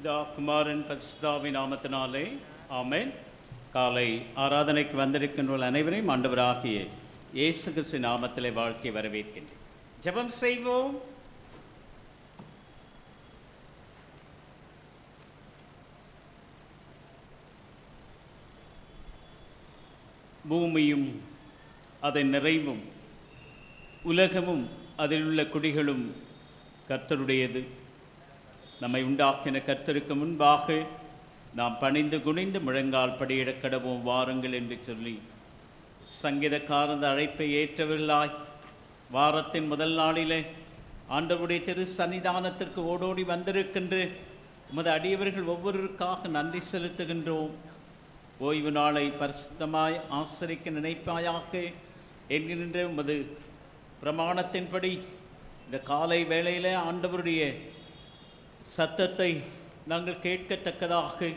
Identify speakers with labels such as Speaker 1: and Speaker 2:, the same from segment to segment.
Speaker 1: பிதா குமாரன் பரிசுத்தாவின் நாமத்தினாலே ஆமென். காலை ஆராதனைக்கு வந்திருக்கின்ற அனைவரையும் ஆண்டவராகிய இயேசு கிறிஸ்து நாமத்திலே வாழ்க்கை வரவேற்கின்றேன். ஜெபம் செய்வோம். பூமியும் அதன் நிறைவும் உலகமும் அதில் உள்ள குடிகளும் கர்த்தருடையது. நம்மை உண்டாக்கின கர்த்தருக்கு முன்பாக நாம் பணிந்து குனிந்து முழங்கால் படியிடக் கடவோம் வாருங்கள் என்று சொல்லி சங்கீதக்காரர் அழைப்பை ஏற்றவர்களாய் வாரத்தின் முதல் நாளிலே ஆண்டவருடைய திரு சன்னிதானத்திற்கு ஓடோடி வந்திருக்கின்ற உமது அடியவர்கள் ஒவ்வொருவருக்காக நன்றி செலுத்துகின்றோம். ஓய்வு நாளை பரிசுத்தமாய் ஆசரிக்க நினைப்பாயாக என்கின்ற உமது பிரமாணத்தின்படி இந்த காலை வேளையில் ஆண்டவருடைய சத்தத்தை நாங்கள் கேட்கத்தக்கதாக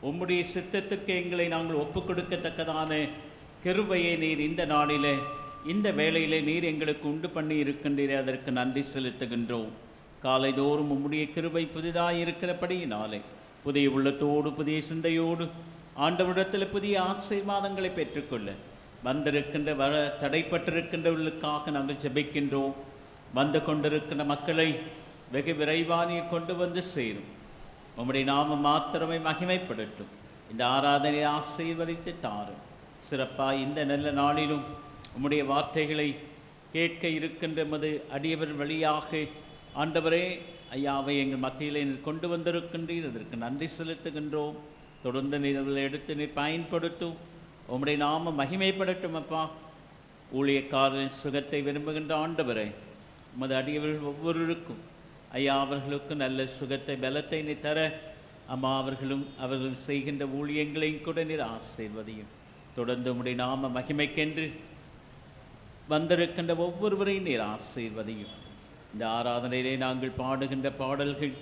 Speaker 1: உம்முடைய சித்தத்திற்கு எங்களை நாங்கள் ஒப்புக் கொடுக்கத்தக்கதான கிருபையை நீர் இந்த நாளிலே இந்த வேளையிலே நீர் எங்களுக்கு உண்டு பண்ணி இருக்கின்றீரே, அதற்கு நன்றி செலுத்துகின்றோம். காலைதோறும் உம்முடைய கிருபை புதிதாக இருக்கிறபடியினாலே புதிய உள்ளத்தோடு புதிய சிந்தையோடு ஆண்டவரிடத்தில் புதிய ஆசீர்வாதங்களை பெற்றுக்கொள்ள வந்திருக்கின்ற தடைப்பட்டிருக்கின்றவர்களுக்காக நாங்கள் ஜெபிக்கின்றோம். வந்து கொண்டிருக்கின்ற மக்களை வெகு விரைவாக கொண்டு வந்து சேரும். உம்முடைய நாமம் மாத்திரமே மகிமைப்படட்டும். இந்த ஆராதனையை ஆசீர்வதித்து தாரும். சிறப்பாக இந்த நல்ல நாளிலும் உம்முடைய வார்த்தைகளை கேட்க இருக்கின்ற மது அடியவர் வழியாக ஆண்டவரே ஐயாவை எங்கள் மத்தியில் கொண்டு வந்திருக்கின்றீர், அதற்கு நன்றி செலுத்துகின்றோம். தொடர்ந்து நீர் எடுத்து நீர் பயன்படுத்தும். உம்முடைய நாமம் மகிமைப்படட்டும். அப்பா, ஊழியக்காரரின் சுகத்தை விரும்புகின்ற ஆண்டவரே, உமது அடியவர்கள் ஒவ்வொருவருக்கும் ஐயா அவர்களுக்கு நல்ல சுகத்தை பலத்தை நீ தர அம்மா அவர்கள் செய்கின்ற ஊழியங்களையும் கூட நீர் ஆசீர்வதியும். தொடர்ந்து உம்முடைய நாம மகிமைக்கென்று வந்திருக்கின்ற ஒவ்வொருவரையும் நீர் ஆசீர்வதியும். இந்த ஆராதனையிலே நாங்கள் பாடுகின்ற பாடல்கள்,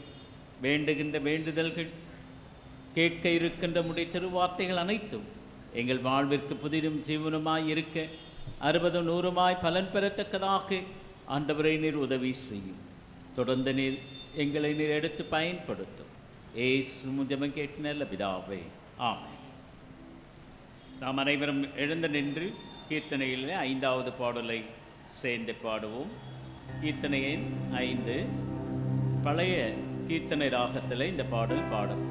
Speaker 1: வேண்டுகின்ற வேண்டுதல்கள், கேட்க இருக்கின்ற உம்முடைய திருவார்த்தைகள் அனைத்தும் எங்கள் வாழ்விற்கு புதிரும் ஜீவனுமாய் இருக்க 60 100 பலன் பெறத்தக்கதாக ஆண்டவரை நீர் உதவி செய்யும். தொடர்ந்து நீர் எங்களை நீர் எடுத்து பயன்படுத்தும். ஏசு ஜெபம் கேட்டு நல்ல பிதாவே, ஆமென். நாம் அனைவரும் எழுந்து நின்று கீர்த்தனையில் 5வது பாடலை சேர்ந்து பாடுவோம். கீர்த்தனை எண் 5 பழைய கீர்த்தனை ராகத்தில் இந்த பாடல் பாடும்.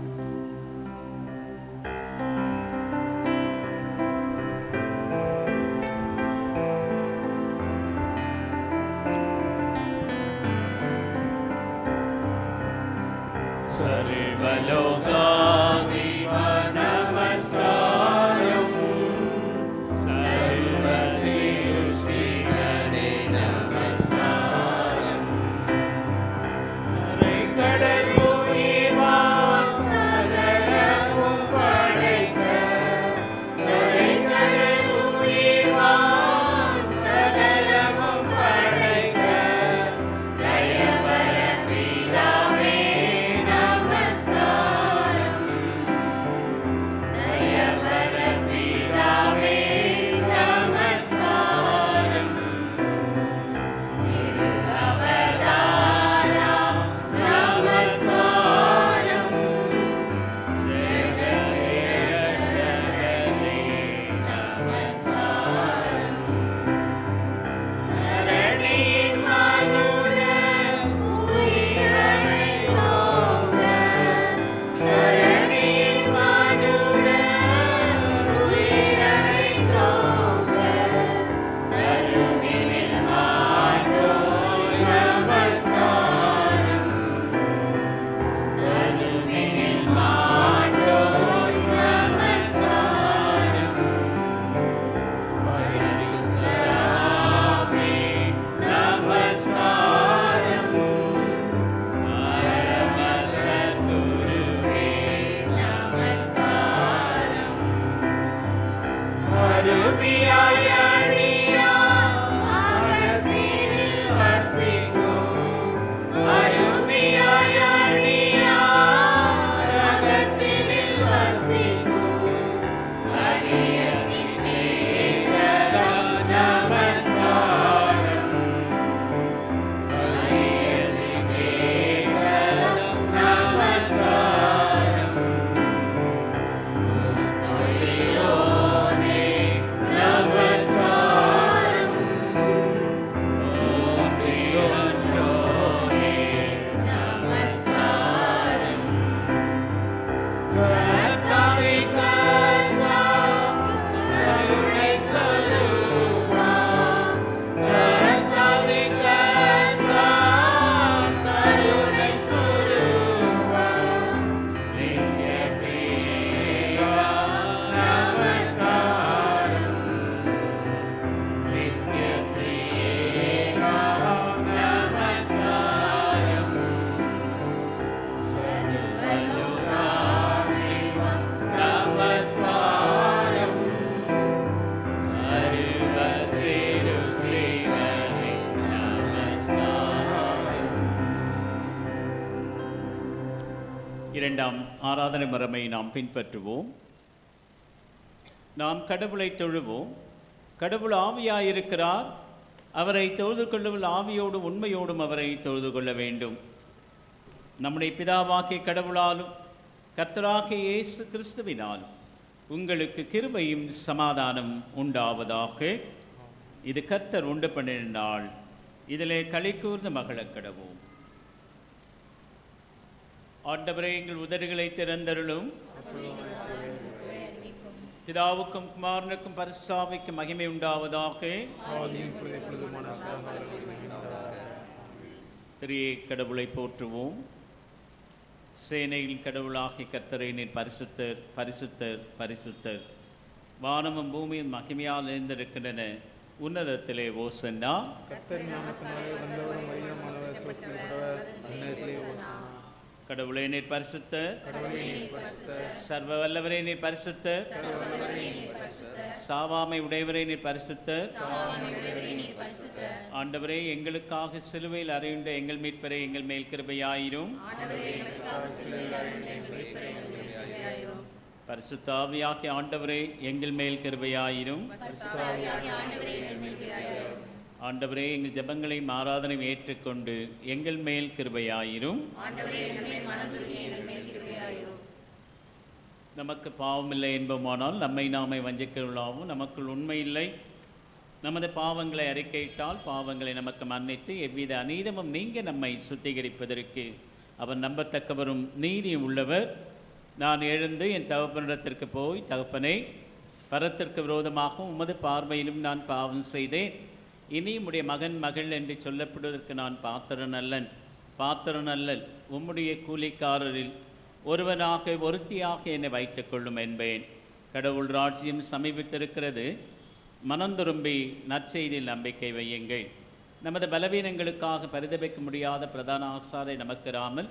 Speaker 2: Namaskaram
Speaker 1: ஆராதனை முறைமை நாம் பின்பற்றுவோம். நாம் கடவுளை தொழுவோம். கடவுள் ஆவியாயிருக்கிறார். அவரை தொழுது கொள்ளும் ஆவியோடு உண்மையோடும் அவரை தொழுது கொள்ள வேண்டும். நம்முடைய பிதாவாகிய கடவுளாலும் கர்த்தராகிய இயேசு கிறிஸ்துவினாலும் உங்களுக்கு கிருபையும் சமாதானம் உண்டாவதாக. இது கர்த்தர் உண்டு பண்ணின நாள். இதிலே களி கூர்ந்து மகிழக் கடவோம். ஆண்டவரே, எங்கள் உதடுகளை திறந்தருளும். பிதாவுக்கும் குமாரனுக்கும் பரிசுத்த ஆவிக்கும் மகிமை உண்டாவதாக. திரியேக கடவுளை போற்றுவோம். சேனையில் கடவுளாகிய கர்த்தரை நீர் பரிசுத்தர், பரிசுத்தர், பரிசுத்தர். வானமும் பூமியும் மகிமையால் நிறைந்திருக்கின்றன. உன்னதத்திலே ஓசன்னா. கடவுளே நீர் பரிசுத்தர், சர்வ வல்லவரே நீர் பரிசுத்தர், சாவாமை உடையவரே நீர் பரிசுத்தர். ஆண்டவரே, எங்களுக்காக சிலுவையில் அறையுண்ட எங்கள் மீட்பரே, எங்கள் மேல் கிருபையாயிரும். பரிசுத்த ஆவியாகிய ஆண்டவரே, எங்கள் மேல் கிருபையாயிரும். ஆண்டவரே, எங்கள் ஜெபங்களையும் ஆராதனையும் ஏற்றுக்கொண்டு எங்கள் மேல் கிருபையாயிரும். நமக்கு பாவமில்லை என்போமானால் நம்மை நாமே வஞ்சிக்கொள்ளாவும். நமக்குள் உண்மை இல்லை. நமது பாவங்களை அறிக்கையிட்டால் பாவங்களை நமக்கு மன்னித்து எவ்வித அநீதமும் நீங்க நம்மை சுத்திகரிப்பதற்கு அவர் நம்பத்தக்கவரும் நீதியும் உள்ளவர். நான் எழுந்து என் தகப்பனிடத்திற்கு போய், தகப்பனே, பரத்திற்கு விரோதமாகவும் உமது பார்வையிலும் நான் பாவம் செய்தேன். இனி உம்முடைய மகன் மகள் என்று சொல்லப்படுவதற்கு நான் பாத்திரன் அல்லன். உம்முடைய கூலிக்காரரில் ஒருவனாக ஒருத்தியாக என்னை வைத்துக் கொள்ளும் என்பேன். கடவுள் ராஜ்யம் சமீபித்திருக்கிறது. மனம் திரும்பி நற்செய்தியில் நம்பிக்கை வையுங்கள். நமது பலவீனங்களுக்காக பரிதபிக்க முடியாத பிரதான ஆசாரை நமக்கு இராமல்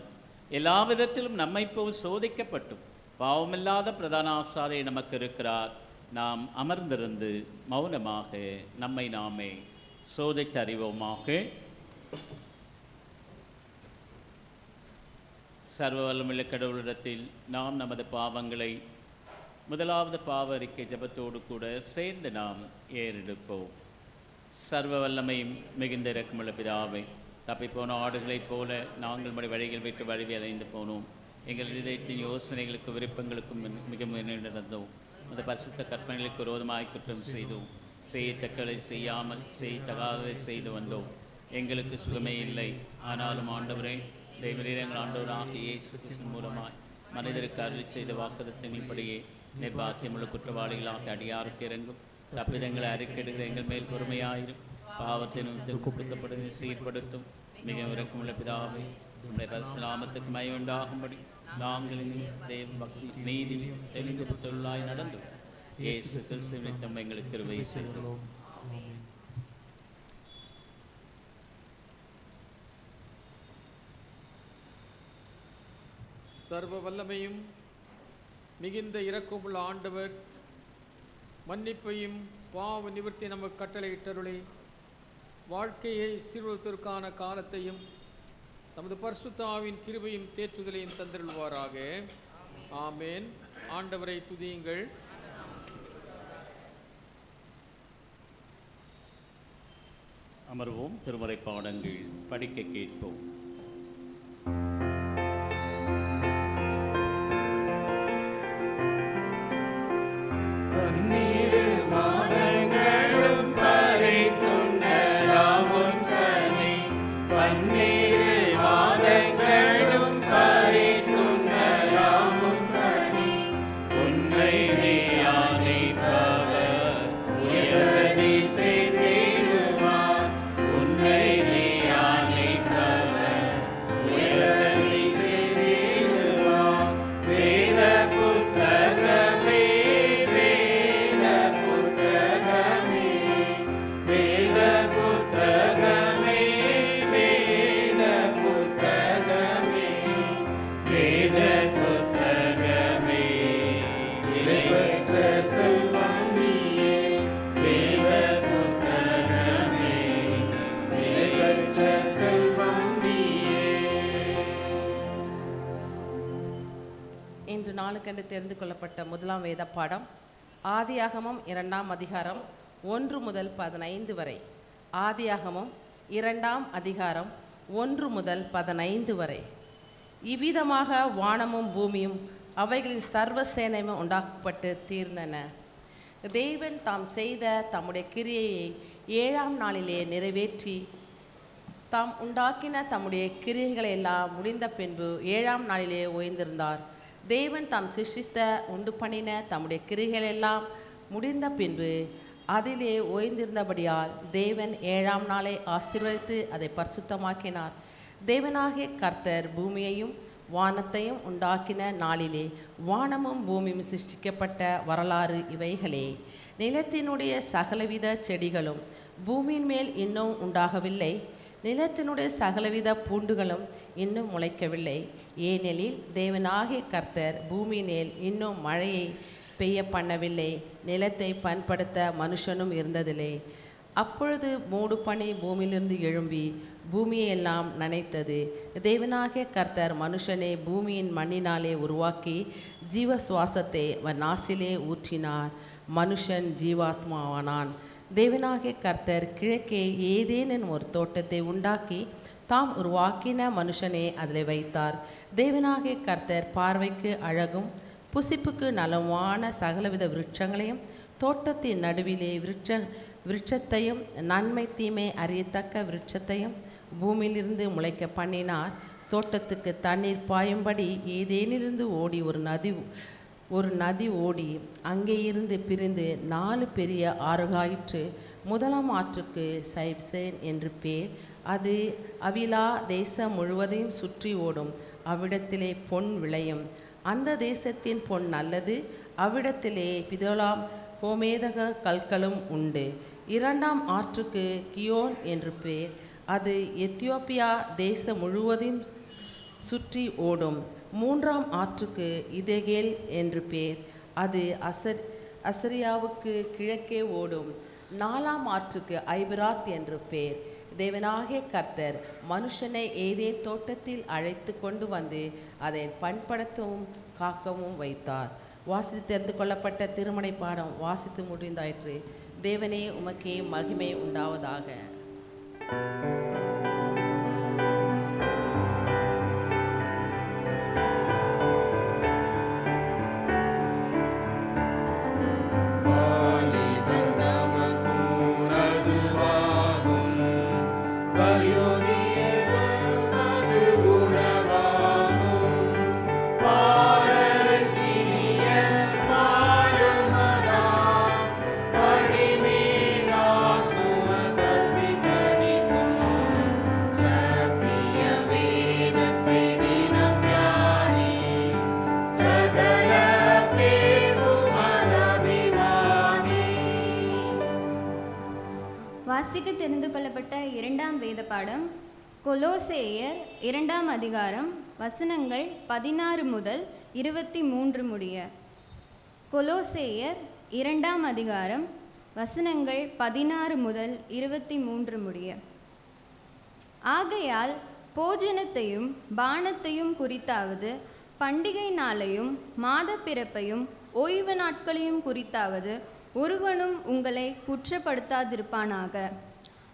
Speaker 1: எல்லா விதத்திலும் நம்மை போல் சோதிக்கப்பட்டும் பாவமில்லாத பிரதான ஆசாரை நமக்கு இருக்கிறார். நாம் அமர்ந்திருந்து மௌனமாக நம்மை நாமே சோதித்து அறிவோமாக. சர்வ வல்லமையுள்ள கடவுளிடத்தில் நாம் நமது பாவங்களை முதலாவது பாவ அறிக்கை ஜெபத்தோடு கூட சேர்ந்து நாம் ஏறெடுப்போம். சர்வ வல்லமையும் மிகுந்த இரக்கமுள்ள பிதாவே, தப்பிப்போன ஆடுகளைப் போல நாங்கள் நம்முடைய வழிகள் விட்டு வழிவி அலைந்து போனோம். எங்கள் இதயத்தின் யோசனைகளுக்கும் விருப்பங்களுக்கும் மிக நடந்தோம். அந்த பரிசுத்த கற்பனைகளுக்கு விரோதமாய் குற்றம் செய்தோம். செய்யத்தக்கதை செய்யாமல் செய்யத்தகாததை செய்து வந்தோம். எங்களுக்கு சுகமே இல்லை. ஆனாலும் ஆண்டவரே, தெய்வீரங்கள் ஆண்டவராக இயேசு கிறிஸ்து மூலமாய் மனிதருக்கு அருளி செய்த வாக்குத்தத்தங்களின்படியே நிர்வாகியமுள்ள குற்றவாளிகளாக அடியாருக்கு இறங்கும். தப்பிதங்களை அறிக்கையிடுகிற எங்கள் மேல் பொறுமையாயிரும். பாவத்தை கொடுக்கப்படுவதை சீர்படுத்தும் மிக இரக்கமுள்ள பிதாவை, உடைய பரிசுத்த நாமத்துக்கு மகிமை உண்டாகும்படி நாங்கள் தேவ பக்தி நீதி தெளிந்த தொழிலாய் நடந்து இயேசு கிறிஸ்துவின் தம்மை எங்களுக்கு கிருபை செய்கிறோம்.
Speaker 2: சர்வ வல்லமையும் மிகுந்த இரக்கமுள்ள ஆண்டவர் மன்னிப்பையும் பாவ நிவர்த்தி நமக்கு கட்டளையிட்டருளை வாழ்க்கையை சீர்வதற்கான காலத்தையும் நமது பரிசுத்த ஆவியின் கிருபையும் தேற்றுதலையும் தந்திருள்வாராக. ஆமேன். ஆண்டவரை துதியுங்கள்.
Speaker 1: அமர்வோம். திருமறை பாடங்கள் படிக்க கேட்போம்.
Speaker 3: வேத புத்தகமே வேத நாளுக்கென்று தெரிந்து கொள்ளப்பட்ட முதலாம் வேத பாடம் ஆதியாகமம் 2ஆம் அதிகாரம் 1 முதல் 15 வரை. ஆதியாகமம் 2ஆம் அதிகாரம் 1 முதல் 15 வரை. இவ்விதமாக வானமும் பூமியும் அவைகளின் சர்வ சேனையும் உண்டாக்கப்பட்டு தீர்ந்தன. தேவன் தாம் செய்த தம்முடைய கிரியையை 7ஆம் நாளிலே நிறைவேற்றி தாம் உண்டாக்கின தம்முடைய கிரியைகளை எல்லாம் முடிந்த பின்பு 7ஆம் நாளிலே ஓய்ந்திருந்தார். தேவன் தாம் சிருஷ்டித்த உண்டு பண்ணின தம்முடைய கிரியைகளெல்லாம் முடிந்த பின்பு அதிலே ஓய்ந்திருந்தபடியால் தேவன் 7ஆம் நாளை ஆசீர்வதித்து அதை பரிசுத்தமாக்கினார். தேவனாகிய கர்த்தர் பூமியையும் வானத்தையும் உண்டாக்கின நாளிலே வானமும் பூமியும் சிருஷ்டிக்கப்பட்ட வரலாறு இவைகளே. நிலத்தினுடைய சகலவித செடிகளும் பூமியின் மேல் இன்னும் உண்டாகவில்லை, நிலத்தினுடைய சகலவித பூண்டுகளும் இன்னும் முளைக்கவில்லை. ஏனெனில் தேவனாகிய கர்த்தர் பூமியினேல் இன்னும் மழையை பெய்ய பண்ணவில்லை, நிலத்தை பண்படுத்த மனுஷனும் இருந்ததில்லை. அப்பொழுது மூடு பனி பூமியிலிருந்து எழும்பி பூமியெல்லாம் நனைத்தது. தேவனாகிய கர்த்தர் மனுஷனை பூமியின் மண்ணினாலே உருவாக்கி ஜீவ சுவாசத்தை அவன் நாசிலே ஊற்றினார். மனுஷன் ஜீவாத்மாவானான். தேவனாகிய கர்த்தர் கிழக்கே ஏதேனும் ஒரு தோட்டத்தை உண்டாக்கி தாம் உருவாக்கின மனுஷனை அதில் வைத்தார். தேவனாகிய கர்த்தர் பார்வைக்கு அழகும் புசிப்புக்கு நலமான சகலவித விருட்சங்களையும் தோட்டத்தின் நடுவிலே விருட்சத்தையும் நன்மை தீமை அறியத்தக்க விருட்சத்தையும் பூமியிலிருந்து முளைக்க பண்ணினார். தோட்டத்துக்கு தண்ணீர் பாயும்படி ஏதேனிலிருந்து ஓடி ஒரு நதி ஓடி அங்கே இருந்து பிரிந்து 4 பெரிய ஆறுகாயிற்று. முதலாம் ஆற்றுக்கு சைப்சேன் என்று பேர். அது அவிலா தேசம் முழுவதையும் சுற்றி ஓடும். அவ்விடத்திலே பொன் விளையும். அந்த தேசத்தின் பொன் நல்லது. அவ்விடத்திலே பிதோலாம் கோமேதக கற்களும் உண்டு. 2ஆம் ஆற்றுக்கு கியோன் என்று பேர். அது எத்தியோப்பியா தேசம் முழுவதையும் சுற்றி ஓடும். 3ஆம் ஆற்றுக்கு இதேகேல் என்று பேர். அது அசரியாவுக்கு கிழக்கே ஓடும். 4ஆம் ஆற்றுக்கு ஐபிராத் என்று பேர். தேவனாகிய கர்த்தர் மனுஷனை ஏதேன் தோட்டத்தில் அழைத்து கொண்டு வந்து அதை பண்படுத்தவும் காக்கவும் வைத்தார். வாசித்து தெரிந்து கொள்ளப்பட்ட திருமணை பாடம் வாசித்து முடிந்தாயிற்று. தேவனே உமக்கே மகிமை உண்டாவதாக.
Speaker 4: வாசிக்க தெரிந்து கொள்ளப்பட்ட 2ஆம் வேத பாடம் கொலோசேயர் 2ஆம் அதிகாரம் வசனங்கள் 16 முதல் 23 முடிய. கொலோசேயர் 2ஆம் அதிகாரம் வசனங்கள் 16 முதல் 23 முடிய. ஆகையால் போஜனத்தையும் பானத்தையும் குறித்தாவது பண்டிகை நாளையும் மாத பிறப்பையும் ஓய்வு நாட்களையும் குறித்தாவது ஒருவனும் உங்களை குற்றப்படுத்தாதிருப்பானாக.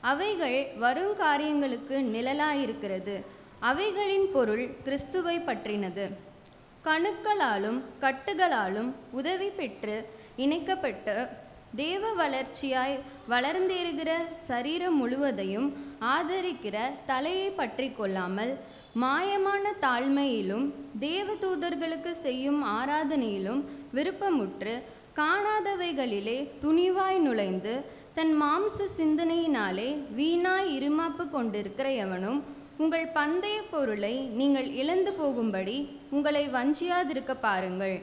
Speaker 4: அவைகள் வருங்காரியங்களுக்கு நிழலாயிருக்கிறது. அவைகளின் பொருள் கிறிஸ்துவை பற்றினது. கணுக்களாலும் கட்டுகளாலும் உதவி பெற்று இணைக்கப்பட்டு தேவ வளர்ச்சியாய் வளர்ந்தேறுகிற சரீரம் முழுவதையும் ஆதரிக்கிற தலையை பற்றி கொள்ளாமல் மாயமான தாழ்மையிலும் தேவதூதர்களுக்கு செய்யும் ஆராதனையிலும் விருப்பமுற்று காணாதவைகளிலே துணிவாய் நுழைந்து தன் மாம்ச சிந்தனையினாலே வீணாய் இருமாப்பு கொண்டிருக்கிற எவனும் உங்கள் பந்தய பொருளை நீங்கள் இழந்து போகும்படி உங்களை வஞ்சியாதிருக்க பாருங்கள்.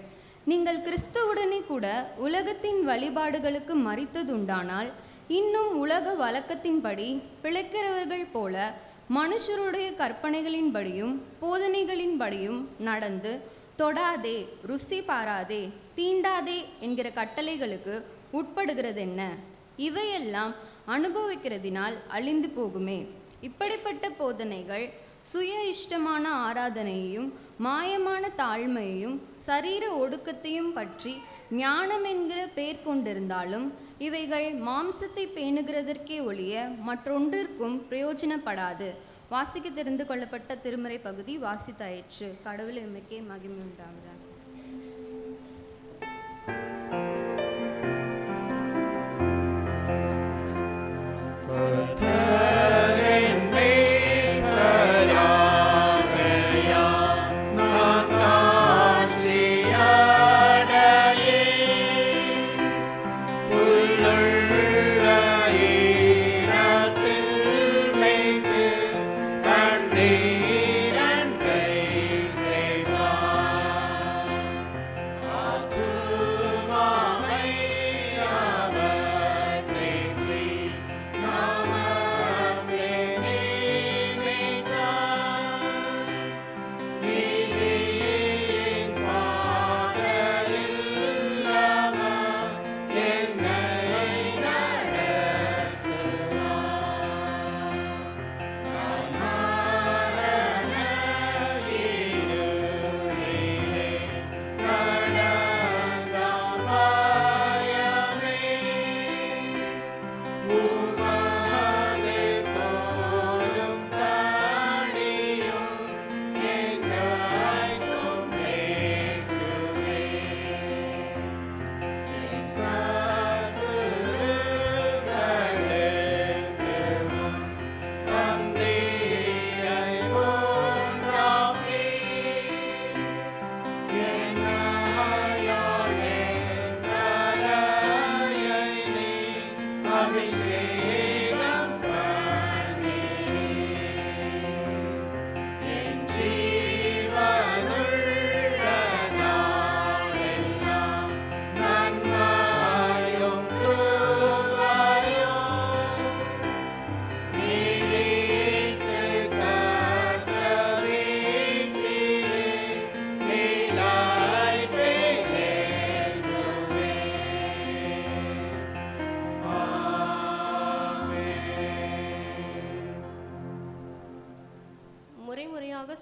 Speaker 4: நீங்கள் கிறிஸ்துவுடனே கூட உலகத்தின் வழிபாடுகளுக்கு மரித்ததுண்டானால் இன்னும் உலக வழக்கத்தின்படி பிழைக்கிறவர்கள் போல மனுஷருடைய கற்பனைகளின்படியும் போதனைகளின்படியும் நடந்து தொடாதே, ருசி பாராதே, தீண்டாதே என்கிற கட்டளைகளுக்கு உட்படுகிறதென்ன? இவையெல்லாம் அனுபவிக்கிறதினால் அழிந்து போகுமே. இப்படிப்பட்ட போதனைகள் சுய இஷ்டமான ஆராதனையையும் மாயமான தாழ்மையையும் சரீர ஒடுக்கத்தையும் பற்றி ஞானம் என்கிற பெயர் கொண்டிருந்தாலும் இவைகள் மாம்சத்தை பேணுகிறதற்கே ஒழிய மற்றொன்றிற்கும் பிரயோஜனப்படாது. வாசிக்க தெரிந்து கொள்ளப்பட்ட திருமறை பகுதி வாசித்தாயிற்று. கடவுள் எமக்கே மகிமை உண்டாவதாக.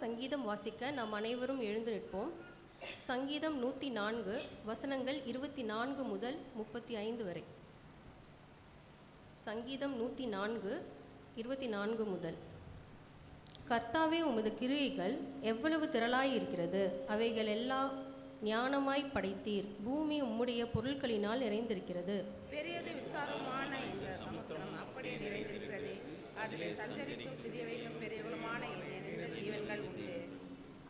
Speaker 5: சங்கீதம் வாசிக்க நாம் அனைவரும் எழுந்து நிற்போம். சங்கீதம் 104 வசனங்கள் 24 முதல் 35 வரை. சங்கீதம் 104 24 முதல். கர்த்தாவே, உமது கிரியைகள் எவ்வளவு திரளாய் இருக்கிறது! அவைகள் எல்லாம் ஞானமாய் படைத்தீர். பூமி உம்முடைய பொருட்களினால் நிறைந்திருக்கிறது.
Speaker 3: பெரியது விஸ்தாரமான இந்த சமுத்திரம் அப்படியே நிறைந்திருக்கிறது. அதிலே சஞ்சரிக்கும் சிறியவைகளும் பெரியவளுமான நிறைந்த ஜீவன்கள் உண்டு.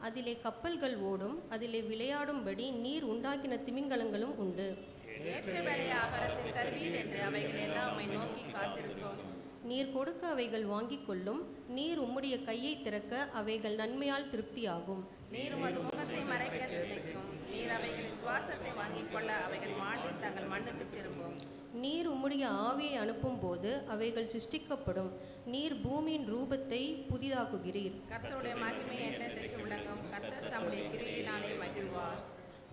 Speaker 5: அதிலே கப்பல்கள் ஓடும், அதிலே விளையாடும்படி நீர் உண்டாக்கின திமிங்கலங்களும் உண்டு.
Speaker 3: ஏற்ற வேளைய ஆகாரத்தை தருவீர் என்று அவைகள் எல்லாம் உம்மை நோக்கி காத்திருக்கும்.
Speaker 5: நீர் கொடுக்க அவைகள் வாங்கிக் கொள்ளும். நீர் உம்முடைய கையை திறக்க அவைகள் நன்மையால் திருப்தியாகும்.
Speaker 3: நீர் உமது முகத்தை மறைக்க நினைக்கும். நீர் அவைகளின் சுவாசத்தை வாங்கிக் கொள்ள அவைகள் மாண்டு தங்கள் மண்ணுக்கு திரும்பும்.
Speaker 5: நீர் உம்முடைய ஆவியை அனுப்பும் போது அவைகள் சிருஷ்டிக்கப்படும். நீர் பூமியின் ரூபத்தை புதிதாக்குகிறீர்.
Speaker 3: கர்த்தருடைய மகிமை என்றென்றைக்கு விளங்கும். கர்த்தர் தம்முடைய கிரியையினாலே மகிழ்வார்.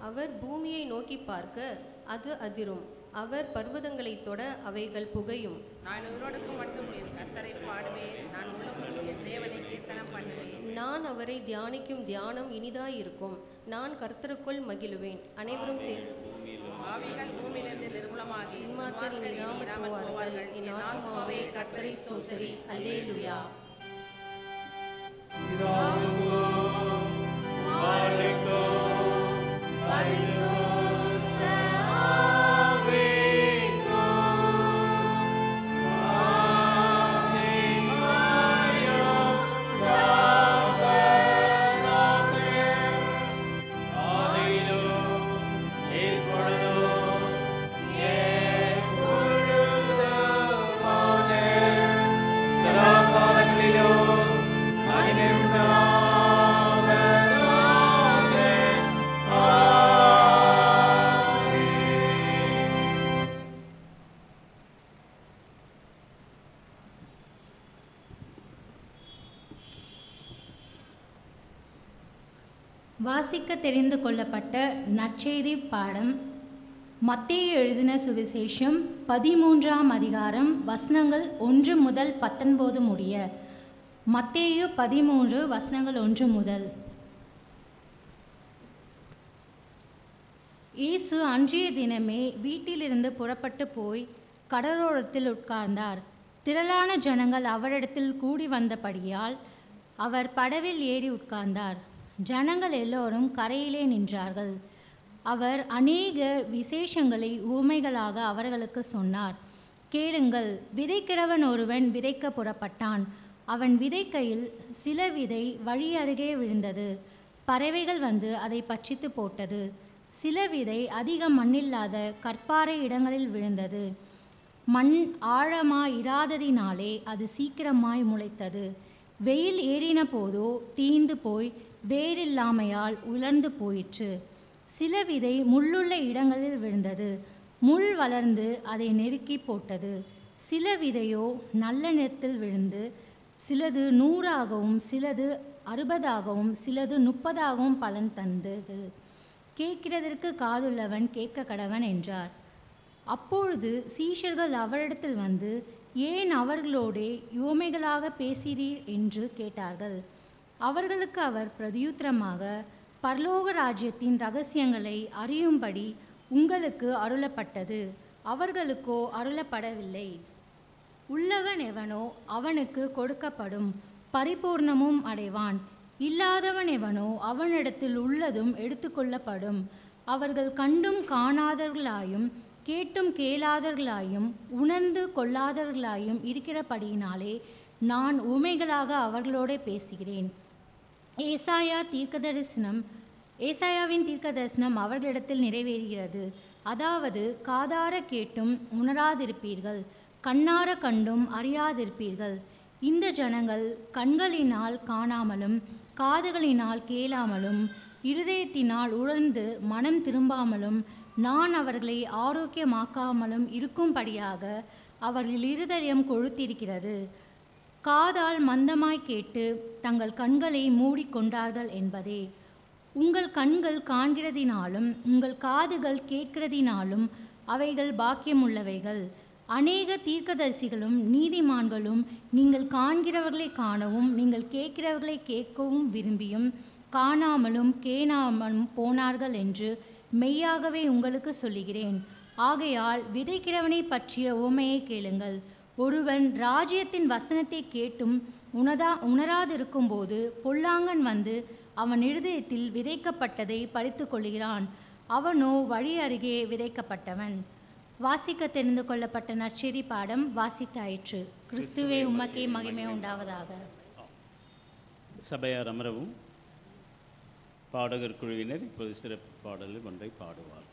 Speaker 5: அவர் பூமியை நோக்கி பார்க்க அது அதிரும். அவர் பர்வதங்களை தொட அவைகள் புகையும்.
Speaker 3: நான் உயிரோடுக்கும் மட்டும் நீர் கர்த்தரை பாடுவேன். நான் உள்ளம் என் தேவனை கீர்த்தனம் பண்ணுவேன்.
Speaker 5: நான் அவரை தியானிக்கும் தியானம் இனிதாயிருக்கும். நான் கர்த்தருக்குள் மகிழுவேன். அனைவரும்
Speaker 3: ஆவிகள் பூமியிலிருந்து நிர்மூலமாகி
Speaker 5: இன்மார்க்கர் இனியாமற் போவார்கள். என் ஆத்துமாவே கர்த்தரை ஸ்தோத்திரி. அல்லேலூயா.
Speaker 6: வாசிக்க தெரிந்து கொள்ளப்பட்ட நற்செய்தி பாடம் மத்தேயு எழுதின சுவிசேஷம் 13ஆம் அதிகாரம் வசனங்கள் 1 முதல் 19 முடிய. மத்தேயு 13 வசனங்கள் 1 முதல். இயேசு அன்றைய தினமே வீட்டிலிருந்து புறப்பட்டு போய் கடலோரத்தில் உட்கார்ந்தார். திரளான ஜனங்கள் அவரிடத்தில் கூடி வந்தபடியால் அவர் படவில் ஏறி உட்கார்ந்தார். ஜனங்கள் எல்லோரும் கரையிலே நின்றார்கள். அவர் அநேக விசேஷங்களை உவமைகளாக அவர்களுக்கு சொன்னார். கேளுங்கள், விதைக்கிறவன் ஒருவன் விதைக்க புறப்பட்டான். அவன் விதைக்கையில் சில விதை வழி அருகே விழுந்தது. பறவைகள் வந்து அதை பட்சித்து போட்டது. சில விதை அதிக மண்ணில்லாத கற்பாறை இடங்களில் விழுந்தது. மண் ஆழமாய் இராததினாலே அது சீக்கிரமாய் முளைத்தது. வெயில் ஏறின போதோ தீந்து போய் வேரில்லாமையால் உலர்ந்து போயிற்று. சில விதை முள்ளுள்ள இடங்களில் விழுந்தது. முள் வளர்ந்து அதை நெருக்கி போட்டது. சில விதையோ நல்ல நிலத்தில் விழுந்து சிலது 100ஆகவும் சிலது 60ஆகவும் சிலது 30ஆகவும் பலன் தந்தது. கேட்கிறதற்கு காதுள்ளவன் கேட்க கடவன் என்றார். அப்பொழுது சீஷர்கள் அவரிடத்தில் வந்து, ஏன் அவர்களோடே உவமைகளாக பேசுகிறீர் என்று கேட்டார்கள். அவர்களுக்கு அவர் பிரதியுத்தரமாக, பரலோக ராஜ்யத்தின் இரகசியங்களை அறியும்படி உங்களுக்கு அருளப்பட்டது, அவர்களுக்கோ அருளப்படவில்லை. உள்ளவன் எவனோ அவனுக்கு கொடுக்கப்படும், பரிபூர்ணமும் அடைவான். இல்லாதவன் எவனோ அவனிடத்தில் உள்ளதும் எடுத்துக்கொள்ளப்படும். அவர்கள் கண்டும் காணாதவர்களாயும் கேட்டும் கேளாதவர்களாயும் உணர்ந்து கொள்ளாதவர்களாயும் இருக்கிறபடியினாலே நான் உவமைகளாக அவர்களோட பேசுகிறேன். ஏசாயாவின் தீர்க்கதரிசனம் அவர்களிடத்தில் நிறைவேறுகிறது. அதாவது, காதார கேட்டும் உணராதிருப்பீர்கள், கண்ணார கண்டும் அறியாதிருப்பீர்கள். இந்த ஜனங்கள் கண்களினால் காணாமலும் காதுகளினால் கேளாமலும் இருதயத்தினால் உணர்ந்து மனம் திரும்பாமலும் நான் அவர்களை ஆரோக்கியமாக்காமலும் இருக்கும்படியாக அவர்கள் இருதயம் கொழுத்திருக்கிறது. காதால் மந்தமாய் கேட்டு தங்கள் கண்களை மூடிக்கொண்டார்கள் என்பதே. உங்கள் கண்கள் காண்கிறதினாலும் உங்கள் காதுகள் கேட்கிறதினாலும் அவைகள் பாக்கியமுள்ளவைகள். அநேக தீர்க்கதரிசிகளும் நீதிமான்களும் நீங்கள் காண்கிறவர்களை காணவும் நீங்கள் கேட்கிறவர்களை கேட்கவும் விரும்பியும் காணாமலும் கேளாமலும் போனார்கள் என்று மெய்யாகவே உங்களுக்கு சொல்லுகிறேன். ஆகையால் விதைக்கிறவனை பற்றிய உவமையை கேளுங்கள். ஒருவன் ராஜ்யத்தின் வசனத்தை கேட்டும் உணராதிருக்கும்போது பொல்லாங்கன் வந்து அவன் இருதயத்தில் விதைக்கப்பட்டதை பறித்து கொள்கிறான். அவனோ வழி அருகே விதைக்கப்பட்டவன். வாசிக்க தெரிந்து கொள்ளப்பட்ட நற்செய்தி பாடம் வாசித்தாயிற்று. கிறிஸ்துவே உமக்கே மகிமை உண்டாவதாக.
Speaker 1: சபையார் அமரவும். பாடகர் குழுவினர் இப்போது சிறப்பு பாடலில் ஒன்றை பாடுவார்.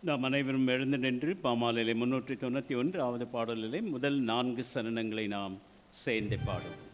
Speaker 1: நாம் அனைவரும் எழுந்து நின்று பாமாலையிலே 391 பாடலிலே முதல் 4 சரணங்களை நாம் சேர்ந்து பாடுவோம்.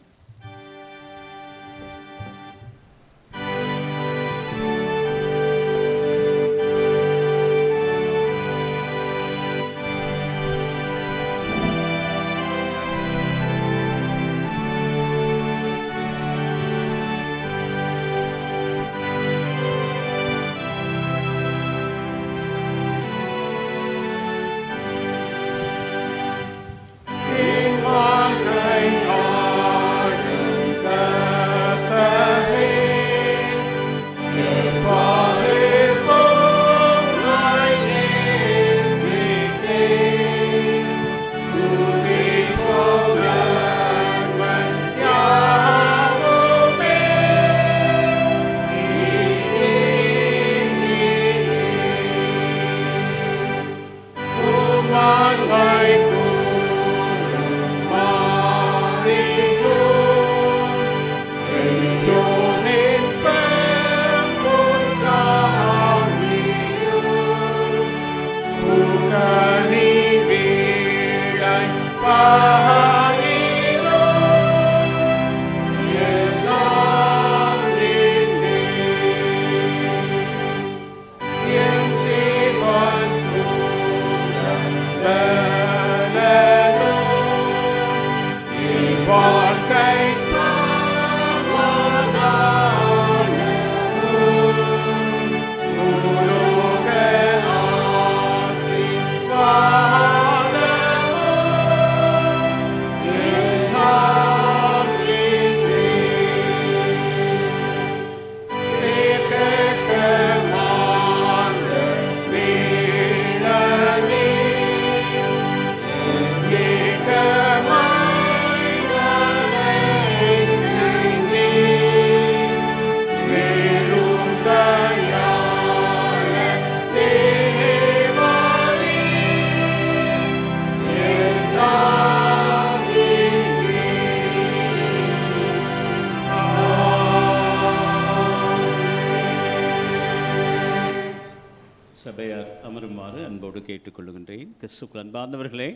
Speaker 1: சபையார் அமருமாறு அன்போடு கேட்டுக்கொள்கின்றேன். கிறிஸ்துவுக்குள் அன்பார்ந்தவர்களே,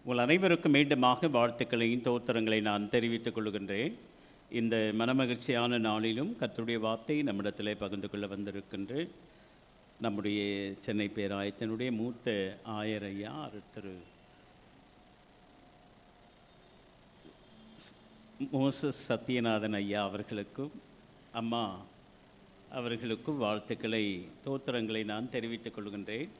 Speaker 1: உங்கள் அனைவருக்கும் மீண்டுமாக வாழ்த்துக்களையும் தோத்திரங்களை நான் தெரிவித்துக் கொள்கின்றேன். இந்த மனமகிழ்ச்சியான நாளிலும் கர்த்தருடைய வார்த்தையை நம்மிடத்திலே பகிர்ந்து கொள்ள வந்திருக்கின்ற நம்முடைய சென்னை பேராயத்தினுடைய மூத்த ஆயர் ஐயா திரு மோசஸ் சத்யநாதன் ஐயா அவர்களுக்கும் அம்மா அவர்களுக்கும் வாழ்த்துக்களை தோத்திரங்களை நான் தெரிவித்துக் கொள்கின்றேன்.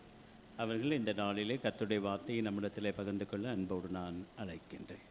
Speaker 1: அவர்கள் இந்த நாளிலே கர்த்தருடைய வார்த்தையை நம்மிடத்திலே பகிர்ந்து கொள்ள அன்போடு நான் அழைக்கின்றேன்.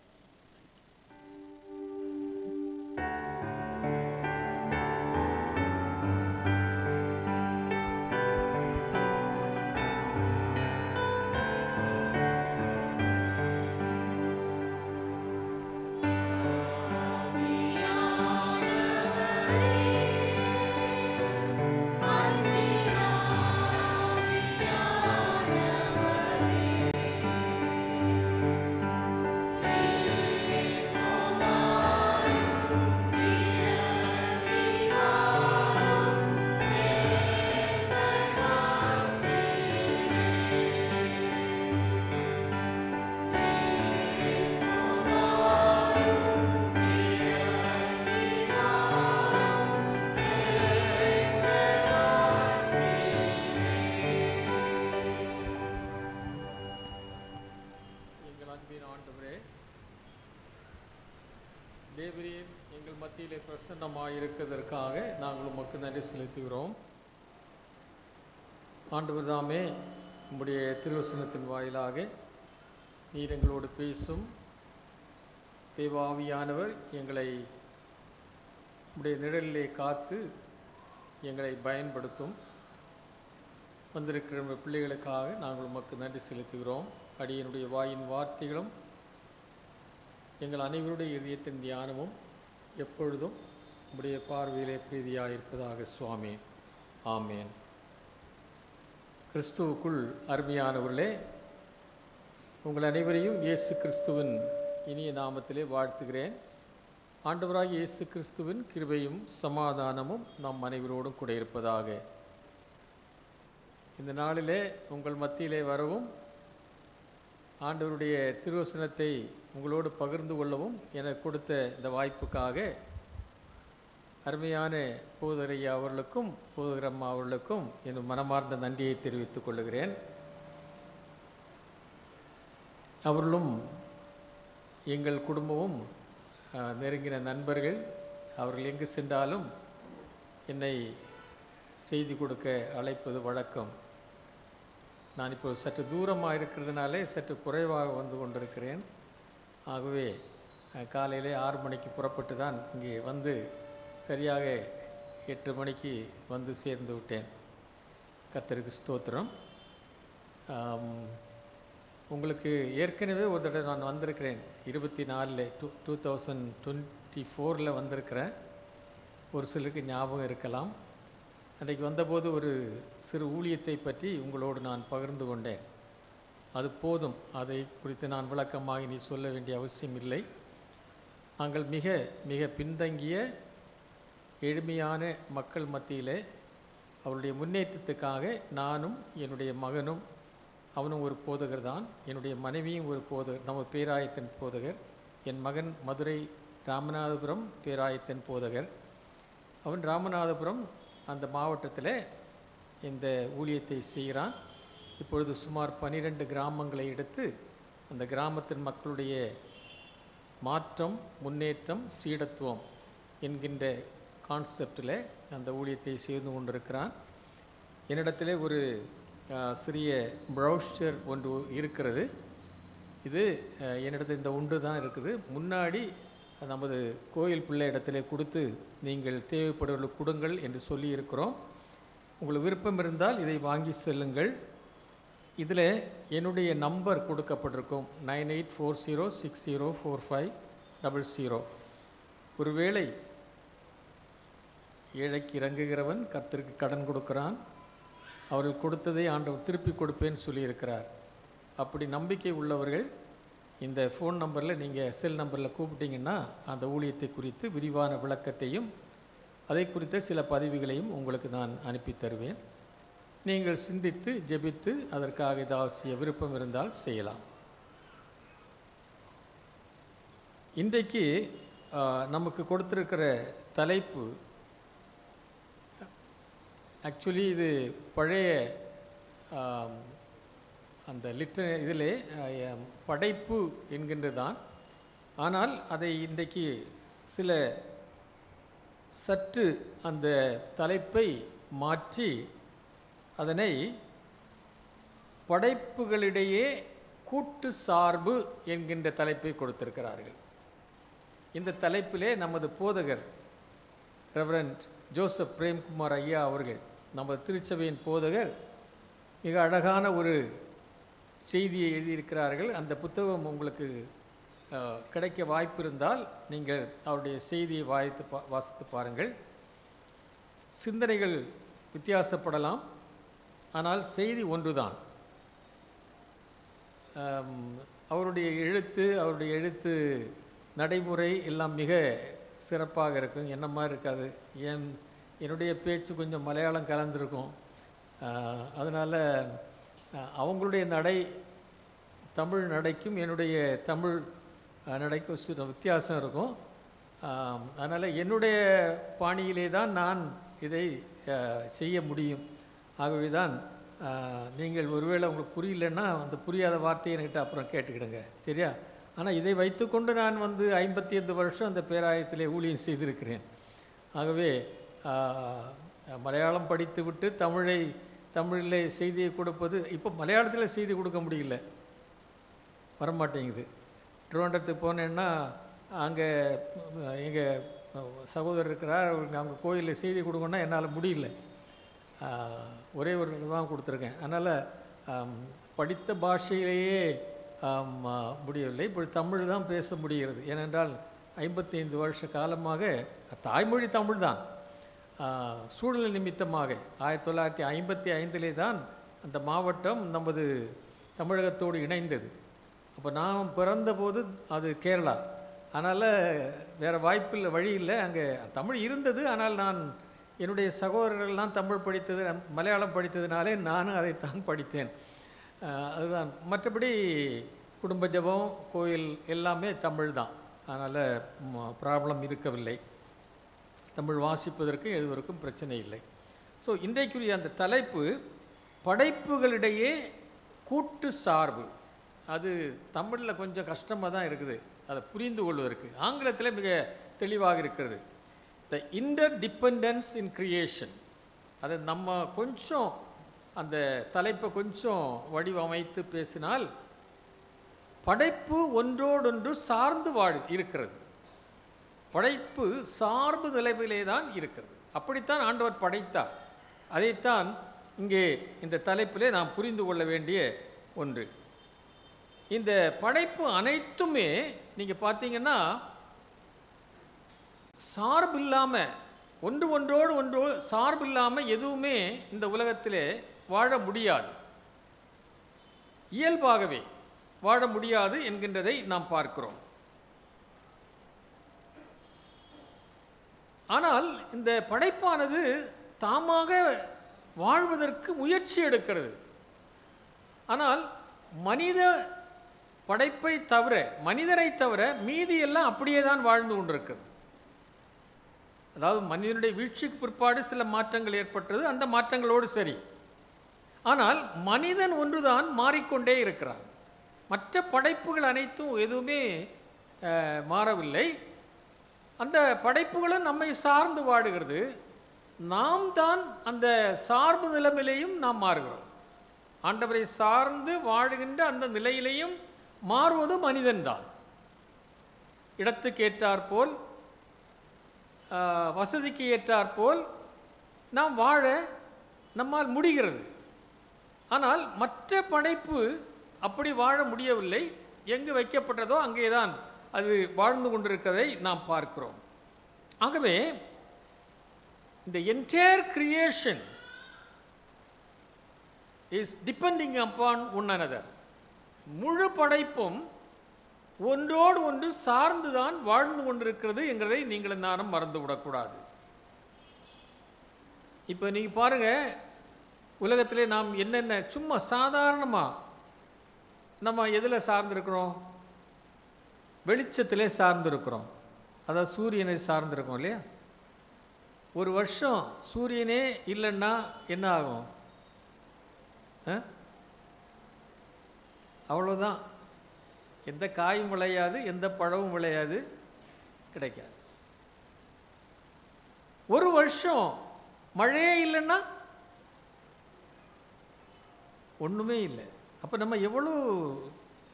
Speaker 2: தேவரீர் எங்கள் மத்தியிலே பிரசன்னமாக இருக்கிறதற்காக நாங்கள் உமக்கு நன்றி செலுத்துகிறோம். ஆண்டவர் தாமே உம்முடைய திருவசனத்தின் வாயிலாக நீர் எங்களோடு பேசும் தேவாவியானவர் எங்களை உம்முடைய நிழலிலே காத்து எங்களை பயன்படுத்தும். வந்திருக்கிற பிள்ளைகளுக்காக நாங்கள் உமக்கு நன்றி செலுத்துகிறோம். அடியனுடைய வாயின் வார்த்தைகளும் எங்கள் அனைவருடைய இதயத்தின் தியானமும் எப்பொழுதும் உம்முடைய பார்வையிலே பிரீதியாக இருப்பதாக சுவாமி. ஆமேன். கிறிஸ்துவுக்குள் அருமையானவர்களே, உங்கள் அனைவரையும் இயேசு கிறிஸ்துவின் இனிய நாமத்திலே வாழ்த்துகிறேன். ஆண்டவராகிய இயேசு கிறிஸ்துவின் கிருபையும் சமாதானமும் நம் அனைவரோடும் கூட இருப்பதாக. இந்த நாளிலே உங்கள் மத்தியிலே வரவும் ஆண்டவருடைய திருவசனத்தை உங்களோடு பகிர்ந்து கொள்ளவும் எனக்கு கொடுத்த இந்த வாய்ப்புக்காக அருமையான போதகர் ஐயா அவர்களுக்கும் போதகர் அம்மா அவர்களுக்கும் என் மனமார்ந்த நன்றியை தெரிவித்துக் கொள்கிறேன். அவர்களும் எங்கள் குடும்பமும் நெருங்கின நண்பர்கள். அவர்கள் எங்கு சென்றாலும் என்னை செய்தி கொடுக்க அழைப்பது வழக்கம். நான் இப்போ சற்று தூரமாக இருக்கிறதுனாலே சற்று குறைவாக வந்து கொண்டிருக்கிறேன். ஆகவே காலையிலே 6 மணிக்கு புறப்பட்டு தான் இங்கே வந்து சரியாக 8 மணிக்கு வந்து சேர்ந்து விட்டேன். கர்த்தருக்கு ஸ்தோத்திரம். உங்களுக்கு ஏற்கனவே ஒரு தடவை நான் வந்திருக்கிறேன். 24 2024 வந்திருக்கிறேன். ஒரு சிலருக்கு ஞாபகம் இருக்கலாம். அன்றைக்கு வந்தபோது ஒரு சிறு ஊழியத்தை பற்றி உங்களோடு நான் பகிர்ந்து கொண்டேன். அது போதும். அதை குறித்து நான் விளக்கமாக இனி சொல்ல வேண்டிய அவசியம் இல்லை. நாங்கள் மிக மிக பின்தங்கிய எளிமையான மக்கள் மத்தியிலே அவருடைய முன்னேற்றத்துக்காக நானும் என்னுடைய மகனும், அவனும் ஒரு போதகர் தான், என்னுடைய மனைவியும் ஒரு போதகர், நம்ம பேராயத்தின் போதகர். என் மகன் மதுரை ராமநாதபுரம் பேராயத்தின் போதகர். அவன் ராமநாதபுரம் அந்த மாவட்டத்தில் இந்த ஊழியத்தை செய்கிறான். இப்பொழுது சுமார் 12 கிராமங்களை எடுத்து அந்த கிராமத்தின் மக்களுடைய மாற்றம், முன்னேற்றம், சீடத்துவம் என்கின்ற கான்செப்டில் அந்த ஊழியத்தை செய்து கொண்டிருக்கிறான். என்னிடத்திலே ஒரு சிறிய ப்ரௌச்சர் ஒன்று இருக்கிறது. இது என்னிடத்தில் இந்த ஒன்று தான் இருக்குது. முன்னாடி நமது கோயில் பிள்ளை இடத்திலே கொடுத்து நீங்கள் தேவைப்படுவர்களுக்கு கொடுங்கள் என்று சொல்லி இருக்கிறோம். உங்களுக்கு விருப்பம் இருந்தால் இதை வாங்கி செல்லுங்கள். இதில் என்னுடைய நம்பர் கொடுக்கப்பட்டிருக்கும் 9840604500. ஒருவேளை ஏழைக்கு இறங்குகிறவன் கர்த்தருக்கு கடன் கொடுக்கிறான், அவர்கள் கொடுத்ததை ஆண்டவர் திருப்பி கொடுப்பேன்னு சொல்லியிருக்கிறார். அப்படி நம்பிக்கை உள்ளவர்கள் இந்த ஃபோன் நம்பரில், நீங்கள் செல் நம்பரில் கூப்பிட்டீங்கன்னா அந்த ஊழியத்தை குறித்து விரிவான விளக்கத்தையும் அதை குறித்த சில பதிவுகளையும் உங்களுக்கு நான் அனுப்பி தருவேன். நீங்கள் சிந்தித்து ஜெபித்து அதற்காக ஏதாவது விருப்பம் இருந்தால் செய்யலாம். இன்றைக்கு நமக்கு கொடுத்திருக்கிற தலைப்பு ஆக்சுவலி இது பழைய அந்த இதிலே படைப்பு என்கின்றதான். ஆனால் அதை இன்றைக்கு சில சற்று அந்த தலைப்பை மாற்றி அதனை படைப்புகளிடையே கூட்டு சார்பு என்கின்ற தலைப்பை கொடுத்திருக்கிறார்கள். இந்த தலைப்பிலே நமது போதகர் ரெவரண்ட் ஜோசப் பிரேம்குமார் ஐயா அவர்கள், நமது திருச்சபையின் போதகர், மிக அழகான ஒரு செய்தியை எழுதியிருக்கிறார்கள். அந்த புத்தகம் உங்களுக்கு கிடைக்க வாய்ப்பு இருந்தால் நீங்கள் அவருடைய செய்தியை வாசித்து பாருங்கள். சிந்தனைகள் வித்தியாசப்படலாம், ஆனால் செய்தி ஒன்றுதான். அவருடைய எழுத்து நடைமுறை எல்லாம் மிக சிறப்பாக இருக்கும். என்ன மாதிரி இருக்காது. என்னுடைய பேச்சு கொஞ்சம் மலையாளம் கலந்துருக்கும். அதனால் அவங்களுடைய நடை தமிழ் நடைக்கும் என்னுடைய தமிழ் நடைக்கும் சில வித்தியாசம் இருக்கும். அதனால் என்னுடைய பாணியிலே தான் நான் இதை செய்ய முடியும். ஆகவே தான் நீங்கள் ஒருவேளை உங்களுக்கு புரியலன்னா அந்த புரியாத வார்த்தையை என்கிட்ட அப்புறம் கேட்டுக்கிடுங்க, சரியா? ஆனால் இதை வைத்துக்கொண்டு நான் 55 வருஷம் அந்த பேராயத்திலே ஊழியம் செய்திருக்கிறேன். ஆகவே மலையாளம் படித்து விட்டு தமிழில் செய்தியை கொடுப்பது, இப்போ மலையாளத்தில் செய்தி கொடுக்க முடியல, வரமாட்டேங்குது. திருவனந்தத்துக்கு போனேன்னா அங்கே எங்கள் சகோதரர் இருக்கிறார், அவங்க கோயிலில் செய்தி கொடுக்கணுன்னா என்னால் முடியல. ஒரே ஒரு தான் கொடுத்துருக்கேன். அதனால் படித்த பாஷையிலேயே முடியவில்லை. இப்போ தமிழ் தான் பேச முடிகிறது. ஏனென்றால் 55 வருஷ காலமாக தாய்மொழி தமிழ் தான். சூழ்நிலை நிமித்தமாக 1955 தான் அந்த மாவட்டம் நமது தமிழகத்தோடு இணைந்தது. அப்போ நான் பிறந்தபோது அது கேரளா. அதனால் வேறு வாய்ப்பில்லை, வழி இல்லை. அங்கே தமிழ் இருந்தது. ஆனால் நான் என்னுடைய சகோதரர்கள்லாம் தமிழ் படித்தது, மலையாளம் படித்ததுனாலே நானும் அதைத்தான் படித்தேன். அதுதான். மற்றபடி குடும்ப ஜெபம், கோயில் எல்லாமே தமிழ் தான். அதனால் ப்ராப்ளம் இருக்கவில்லை. தமிழ் வாசிப்பதற்கும் எழுதுவதற்கும் பிரச்சனை இல்லை. ஸோ இன்றைக்குரிய அந்த தலைப்பு படைப்புகளிடையே கூட்டு சார்பு. அது தமிழில் கொஞ்சம் கஷ்டமாக தான் இருக்குது அதை புரிந்து கொள்வதற்கு. ஆங்கிலத்தில் மிக தெளிவாக இருக்கிறது. த இன்டர்டிபெண்டன்ஸ் இன் கிரியேஷன். அதை நம்ம கொஞ்சம் அந்த தலைப்பை கொஞ்சம் வடிவமைத்து பேசினால், படைப்பு ஒன்றோடொன்று சார்ந்து இருக்கிறது. படைப்பு சார்பு நிலைமையிலே தான் இருக்கிறது. அப்படித்தான் ஆண்டவர் படைத்தார். அதைத்தான் இங்கே இந்த தலைப்பிலே நாம் புரிந்து கொள்ள வேண்டிய ஒன்று. இந்த படைப்பு அனைத்துமே நீங்கள் பார்த்தீங்கன்னா சார்பு இல்லாமல், ஒன்றோடு ஒன்று சார்பு இல்லாமல் எதுவுமே இந்த உலகத்திலே வாழ முடியாது. இயல்பாகவே வாழ முடியாது என்கின்றதை நாம் பார்க்கிறோம். ஆனால் இந்த படைப்பானது தாமாக வாழ்வதற்கு முயற்சி எடுக்கிறது. ஆனால் மனித படைப்பை தவிர, மனிதரை தவிர மீதி எல்லாம் அப்படியே தான் வாழ்ந்து கொண்டிருக்கிறது. அதாவது மனிதனுடைய வீழ்ச்சிக்கு பிற்பாடு சில மாற்றங்கள் ஏற்பட்டது, அந்த மாற்றங்களோடு சரி. ஆனால் மனிதன் ஒன்றுதான் மாறிக்கொண்டே இருக்கிறான். மற்ற படைப்புகள் அனைத்தும் எதுவுமே மாறவில்லை. அந்த படைப்புகளும் நம்மை சார்ந்து வாடுகிறது. நாம் தான் அந்த சார்பு நிலைமையிலையும் நாம் மாறுகிறோம். ஆண்டவரை சார்ந்து வாழுகின்ற அந்த நிலையிலையும் மாறுவது மனிதன்தான். இடத்துக்கு ஏற்றாற்போல், வசதிக்கு ஏற்றாற்போல் நாம் வாழ நம்மால் முடிகிறது. ஆனால் மற்ற படைப்பு அப்படி வாழ முடியவில்லை. எங்கு வைக்கப்பட்டதோ அங்கே தான் அது வாழ்ந்து கொண்டிருக்கிறதை நாம் பார்க்கிறோம். ஆகவே இந்த entire creation is depending upon one another. முழு படைப்பும் ஒன்றோடு ஒன்று சார்ந்துதான் வாழ்ந்து கொண்டிருக்கிறது என்கிறதை நீங்கள் நானும் மறந்துவிடக்கூடாது. இப்போ நீங்கள் பாருங்கள், உலகத்திலே நாம் என்னென்ன சும்மா சாதாரணமாக நம்ம எதில் சார்ந்திருக்கிறோம்? வெளிச்சத்திலே சார்ந்திருக்கிறோம். அதாவது சூரியனை சார்ந்திருக்கோம் இல்லையா? ஒரு வருஷம் சூரியனே இல்லைன்னா என்ன ஆகும்? அவ்வளோதான். எந்த காயும் விளையாது, எந்த பழமும் விளையாது, கிடைக்காது. ஒரு வருஷம் மழையே இல்லைன்னா ஒன்றுமே இல்லை. அப்போ நம்ம எவ்வளோ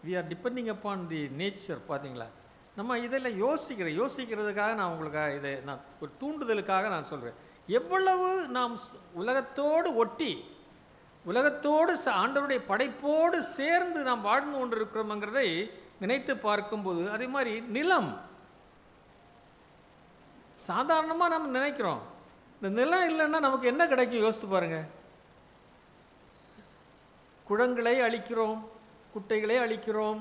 Speaker 2: we are depending upon the nature. பார்த்தீங்களா? நம்ம இதெல்லாம் யோசிக்கிறதுக்காக நான் உங்களுக்காக இதை நான் ஒரு தூண்டுதலுக்காக நான் சொல்கிறேன். எவ்வளவு நாம் உலகத்தோடு ஒட்டி, உலகத்தோடு ஆண்டவருடைய படைப்போடு சேர்ந்து நாம் வாழ்ந்து கொண்டிருக்கிறோம்ங்கிறதை நினைத்து பார்க்கும்போது, அதே மாதிரி நிலம் சாதாரணமாக நம்ம நினைக்கிறோம். இந்த நிலம் இல்லைன்னா நமக்கு என்ன கிடைக்கும்? யோசித்து பாருங்கள். குளங்களை அழிக்கிறோம், குட்டைகளை அழிக்கிறோம்,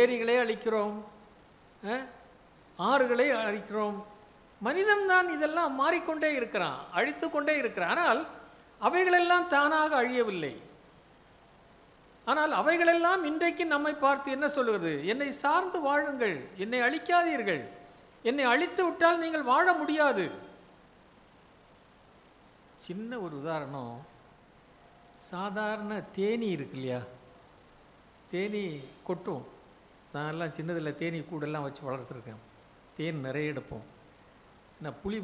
Speaker 2: ஏரிகளை அழிக்கிறோம், ஆறுகளை அழிக்கிறோம். மனிதன்தான் இதெல்லாம் மாறிக்கொண்டே இருக்கிறான், அழித்து கொண்டே இருக்கிறான். ஆனால் அவைகளெல்லாம் தானாக அழியவில்லை. ஆனால் அவைகளெல்லாம் இன்றைக்கு நம்மை பார்த்து என்ன சொல்வது? என்னை சார்ந்து வாழுங்கள், என்னை அழிக்காதீர்கள், என்னை அழித்து விட்டால் நீங்கள் வாழ முடியாது. சின்ன ஒரு உதாரணம், சாதாரண தேனி இருக்கு இல்லையா? தேனி கொட்டும். நான் எல்லாம் சின்னதில் தேனி கூடெல்லாம் வச்சு வளர்த்துருக்கேன். தேன் நிறைய எடுப்போம். நான் புளிய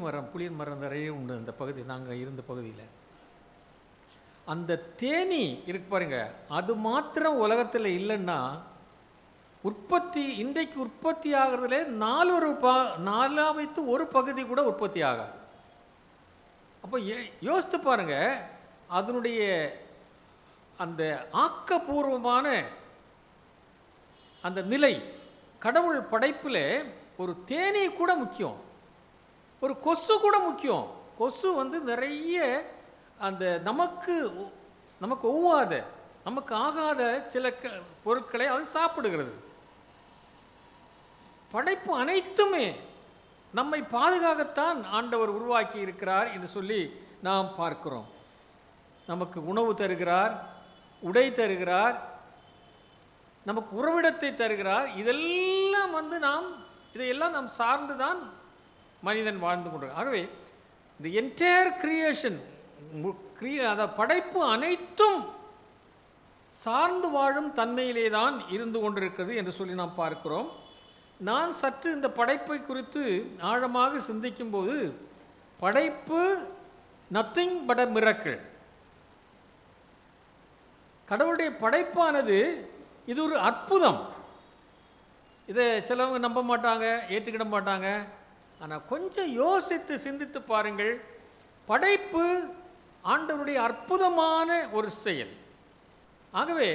Speaker 2: மரம் நிறைய உண்டு அந்த பகுதி, நாங்கள் இருந்த பகுதியில். அந்த தேனி இருக்கு பாருங்க, அது மாத்திரம் உலகத்தில் இல்லைன்னா இன்றைக்கு உற்பத்தி ஆகிறதுல 4 ஒரு பகுதி கூட உற்பத்தி ஆகாது. அப்போ யோசித்து பாருங்க, அதனுடைய அந்த ஆக்கப்பூர்வமான அந்த நிலை. கடவுள் படைப்பில் ஒரு தேனி கூட முக்கியம், ஒரு கொசு கூட முக்கியம். கொசு நிறைய அந்த நமக்கு ஒவ்வாத, நமக்கு ஆகாத சில பொருட்களை அது சாப்பிடுகிறது. படைப்பு அனைத்துமே நம்மை பாதுகாக்கத்தான் ஆண்டவர் உருவாக்கி இருக்கிறார் என்று சொல்லி நாம் பார்க்கிறோம். நமக்கு உணவு தருகிறார், உடை தருகிறார், நமக்கு உறவிடத்தை தருகிறார். இதெல்லாம் இதையெல்லாம் நாம் சார்ந்து தான் மனிதன் வாழ்ந்து கொண்டிருக்கிறார். ஆகவே இந்த என்டையர் கிரியேஷன், அந்த படைப்பு அனைத்தும் சார்ந்து வாழும் தன்மையிலே தான் இருந்து கொண்டிருக்கிறது என்று சொல்லி நாம் பார்க்கிறோம். நான் சற்று இந்த படைப்பை குறித்து ஆழமாக சிந்திக்கும் போது, படைப்பு நத்திங் பட் அ மிரக்கிள். கடவுளுடைய படைப்பானது இது ஒரு அற்புதம். இதை சிலவங்க நம்ப மாட்டாங்க, ஏற்றுக்கிட மாட்டாங்க. ஆனால் கொஞ்சம் யோசித்து சிந்தித்து பாருங்கள். படைப்பு ஆண்டவருடைய அற்புதமான ஒரு செயல். ஆகவே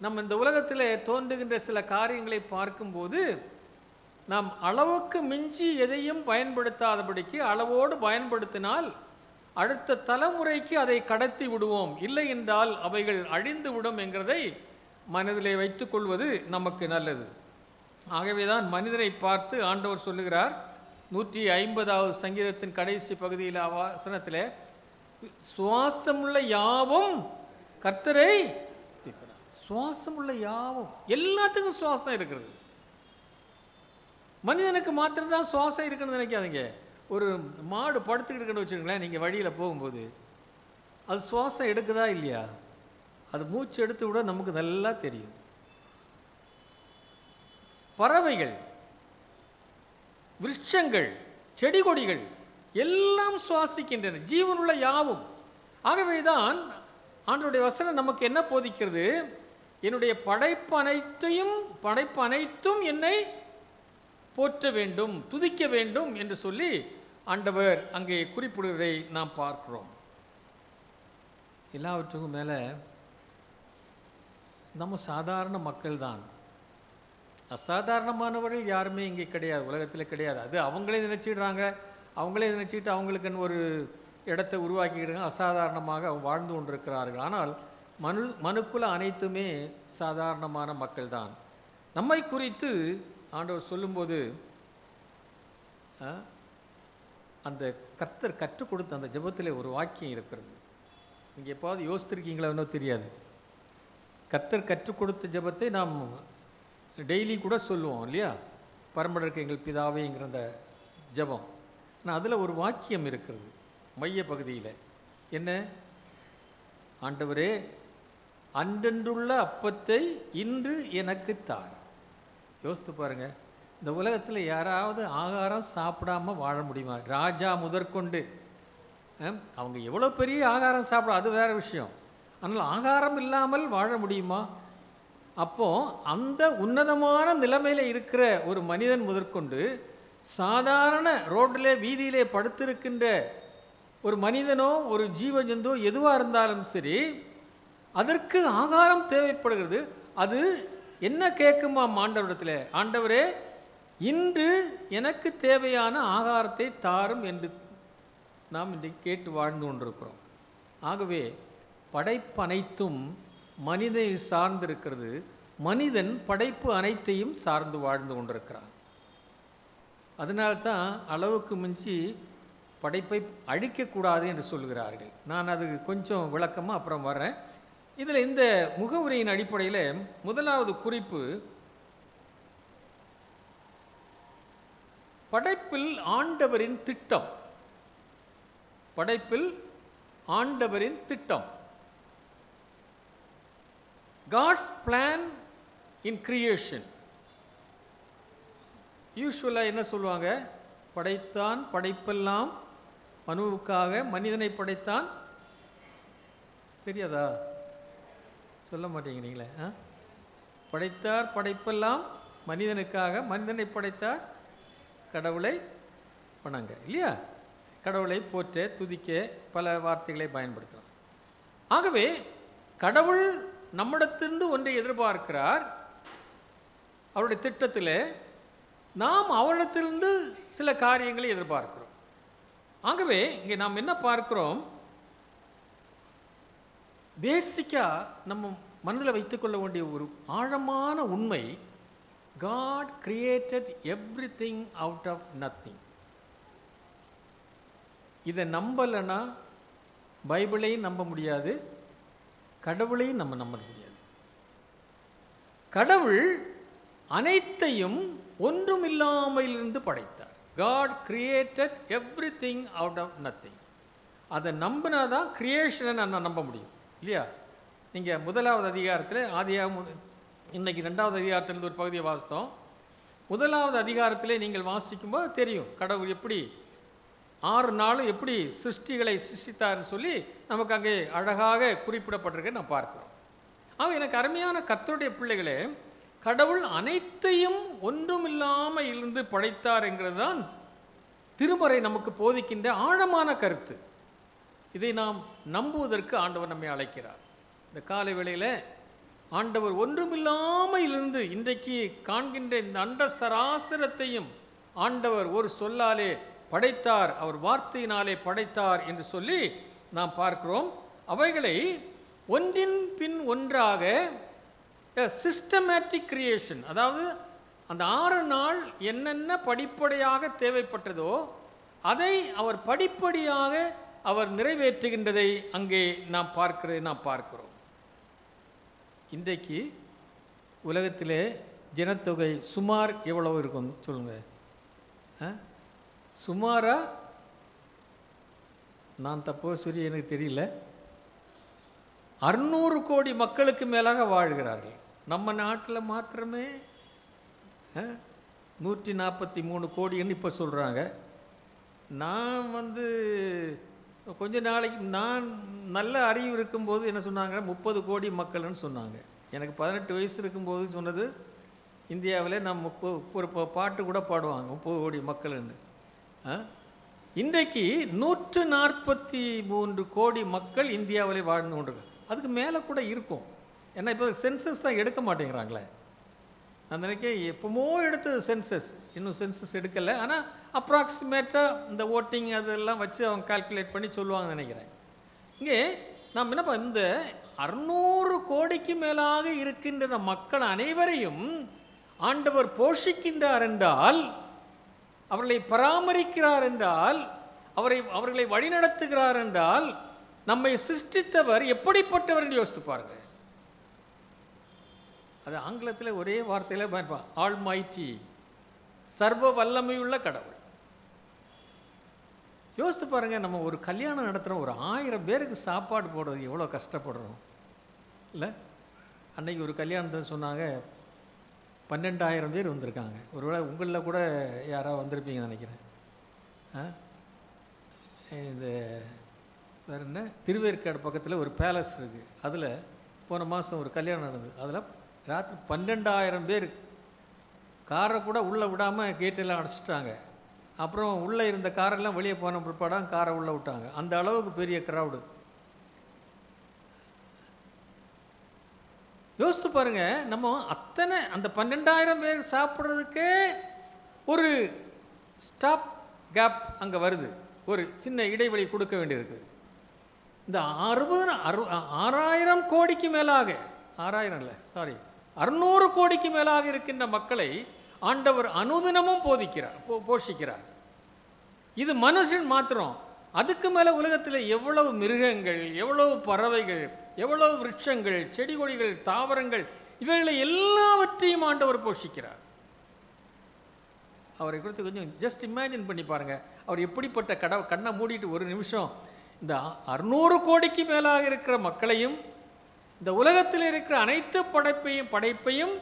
Speaker 2: நம்ம இந்த உலகத்தில் தோன்றுகின்ற சில காரியங்களை பார்க்கும்போது, நாம் அளவுக்கு மிஞ்சி எதையும் பயன்படுத்தாதபடிக்கு அளவோடு பயன்படுத்தினால் அடுத்த தலைமுறைக்கு அதை கடத்தி விடுவோம், இல்லை என்றால் அவைகள் அழிந்து விடும் என்கிறதை மனதிலே வைத்து கொள்வது நமக்கு நல்லது. ஆகவே தான் மனிதரை பார்த்து ஆண்டவர் சொல்லுகிறார், 150வது சங்கீதத்தின் கடைசி பகுதியில் வசனத்தில், சுவாசமுள்ள யாவும் கர்த்தரை. சுவாசமுள்ள யாவும், எல்லாத்துக்கும் சுவாசம் இருக்கிறது. மனிதனுக்கு மாத்திரம்தான் சுவாசம் இருக்குன்னு நினைக்காதீங்க. ஒரு மாடு படுத்துக்கிட்டு இருக்குன்னு வச்சுருங்களேன், நீங்கள் வழியில் போகும்போது அது சுவாசம் எடுக்குதா இல்லையா? அது மூச்சு எடுத்து விட நமக்கு நல்லா தெரியும். பறவைகள், விருட்சங்கள், செடி கொடிகள் எல்லாம் சுவாசிக்கின்றன, ஜீவனுள்ள யாவும். ஆகவே தான் ஆண்டவருடைய வசனம் நமக்கு என்ன போதிக்கிறது? என்னுடைய படைப்பு அனைத்தும் என்னை போற்ற வேண்டும், துதிக்க வேண்டும் என்று சொல்லி ஆண்டவர் அங்கே குறிப்பிடுவதை நாம் பார்க்கிறோம். எல்லாவற்றுக்கும் மேலே நம்ம சாதாரண மக்கள் தான். அசாதாரணமானவர்கள் யாருமே இங்கே கிடையாது, உலகத்தில் கிடையாது. அது அவங்களே நினச்சிடுறாங்க, அவங்களுக்குன்னு ஒரு இடத்தை உருவாக்கிக்கிடுறாங்க, அசாதாரணமாக அவங்க வாழ்ந்து கொண்டிருக்கிறார்கள். ஆனால் மனுக்குல அனைத்துமே சாதாரணமான மக்கள் தான். நம்மை குறித்து ஆண்டவர் சொல்லும்போது, அந்த கர்த்தர் கற்றுக் கொடுத்த அந்த ஜெபத்தில் ஒரு வாக்கியம் இருக்கிறது. நீங்கள் எப்பாவது யோசித்திருக்கீங்களா இன்னும் தெரியாது. கர்த்தர் கற்றுக் கொடுத்த ஜெபத்தை நாம் டெய்லி கூட சொல்லுவோம் இல்லையா? பரம்பரைக்கு எங்கள் பிதாவேங்கிற அந்த ஜெபம். ஆனால் அதில் ஒரு வாக்கியம் இருக்கிறது மைய பகுதியில். என்ன? ஆண்டவரே, அன்றென்றுள்ள அப்பத்தை இன்று எனக்கு தார். யோசித்து பாருங்கள், இந்த உலகத்தில் யாராவது ஆகாரம் சாப்பிடாமல் வாழ முடியுமா? ராஜா முதற்கொண்டு அவங்க எவ்வளோ பெரிய ஆகாரம் சாப்பிட, அது வேறு விஷயம். ஆனால் ஆகாரம் இல்லாமல் வாழ முடியுமா? அப்போது அந்த உன்னதமான நிலைமையில் இருக்கிற ஒரு மனிதன் முதற்கொண்டு சாதாரண ரோட்டிலே வீதியிலே படுத்திருக்கின்ற ஒரு மனிதனோ ஒரு ஜீவஜந்தோ எதுவாக இருந்தாலும் சரி, அதற்கு ஆகாரம் தேவைப்படுகிறது. அது என்ன கேட்குமா ஆண்டவரிடத்தில்? ஆண்டவரே, இன்று எனக்கு தேவையான ஆகாரத்தை தாரும் என்று நாம் இன்றைக்கு கேட்டு வாழ்ந்து கொண்டிருக்கிறோம். ஆகவே படைப்பு அனைத்தும் மனிதனை சார்ந்திருக்கிறது. மனிதன் படைப்பு அனைத்தையும் சார்ந்து வாழ்ந்து கொண்டிருக்கிறான். அதனால்தான் அளவுக்கு மிஞ்சி படைப்பை அழிக்கக்கூடாது என்று சொல்கிறார்கள். நான் அது கொஞ்சம் விளக்கமாக அப்புறம் வர்றேன். இதில் இந்த முகவுரையின் அடிப்படையில் முதலாவது குறிப்பு, படைப்பில் ஆண்டவரின் திட்டம். படைப்பில் ஆண்டவரின் திட்டம். God's plan in creation. யூசுவலாக என்ன சொல்லுவாங்க? படைத்தான் படைப்பெல்லாம் மனுவுக்காக, மனிதனை படைத்தான். தெரியாதா? சொல்ல மாட்டேங்கிறீங்களே. படைத்தார் படைப்பெல்லாம் மனிதனுக்காக, மனிதனை படைத்தார் கடவுளை வணங்க, இல்லையா? கடவுளை போற்ற துதிக்க பல வார்த்தைகளை பயன்படுத்தலாம். ஆகவே கடவுள் நம்மிடத்திலிருந்து ஒன்றை எதிர்பார்க்கிறார். அவருடைய திட்டத்தில் நாம் அவரிடத்திலிருந்து சில காரியங்களை எதிர்பார்க்கிறோம். ஆகவே இங்கே நாம் என்ன பார்க்கிறோம்? பேசிக்காக நம்ம மனதில் வைத்துக்கொள்ள வேண்டிய ஒரு ஆழமான உண்மை, God created everything out of nothing. இதை நம்பலைன்னா பைபிளையும் நம்ப முடியாது, கடவுளையும் நம்ம நம்ப முடியாது. கடவுள் அனைத்தையும் ஒன்றுமில்லாமையிலிருந்து படைத்தார். God created everything out of nothing. அதை நம்பினா தான் கிரியேஷனை நான் நம்ப முடியும் இல்லையா? நீங்கள் 1வது அதிகாரத்தில் இன்னைக்கு 2வது அதிகாரத்திலிருந்து ஒரு பகுதியை வாசித்தோம். 1வது அதிகாரத்திலே நீங்கள் வாசிக்கும்போது தெரியும் கடவுள் எப்படி 6 நாளும் எப்படி சிருஷ்டிகளை சிருஷ்டித்தார்னு சொல்லி நமக்கு அங்கே அழகாக குறிப்பிடப்பட்டிருக்க நான் பார்க்கிறோம். எனக்கு அருமையான கர்த்தருடைய பிள்ளைகளே, கடவுள் அனைத்தையும் ஒன்றுமில்லாமல் இருந்து படைத்தார் என்கிறது தான் திருமறை நமக்கு போதிக்கின்ற ஆழமான கருத்து. இதை நாம் நம்புவதற்கு ஆண்டவர் நம்மை அழைக்கிறார். இந்த காலை வேளையில் ஆண்டவர் ஒன்றுமில்லாமல் இருந்து இன்றைக்கு காண்கின்ற இந்த அண்ட சராசரத்தையும் ஆண்டவர் ஒரு சொல்லாலே படைத்தார், அவர் வார்த்தையினாலே படைத்தார் என்று சொல்லி நாம் பார்க்கிறோம். அவைகளை ஒன்றின் பின் ஒன்றாக சிஸ்டமேட்டிக் கிரியேஷன், அதாவது அந்த 6 நாள் என்னென்ன படிப்படியாக தேவைப்பட்டதோ அதை அவர் படிப்படியாக அவர் நிறைவேற்றுகின்றதை அங்கே நாம் பார்க்கிறோம். இன்றைக்கு உலகத்திலே ஜனத்தொகை சுமார் எவ்வளவு இருக்கும் சொல்லுங்கள்? சுமாரா? நான் தப்போ சரி எனக்கு தெரியல. 600 கோடி மக்களுக்கு மேலாக வாழ்கிறார்கள். நம்ம நாட்டில் மாத்திரமே 143 கோடின்னு இப்போ சொல்கிறாங்க. நான் கொஞ்ச நாளைக்கு நான் நல்ல அறிவு இருக்கும்போது என்ன சொன்னாங்க, 30 கோடி மக்கள்னு சொன்னாங்க. எனக்கு 18 வயசு இருக்கும்போது சொன்னது இந்தியாவில் நான் ஒரு பாட்டு கூட பாடுவாங்க 30 கோடி மக்கள்னு. இன்றைக்கு 143 கோடி மக்கள் இந்தியாவில் வாழ்ந்து கொண்டிருக்காங்க. அதுக்கு மேலே கூட இருக்கும். ஏன்னா இப்போ சென்சஸ் தான் எடுக்க மாட்டேங்கிறாங்களே. நான் நினைக்கிறேன் எப்போமோ எடுத்தது சென்சஸ், இன்னும் சென்சஸ் எடுக்கலை. ஆனால் அப்ராக்சிமேட்டாக இந்த ஓட்டிங் அதெல்லாம் வச்சு அவங்க கால்குலேட் பண்ணி சொல்லுவாங்கன்னு நினைக்கிறேன். இங்கே நாம் என்னப்பா இந்த 600 கோடிக்கு மேலாக இருக்கின்ற மக்கள் அனைவரையும் ஆண்டவர் போஷிக்கின்றார் என்றால், அவர்களை பராமரிக்கிறார் என்றால், அவர்களை வழிநடத்துகிறார் என்றால், நம்மை சிருஷ்டித்தவர் எப்படிப்பட்டவர் என்று யோசித்து பாருங்கள். அது ஆங்கிலத்தில் ஒரே வார்த்தையில் பார்ப்பான், ஆல்மைட்டி, சர்வ வல்லமையுள்ள கடவுள். யோசித்து பாருங்கள், நம்ம ஒரு கல்யாணம் நடத்துகிறோம், ஒரு 1000 பேருக்கு சாப்பாடு போடுறது எவ்வளோ கஷ்டப்படுறோம் இல்லை? அன்றைக்கி ஒரு கல்யாணத்தில் சொன்னாங்க 12,000 பேர் வந்திருக்காங்க. ஒருவேளை உங்களில் கூட யாராவது வந்திருப்பீங்கன்னு நினைக்கிறேன். இந்த வேறு என்ன, திருவேற்காடு பக்கத்தில் ஒரு பேலஸ் இருக்குது. அதில் போன மாதம் ஒரு கல்யாணம் நடந்தது. அதில் ராத்திரி 12,000 பேர், காரை கூட உள்ளே விடாமல் கேட்டெல்லாம் அடைச்சிட்டாங்க. அப்புறம் உள்ளே இருந்த காரெல்லாம் வெளியே போன பிற்பாடாக காரை உள்ளே விட்டாங்க. அந்த அளவுக்கு பெரிய க்ரௌடு. யோசித்து பாருங்கள், நம்ம அத்தனை அந்த 12,000 பேர் சாப்பிட்றதுக்கே ஒரு ஸ்டாப் கேப் அங்கே வருது, ஒரு சின்ன இடைவெளி கொடுக்க வேண்டியிருக்கு. இந்த 6,000 கோடிக்கு மேலாக, 6,000 இல்லை சாரி 600 கோடிக்கு மேலாக இருக்கின்ற மக்களை ஆண்டவர் அனுதினமும் போஷிக்கிறார். இது மனுஷன் மாத்திரம். அதுக்கு மேலே உலகத்தில் எவ்வளவு மிருகங்கள், எவ்வளவு பறவைகள், எவ்வளவு விருட்சங்கள், செடி கொடிகள், தாவரங்கள், இவைகளை எல்லாவற்றையும் ஆண்டவர் போஷிக்கிறார். அவரை குறித்து கொஞ்சம் ஜஸ்ட் இமேஜின் பண்ணி பாருங்கள். அவர் எப்படிப்பட்ட கண்ணை மூடிட்டு ஒரு நிமிஷம் இந்த 600 கோடிக்கு மேலாக இருக்கிற மக்களையும், இந்த உலகத்தில் இருக்கிற அனைத்து படைப்பையும்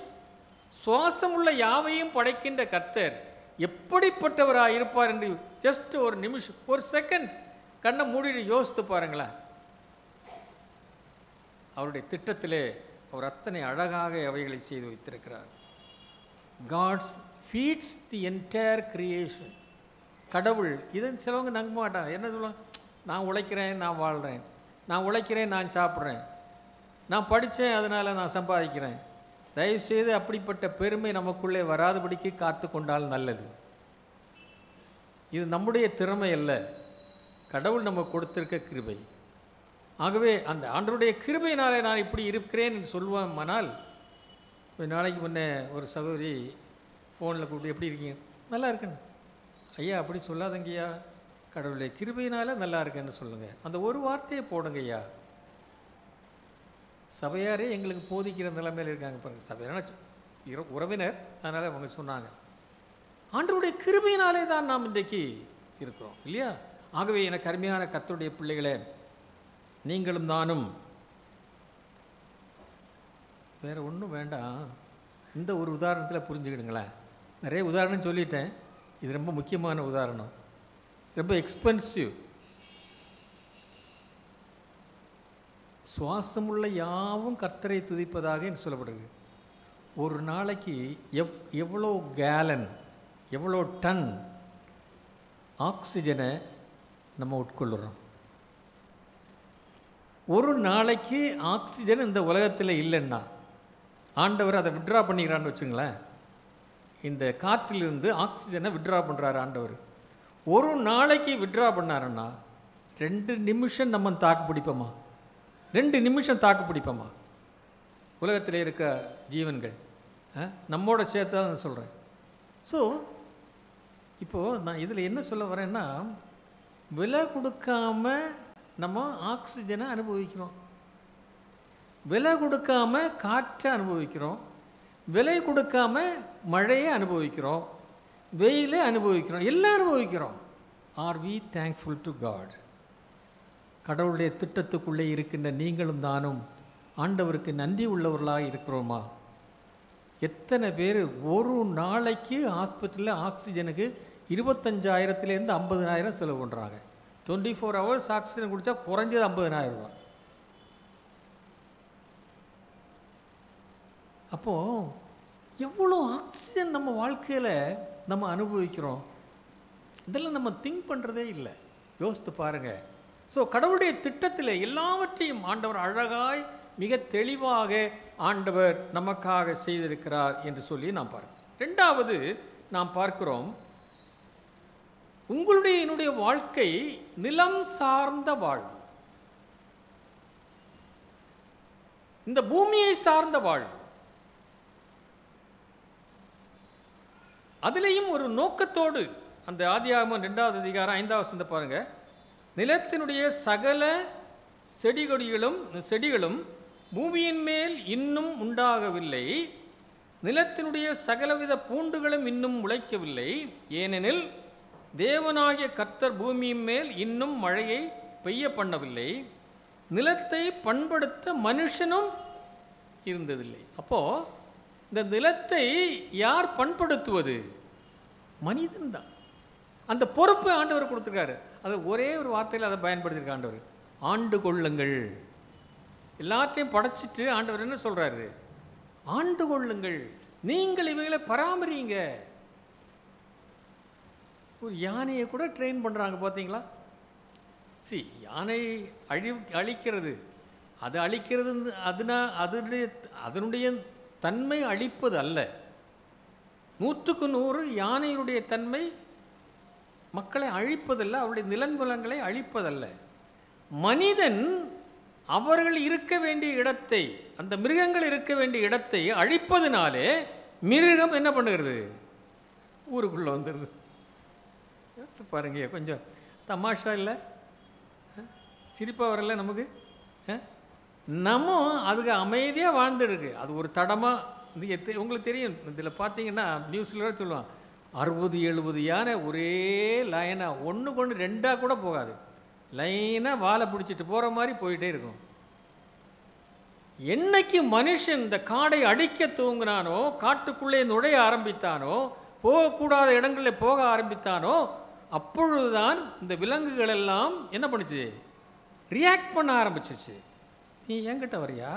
Speaker 2: சுவாசம் உள்ள யாவையும் படைக்கின்ற கர்த்தர் எப்படிப்பட்டவராக இருப்பார் என்று ஜஸ்ட் ஒரு நிமிஷம், ஒரு செகண்ட் கண்ணை மூடிட்டு யோசித்து பாருங்களேன். அவருடைய திட்டத்திலே அவர் அத்தனை அழகாக அவைகளை செய்து வைத்திருக்கிறார். God's feeds the entire creation. கடவுள் இதன் சிலவங்க நம்ப மாட்டாங்க. என்ன சொல்லுவாங்க, நான் உழைக்கிறேன், நான் வாழ்கிறேன், நான் உழைக்கிறேன், நான் சாப்பிட்றேன், நான் படித்தேன், அதனால் நான் சம்பாதிக்கிறேன். தயவுசெய்து அப்படிப்பட்ட பெருமை நமக்குள்ளே வராதபடிக்கு காத்து கொண்டால் நல்லது. இது நம்முடைய திறமை அல்ல, கடவுள் நம்ம கொடுத்திருக்க கிருபை. ஆகவே அந்த ஆண்டவருடைய கிருபையினாலே நான் இப்படி இருக்கிறேன் என்று சொல்லுவானால், ஒரு நாளைக்கு முன்னே ஒரு சகோதரி ஃபோனில் கூப்பிட்டு எப்படி இருக்கீங்க, நல்லா இருக்கேன். ஐயா அப்படி சொல்லாதங்கய்யா, கடவுளுடைய கிருபையினால நல்லா இருக்கேன்னு சொல்லுங்கள். அந்த ஒரு வார்த்தையை போடுங்க ஐயா. சபையாரே எங்களுக்கு போதிக்கிற நிலைமையில் இருக்காங்க பாருங்கள். சபையான உறவினர், அதனால் அவங்க சொன்னாங்க. ஆண்டவருடைய கிருபையினாலே தான் நாம் இன்றைக்கு இருக்கிறோம் இல்லையா? ஆகவே எனக்கு அருமையான கர்த்தருடைய பிள்ளைகளே, நீங்களும் நானும் வேறு ஒன்றும் வேண்டாம், இந்த ஒரு உதாரணத்தில் புரிஞ்சுக்கிடுங்களேன். நிறைய உதாரணம் சொல்லிட்டேன், இது ரொம்ப முக்கியமான உதாரணம், ரொம்ப எக்ஸ்பென்சிவ். சுவாசமுள்ள யாவும் கர்த்தரை துதிப்பதாக என்று சொல்லப்படுது. ஒரு நாளைக்கு எவ்வளோ கேலன், எவ்வளோ டன் ஆக்சிஜனை நம்ம உட்கொள்ளுறோம். ஒரு நாளைக்கு ஆக்சிஜன் இந்த உலகத்தில் இல்லைன்னா ஆண்டவர் அதை விட்ரா பண்ணிக்கிறான்னு வச்சுங்களேன். இந்த காற்றிலிருந்து ஆக்சிஜனை விட்ரா பண்ணுறாரு ஆண்டவர். ஒரு நாளைக்கு விட்ரா பண்ணாருன்னா 2 நிமிஷம் நம்ம தாக்கு பிடிப்போமா? 2 நிமிஷம் தாக்கு பிடிப்போமா? உலகத்தில் இருக்க ஜீவன்கள் நம்மோட சேர்த்து தான் சொல்கிறேன். ஸோ இப்போது நான் இதில் என்ன சொல்ல வரேன்னா, விலை கொடுக்காம நம்ம ஆக்சிஜனை அனுபவிக்கிறோம், விலை கொடுக்காம காற்றை அனுபவிக்கிறோம், விலை கொடுக்காம மழையை அனுபவிக்கிறோம், வெயிலை அனுபவிக்கிறோம், எல்லாம் அனுபவிக்கிறோம். Are we thankful to God? கடவுளுடைய திட்டத்துக்குள்ளே இருக்கின்ற நீங்களும் தானும் ஆண்டவருக்கு நன்றி உள்ளவர்களாக இருக்கிறோமா? எத்தனை பேர் ஒரு நாளைக்கு ஹாஸ்பிட்டலில் ஆக்சிஜனுக்கு 25,000 50,000 செலவு பண்ணுறாங்க. 24 hours ஆக்சிஜன் குடித்தா குறைஞ்சது 50,000 ரூபா. அப்போது எவ்வளோ ஆக்சிஜன் நம்ம வாழ்க்கையில் நம்ம அனுபவிக்கிறோம், இதெல்லாம் நம்ம திங்க் பண்ணுறதே இல்லை. யோசித்து பாருங்கள். ஸோ கடவுளுடைய திட்டத்தில் எல்லாவற்றையும் ஆண்டவர் அழகாய் மிக தெளிவாக ஆண்டவர் நமக்காக செய்திருக்கிறார் என்று சொல்லி நாம் பார்க்கிறோம். 2வது நாம் பார்க்கிறோம், உங்களுடைய என்னுடைய வாழ்க்கை நிலம் சார்ந்த வாழ்வு, இந்த பூமியை சார்ந்த வாழ்வு. அதிலையும் ஒரு நோக்கத்தோடு அந்த ஆதியாகமம் 2வது அதிகாரம் 5வது வசனத்தை பாருங்க. நிலத்தினுடைய சகல செடிகளும் பூமியின் மேல் இன்னும் உண்டாகவில்லை, நிலத்தினுடைய சகலவித பூண்டுகளும் இன்னும் முளைக்கவில்லை, ஏனெனில் தேவனாகிய கர்த்தர் பூமியின் மேல் இன்னும் மழையை பெய்ய பண்ணவில்லை, நிலத்தை பண்படுத்த மனுஷனும் இருந்ததில்லை. அப்போது இந்த நிலத்தை யார் பண்படுத்துவது? மனிதன்தான். அந்த பொறுப்பு ஆண்டவர் கொடுத்துருக்காரு. அது ஒரே ஒரு வார்த்தையில் அதை பயன்படுத்தியிருக்க ஆண்டவர், ஆண்டு கொள்ளுங்கள். எல்லாத்தையும் படைச்சிட்டு ஆண்டவர் என்ன சொல்கிறாரு? ஆண்டு கொள்ளுங்கள், நீங்கள் இவைகளை பராமரிங்க. ஒரு யானையை கூட ட்ரெயின் பண்ணுறாங்க பார்த்தீங்களா? யானை அழிக்கிறது, அது அழிக்கிறது, அதனுடைய தன்மை அழிப்பது அல்ல. 100க்கு 100 யானையுடைய தன்மை மக்களை அழிப்பதல்ல, அவருடைய நிலங்குலங்களை அழிப்பதல்ல. மனிதன் அவர்கள் இருக்க வேண்டிய இடத்தை, அந்த மிருகங்கள் இருக்க வேண்டிய இடத்தை அழிப்பதனாலே மிருகம் என்ன பண்ணுகிறது? ஊருக்குள்ளே வந்துடுது. யோசித்து பாருங்க, கொஞ்சம் தமாஷா இல்லை? சிரிப்பாக வரல நமக்கு? நம்ம அதுக்கு அமைதியாக வாழ்ந்துருக்கு. அது ஒரு தடமாக இது உங்களுக்கு தெரியும். இதில் பார்த்தீங்கன்னா நியூஸில் சொல்லுவான், 60-70 யானை ஒரே லைனாக, ஒன்றுக்கு ஒன்று 2ஆக கூட போகாது, லைனாக வாழை பிடிச்சிட்டு போகிற மாதிரி போயிட்டே இருக்கும். என்னைக்கு மனுஷன் இந்த காடை அடிக்க தூங்கினானோ, காட்டுக்குள்ளே நுழைய ஆரம்பித்தானோ, போகக்கூடாத இடங்களில் போக ஆரம்பித்தானோ, அப்பொழுதுதான் இந்த விலங்குகள் எல்லாம் என்ன பண்ணுச்சு? ரியாக்ட் பண்ண ஆரம்பிச்சிச்சு. நீ என்கிட்ட வரியா?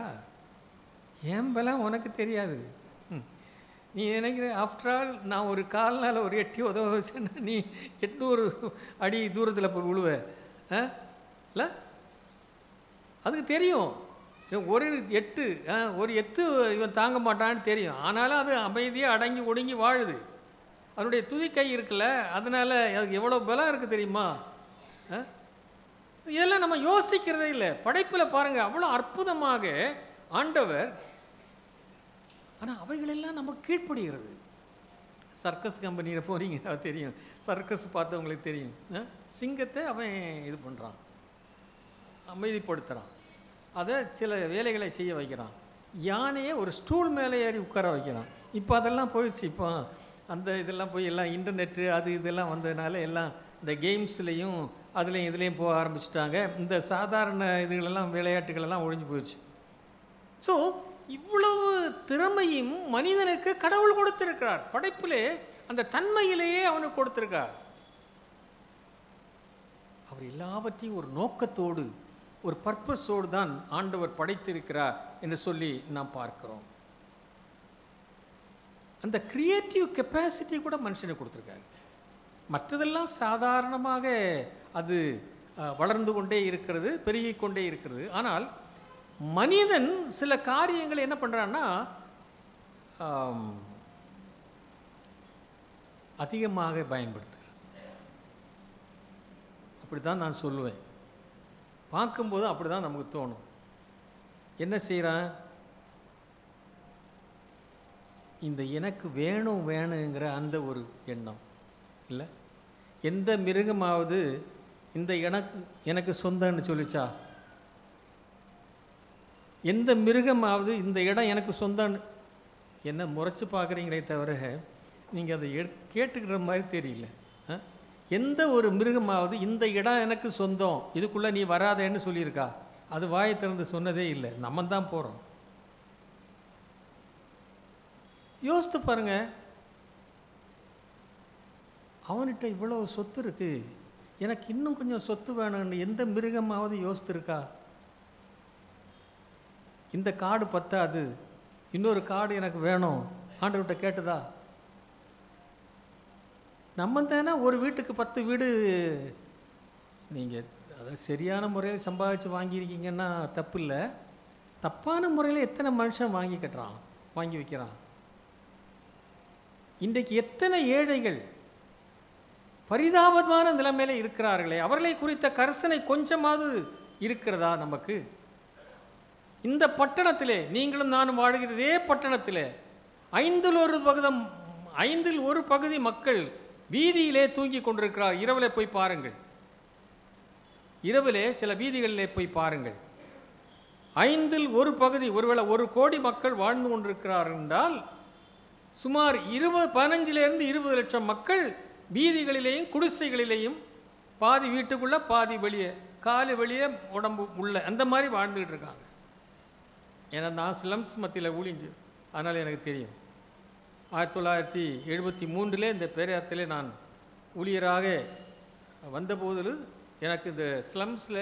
Speaker 2: என் பலம் உனக்கு தெரியாது. நீ நினைக்கிற ஆஃப்டர் ஆல் நான் ஒரு கால்னால் ஒரு எட்டி உதவ வச்சேன்னா நீ 800 அடி தூரத்தில் போய் விழுவ இல்லை? அதுக்கு தெரியும் ஒரு எத்து இவன் தாங்க மாட்டான்னு தெரியும். ஆனாலும் அது அமைதியாக அடங்கி ஒடுங்கி வாழுது. அதனுடைய துதிக்கை இருக்குல்ல, அதனால் அதுக்கு எவ்வளோ பலம் இருக்குது தெரியுமா? இதெல்லாம் நம்ம யோசிக்கிறதே இல்லை. படைப்பில் பாருங்கள், அவ்வளோ அற்புதமாக ஆண்டவர். ஆனால் அவைகளெல்லாம் நமக்கு கீழ்ப்படுகிறது. சர்க்கஸ் கம்பெனியில் போகிறீங்கன்னா தெரியும், சர்க்கஸ் பார்த்தவங்களுக்கு தெரியும். சிங்கத்தை அவன் இது பண்ணுறான், அமைதிப்படுத்துகிறான், அதை சில வேலைகளை செய்ய வைக்கிறான். யானையை ஒரு ஸ்டூல் மேலே ஏறி உட்கார வைக்கிறான். இப்போ அதெல்லாம் போயிடுச்சு. இப்போ அந்த இதெல்லாம் போய் எல்லாம் இன்டர்நெட்டு அது இதெல்லாம் வந்ததுனால எல்லாம் இந்த கேம்ஸ்லேயும் அதுலேயும் இதுலேயும் போக ஆரம்பிச்சிட்டாங்க. இந்த சாதாரண இதுகளெல்லாம் விளையாட்டுகளெல்லாம் ஒழிஞ்சு போயிடுச்சு. ஸோ இவ்வளவு திறமையும் மனிதனுக்கு கடவுள் கொடுத்திருக்கிறார். படைப்பிலே அந்த தன்மையிலேயே அவனுக்கு கொடுத்திருக்கார். அவர் எல்லாவற்றையும் ஒரு நோக்கத்தோடு ஒரு பர்பஸோடு தான் ஆண்டவர் படைத்திருக்கிறார் என்று சொல்லி நாம் பார்க்கிறோம். அந்த கிரியேட்டிவ் கெப்பாசிட்டி கூட மனுஷனுக்கு கொடுத்துருக்காரு. மற்றதெல்லாம் சாதாரணமாக அது வளர்ந்து கொண்டே இருக்கிறது, பெருகிக் கொண்டே இருக்கிறது. ஆனால் மனிதன் சில காரியங்களை என்ன பண்ணுறான்னா அதிகமாக பயன்படுத்துகிறான். அப்படி தான் நான் சொல்லுவேன். பார்க்கும்போது அப்படி தான் நமக்கு தோணும். என்ன செய்கிறான்? இந்த எனக்கு வேணுங்கிற அந்த ஒரு எண்ணம் இல்லை. எந்த மிருகமாவது இந்த எனக்கு சொந்தம்னு சொல்லிச்சா? எந்த மிருகமாவது இந்த இடம் எனக்கு சொந்தம்னு என்ன முறைச்சி பார்க்குறீங்களே தவிர நீங்கள் அதை கேட்டுக்கிற மாதிரி தெரியல. எந்த ஒரு மிருகமாவது இந்த இடம் எனக்கு சொந்தம், இதுக்குள்ளே நீ வராதேன்னு சொல்லியிருக்கா? அது வாயை திறந்து சொன்னதே இல்லை. நம்ம தான் போகிறோம். யோசித்து பாருங்க, அவன்கிட்ட இவ்வளோ சொத்து இருக்கு, எனக்கு இன்னும் கொஞ்சம் சொத்து வேணும்னு எந்த மிருகமாவது யோசித்துருக்கா? இந்த காடு பத்தாது, இன்னொரு காடு எனக்கு வேணும் ஆண்டவர்கிட்ட கேட்டுதா? நம்ம தானே ஒரு வீட்டுக்கு 10 வீடு நீங்கள் அதை சரியான முறையில் சம்பாதிச்சு வாங்கியிருக்கீங்கன்னா தப்பு இல்லை. தப்பான முறையில் எத்தனை மனுஷன் வாங்கி வைக்கிறான். இன்றைக்கு எத்தனை ஏழைகள் பரிதாபமான நிலைமையில இருக்கிறார்களே, அவர்களை குறித்த கரிசனை கொஞ்சமாவது இருக்கிறதா நமக்கு? இந்த பட்டணத்திலே, நீங்களும் நானும் வாழ்கிறதே பட்டணத்திலே 5 ஒரு பகுதி மக்கள் வீதியிலே தூங்கி கொண்டிருக்கிறார். இரவிலே போய் பாருங்கள், இரவிலே சில வீதிகளிலே போய் பாருங்கள். 1 பகுதி, ஒருவேளை 1 கோடி மக்கள் வாழ்ந்து கொண்டிருக்கிறார்கள் என்றால் சுமார் 15 20 லட்சம் மக்கள் வீதிகளிலேயும் குடிசைகளிலேயும், பாதி வீட்டுக்குள்ளே பாதி வெளியே, காலு வெளியே உடம்பு உள்ள, அந்த மாதிரி வாழ்ந்துக்கிட்டு இருக்காங்க. ஏன்னா நான் ஸ்லம்ஸ் மத்தியில் ஊழிஞ்சு, அதனால் எனக்கு தெரியும். 1973 இந்த பேரத்தில் நான் ஊழியராக வந்தபோது எனக்கு இந்த ஸ்லம்ஸில்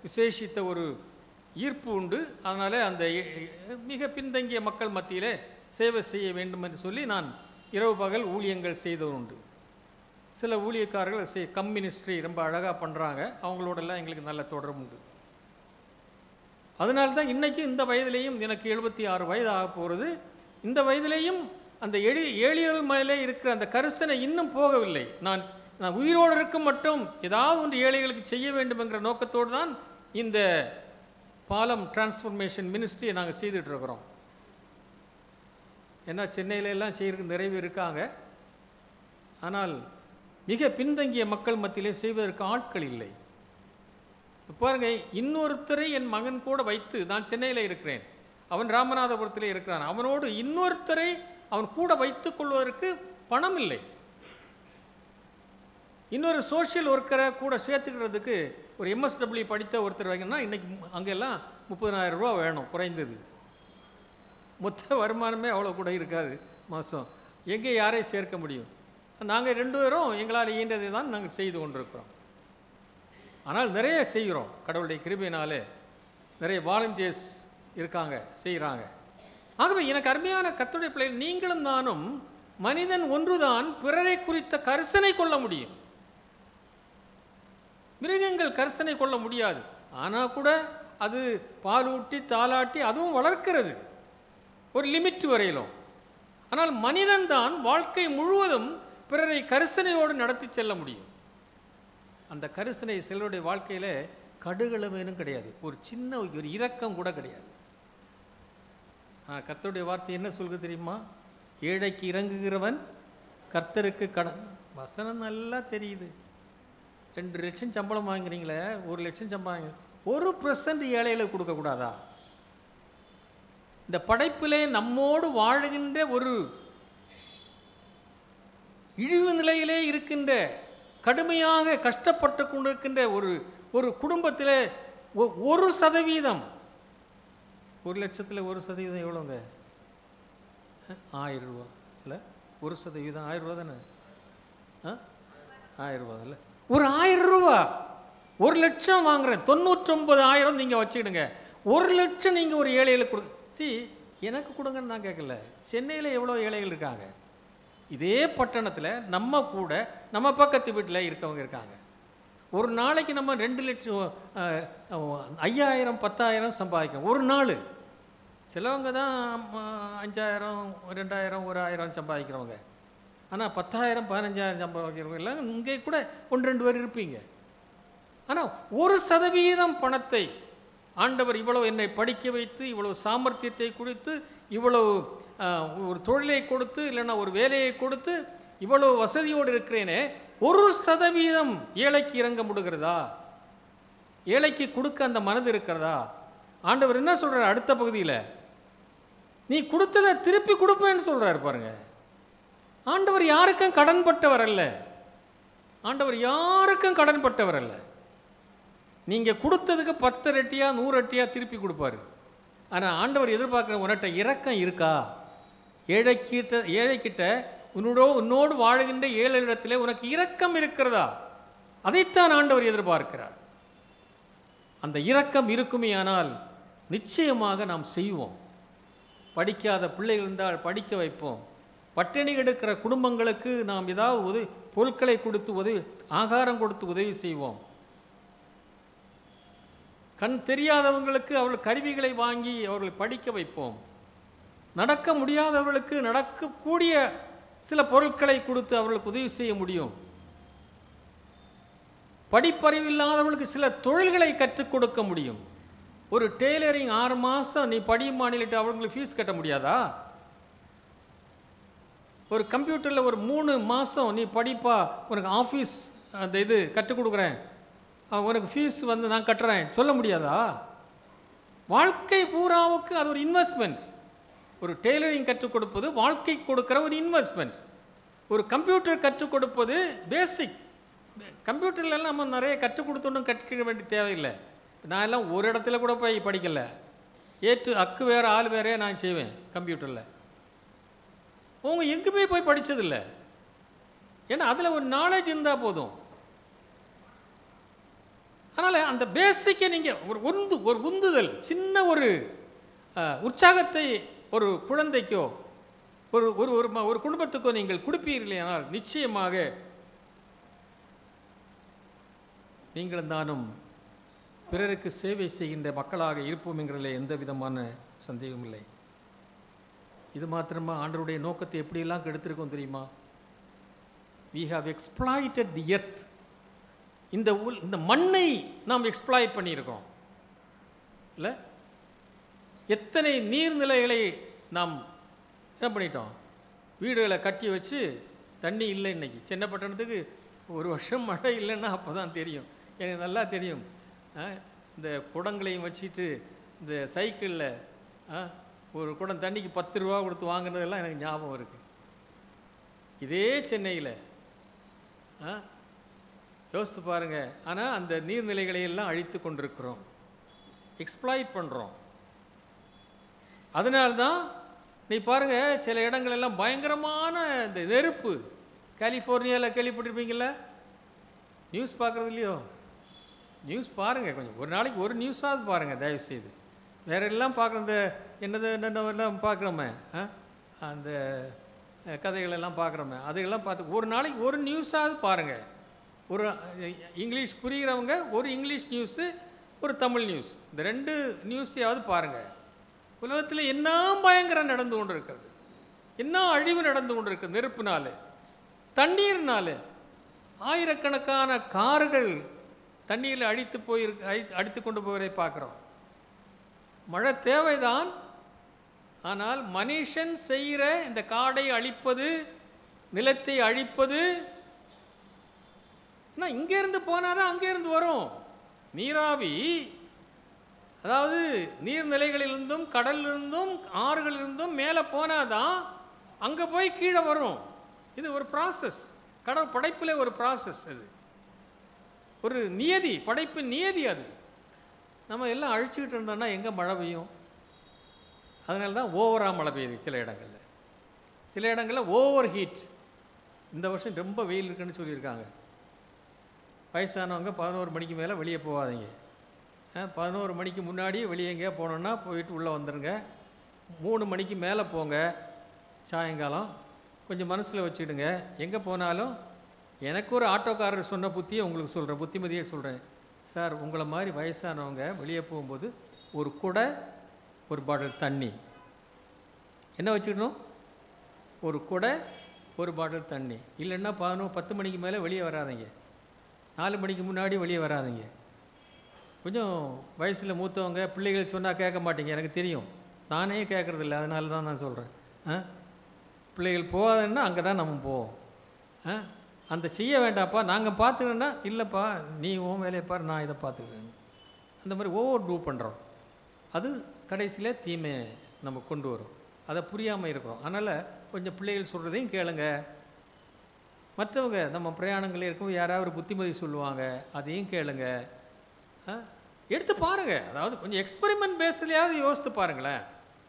Speaker 2: விசேஷித்த ஒரு ஈர்ப்பு உண்டு. அதனால் அந்த மிக பின்தங்கிய மக்கள் மத்தியில் சேவை செய்ய வேண்டும் என்று சொல்லி நான் இரவு பகல் ஊழியங்கள் செய்தவருண்டு. சில ஊழியக்காரர்கள் கம்யூனிஸ்ட்ரி ரொம்ப அழகாக பண்ணுறாங்க, அவங்களோடெல்லாம் எங்களுக்கு நல்ல தொடர்பு உண்டு. அதனால்தான் இன்றைக்கி இந்த வயதிலேயும், எனக்கு 76 வயது ஆக போகிறது, இந்த வயதிலேயும் அந்த ஏழியல் மேலே இருக்கிற அந்த கரிசனை இன்னும் போகவில்லை. நான் உயிரோடு இருக்க மட்டும் ஏதாவது ஒன்று ஏழைகளுக்கு செய்ய வேண்டும் என்கிற நோக்கத்தோடு தான் இந்த பாலம் டிரான்ஸ்ஃபர்மேஷன் மினிஸ்ட்ரியை நாங்கள் செய்துட்ருக்குறோம். ஏன்னா சென்னையில எல்லாம் செய்கிறதுக்கு நிறைவு இருக்காங்க, ஆனால் மிக பின்தங்கிய மக்கள் மத்தியிலே செய்வதற்கு ஆட்கள் இல்லை. பாருங்க, இன்னொருத்தரை என் மகன் கூட வைத்து, நான் சென்னையில் இருக்கிறேன், அவன் ராமநாதபுரத்தில் இருக்கிறான், அவனோடு இன்னொருத்தரை அவன் கூட வைத்து கொள்வதற்கு பணம் இல்லை. இன்னொரு சோஷியல் ஒர்க்கரை கூட சேர்த்துக்கிறதுக்கு ஒரு MSW படித்த ஒருத்தர் வைக்கணும்னா இன்றைக்கி அங்கெல்லாம் 30,000 ரூபா வேணும் குறைந்தது. மொத்த வருமானமே அவ்வளோ கூட இருக்காது மாதம். எங்கே யாரையும் சேர்க்க முடியும்? நாங்கள் 2 பேரும் எங்களால் இயன்றதை தான் நாங்கள் செய்து கொண்டிருக்கிறோம். ஆனால் நிறைய செய்கிறோம், கடவுளுடைய கிருபையினாலே நிறைய வாலண்டியர்ஸ் இருக்காங்க, செய்கிறாங்க. ஆகவே எனக்கு அருமையான கர்த்தருடைய பிள்ளைகள், நீங்களும் நானும் மனிதன் ஒன்றுதான் பிறரை குறித்த கரிசனை கொள்ள முடியும். மிருகங்கள் கரிசனை கொள்ள முடியாது. ஆனால் கூட அது பாலூட்டி தாளாட்டி அதுவும் வளர்க்கிறது ஒரு லிமிட் வரையிலும். ஆனால் மனிதன் தான் வாழ்க்கை முழுவதும் பிறரை கரிசனையோடு நடத்தி செல்ல முடியும். அந்த கரிசனை சிலருடைய வாழ்க்கையில் கடுகளவேனும் கிடையாது, ஒரு சின்ன ஒரு இரக்கம் கூட கிடையாது. கர்த்தருடைய வார்த்தை என்ன சொல்கிறது தெரியுமா? ஏழைக்கு இறங்குகிறவன் கர்த்தருக்கு கடன். வசனம் நல்லா தெரியுது. 2 லட்சம் சம்பளம் வாங்குறீங்களே, 1 லட்சம் சம்பளம் 1% ஏழைகளுக்கு கொடுக்கக்கூடாதா? இந்த படைப்பிலே நம்மோடு வாழுகின்ற ஒரு இழிவு நிலையிலே இருக்கின்ற, கடுமையாக கஷ்டப்பட்டு கொண்டிருக்கின்ற ஒரு குடும்பத்தில் 1%, 1 லட்சத்தில் 1% எவ்வளோங்க? 1000 ரூபா இல்லை? 1% 1000 ரூபா தானே? 1000 ரூபா இல்லை? ஒரு 1000 ரூபா, 1 லட்சம் வாங்குறேன், 99,000 நீங்கள் வச்சுக்கிடுங்க. 1 லட்சம் நீங்கள் ஒரு ஏழைகளுக்கு கொடு. எனக்கு கொடுங்கன்னு நான் கேட்கல. சென்னையில் எவ்வளோ ஏழைகள் இருக்காங்க. இதே பட்டணத்தில் நம்ம கூட நம்ம பக்கத்து வீட்டில் இருக்கவங்க இருக்காங்க. ஒரு நாளைக்கு நம்ம 2 லட்சம் 5000 10,000 சம்பாதிக்கிறோம் ஒரு நாள். சிலவங்க தான் 5000 2000 1000 சம்பாதிக்கிறவங்க. ஆனால் 10,000 15,000 சம்பாதிக்கிறவங்க எல்லாம் இங்கே கூட 1-2 பேர் இருப்பீங்க. ஆனால் 1% பணத்தை ஆண்டவர் இவ்வளவு என்னை படிக்க வைத்து, இவ்வளவு சாமர்த்தியத்தை கொடுத்து, இவ்வளவு ஒரு தொழிலை கொடுத்து, இல்லைன்னா ஒரு வேலையை கொடுத்து, இவ்வளவு வசதியோடு இருக்கிறேனே, 1% ஏழைக்கு இறங்க முடிகிறதா? ஏழைக்கு கொடுக்க அந்த மனது இருக்கிறதா? ஆண்டவர் என்ன சொல்கிறார் அடுத்த பகுதியில்? நீ கொடுத்ததை திருப்பி கொடுப்பேன்னு சொல்கிறார் பாருங்க. ஆண்டவர் யாருக்கும் கடன்பட்டவர் அல்ல. ஆண்டவர் யாருக்கும் கடன்பட்டவர் அல்ல. நீங்கள் கொடுத்ததுக்கு 10 ரெட்டியா 100 ரெட்டியா திருப்பி கொடுப்பாரு. ஆனால் ஆண்டவர் எதிர்பார்க்குற உன்கிட்ட இரக்கம் இருக்கா? ஏழைக்கிட்ட உன்னோடு வாழுகின்ற ஏழையிடத்தில் உனக்கு இரக்கம் இருக்கிறதா? அதைத்தான் ஆண்டவர் எதிர்பார்க்கிறார். அந்த இரக்கம் இருக்குமே ஆனால் நிச்சயமாக நாம் செய்வோம். படிக்காத பிள்ளைகள் இருந்தால் படிக்க வைப்போம். பட்டினி எடுக்கிற குடும்பங்களுக்கு நாம் ஏதாவது பொருட்களை கொடுத்து ஆகாரம் கொடுத்து உதவி செய்வோம். கண் தெரியாதவங்களுக்கு அவர்கள் கருவிகளை வாங்கி அவர்களை படிக்க வைப்போம். நடக்க முடியாதவர்களுக்கு நடக்கக்கூடிய சில பொருட்களை கொடுத்து அவர்களுக்கு உதவி செய்ய முடியும். படிப்பறிவில்லாதவர்களுக்கு சில தொழில்களை கற்றுக் கொடுக்க முடியும். ஒரு டெய்லரிங் 6 மாதம் நீ படியுமானிட்டு அவங்களுக்கு ஃபீஸ் கட்ட முடியாதா? ஒரு கம்ப்யூட்டரில் ஒரு 3 மாதம் நீ படிப்பா, உனக்கு ஆஃபீஸ் அந்த இது கற்றுக் கொடுக்குறேன், உனக்கு ஃபீஸ் நான் கட்டுறேன் சொல்ல முடியாதா? வாழ்க்கை பூராவுக்கு அது ஒரு இன்வெஸ்ட்மெண்ட். ஒரு டெய்லரிங் கற்றுக் கொடுப்பது வாழ்க்கைக்கு கொடுக்குற ஒரு இன்வெஸ்ட்மெண்ட். ஒரு கம்ப்யூட்டர் கற்றுக் கொடுப்பது பேசிக். கம்ப்யூட்டர்லாம் நம்ம நிறைய கற்றுக் கொடுத்தோன்னு கற்றுக்க வேண்டிய தேவையில்லை. நான் எல்லாம் ஒரு இடத்துல கூட போய் படிக்கலை. அக்கு வேறு ஆள் வேறே நான் செய்வேன் கம்ப்யூட்டரில். அவங்க எங்குமே போய் படித்ததில்லை. ஏன்னா அதில் ஒரு நாலேஜ் இருந்தால் போதும். அதனால் அந்த பேசிக்கை நீங்கள் ஒரு உந்துதல், சின்ன ஒரு உற்சாகத்தை ஒரு குழந்தைக்கோ ஒரு குடும்பத்துக்கோ நீங்கள் கொடுப்பீர்களே ஆனால் நிச்சயமாக நீங்களும் நானும் பிறருக்கு சேவை செய்கின்ற மக்களாக இருப்போம் என்கிறதில் எந்த விதமான சந்தேகமும் இல்லை. இது மாத்திரமா ஆண்டவருடைய நோக்கத்தை எப்படியெல்லாம் கெடுத்திருக்கோம் தெரியுமா? we have exploited the earth. இந்த மண்ணை நாம் எக்ஸ்ப்ளாய்ட் பண்ணியிருக்கோம் இல்லை? எத்தனை நீர்நிலைகளை நாம் என்ன பண்ணிட்டோம்? வீடுகளை கட்டி வச்சு தண்ணி இல்லை. இன்னைக்கு சின்ன பட்டணத்துக்கு 1 வருஷம் மழை இல்லைன்னா அப்போ தான் தெரியும். எனக்கு நல்லா தெரியும். இந்த குடங்களையும் வச்சுட்டு இந்த சைக்கிளில் ஒரு குடம் தண்ணிக்கு 10 ரூபா கொடுத்து வாங்கினதெல்லாம் எனக்கு ஞாபகம் இருக்குது. இதே சென்னையில் யோசித்து பாருங்கள். ஆனால் அந்த நீர்நிலைகளையெல்லாம் அழித்து கொண்டிருக்கிறோம், எக்ஸ்ப்ளாய்ட் பண்ணுறோம். அதனால்தான் நீ பாருங்கள், சில இடங்களெல்லாம் பயங்கரமான இந்த நெருப்பு. கலிஃபோர்னியாவில் கேள்விப்பட்டிருப்பீங்கள? நியூஸ் பார்க்குறது இல்லையோ? நியூஸ் பாருங்கள், கொஞ்சம் ஒரு நாளைக்கு ஒரு நியூஸாவது பாருங்கள் தயவுசெய்து. வேற எல்லாம் பார்க்குற இந்த என்னெல்லாம் பார்க்குறோமே, அந்த கதைகளெல்லாம் பார்க்குறோமே, அதையெல்லாம் பார்த்து ஒரு நாளைக்கு ஒரு நியூஸாவது பாருங்கள். ஒரு இங்கிலீஷ் புரிகிறவங்க ஒரு இங்கிலீஷ் நியூஸு, ஒரு தமிழ் நியூஸ், இந்த 2 நியூஸையாவது பாருங்கள். உலகத்தில் என்ன பயங்கரம் நடந்து கொண்டு இருக்கிறது, என்ன அழிவு நடந்து கொண்டு இருக்குது. நெருப்புனால, தண்ணீர்னால ஆயிரக்கணக்கான கார்கள் தண்ணீரில் அடித்து கொண்டு போவதை பார்க்குறோம். மழை தேவைதான், ஆனால் மனுஷன் செய்கிற இந்த காடை அழிப்பது, நிலத்தை அழிப்பது. ஆனால் இங்கேருந்து போனால் தான் அங்கேருந்து வரும் நீராவி. அதாவது நீர்நிலைகளிலிருந்தும் கடலிலிருந்தும் ஆறுகளிலிருந்தும் மேலே போனால் தான் அங்கே போய் கீழே வரும். இது ஒரு ப்ராசஸ், கடவுள் படைப்பில் ஒரு ப்ராசஸ். அது ஒரு நியதி, படைப்பின் நியதி. அது நம்ம எல்லாம் அழிச்சுக்கிட்டு இருந்தோம்னா எங்கே மழை பெய்யும்? அதனால தான் ஓவராக மழை பெய்யுது சில இடங்களில். சில இடங்களில் ஓவர் ஹீட். இந்த வருஷம் ரொம்ப வெயில் இருக்குன்னு சொல்லியிருக்காங்க. வயசானவங்க 11 மணிக்கு மேலே வெளியே போகாதீங்க. 11 மணிக்கு முன்னாடி வெளியே எங்கேயா போனோன்னா போயிட்டு உள்ளே வந்துடுங்க. 3 மணிக்கு மேலே போங்க சாயங்காலம். கொஞ்சம் மனசில் வச்சுக்கிடுங்க. எங்கே போனாலும் எனக்கு ஒரு ஆட்டோக்காரர் சொன்ன புத்தியை உங்களுக்கு சொல்கிறேன், புத்திமதியை சொல்கிறேன். சார், உங்களை மாதிரி வயசானவங்க வெளியே போகும்போது ஒரு குடை, ஒரு பாட்டில் தண்ணி என்ன வச்சுக்கணும்? ஒரு குடை, ஒரு பாட்டில் தண்ணி. இல்லைன்னா 10 மணிக்கு மேலே வெளியே வராதிங்க. 4 மணிக்கு முன்னாடி வெளியே வராதிங்க. கொஞ்சம் வயசில் மூத்தவங்க பிள்ளைகள் சொன்னால் கேட்க மாட்டீங்க, எனக்கு தெரியும். நானே கேட்குறதில்ல, அதனால தான் நான் சொல்கிறேன். பிள்ளைகள் போகாதுன்னா அங்கே தான் நம்ம போவோம். அந்த செய்ய வேண்டாப்பா, நாங்கள் பார்த்துக்கணுன்னா, இல்லைப்பா நீ உன் வேலையை பாரு, நான் இதை பார்த்துக்கிறேன். அந்த மாதிரி ஓவர் டூ பண்ணுறோம். அது கடைசியில் தீமையை நம்ம கொண்டு வரும். அதை புரியாமல் இருக்கிறோம். அதனால் கொஞ்சம் பிள்ளைகள் சொல்கிறதையும் கேளுங்க. மற்றவங்க நம்ம பிரயாணங்களில் இருக்கும் யாராவது புத்திமதி சொல்லுவாங்க, அதையும் கேளுங்க. எடுத்து பாருங்கள். அதாவது கொஞ்சம் எக்ஸ்பெரிமெண்ட் பேஸ்லையாவது யோசித்து பாருங்களேன்,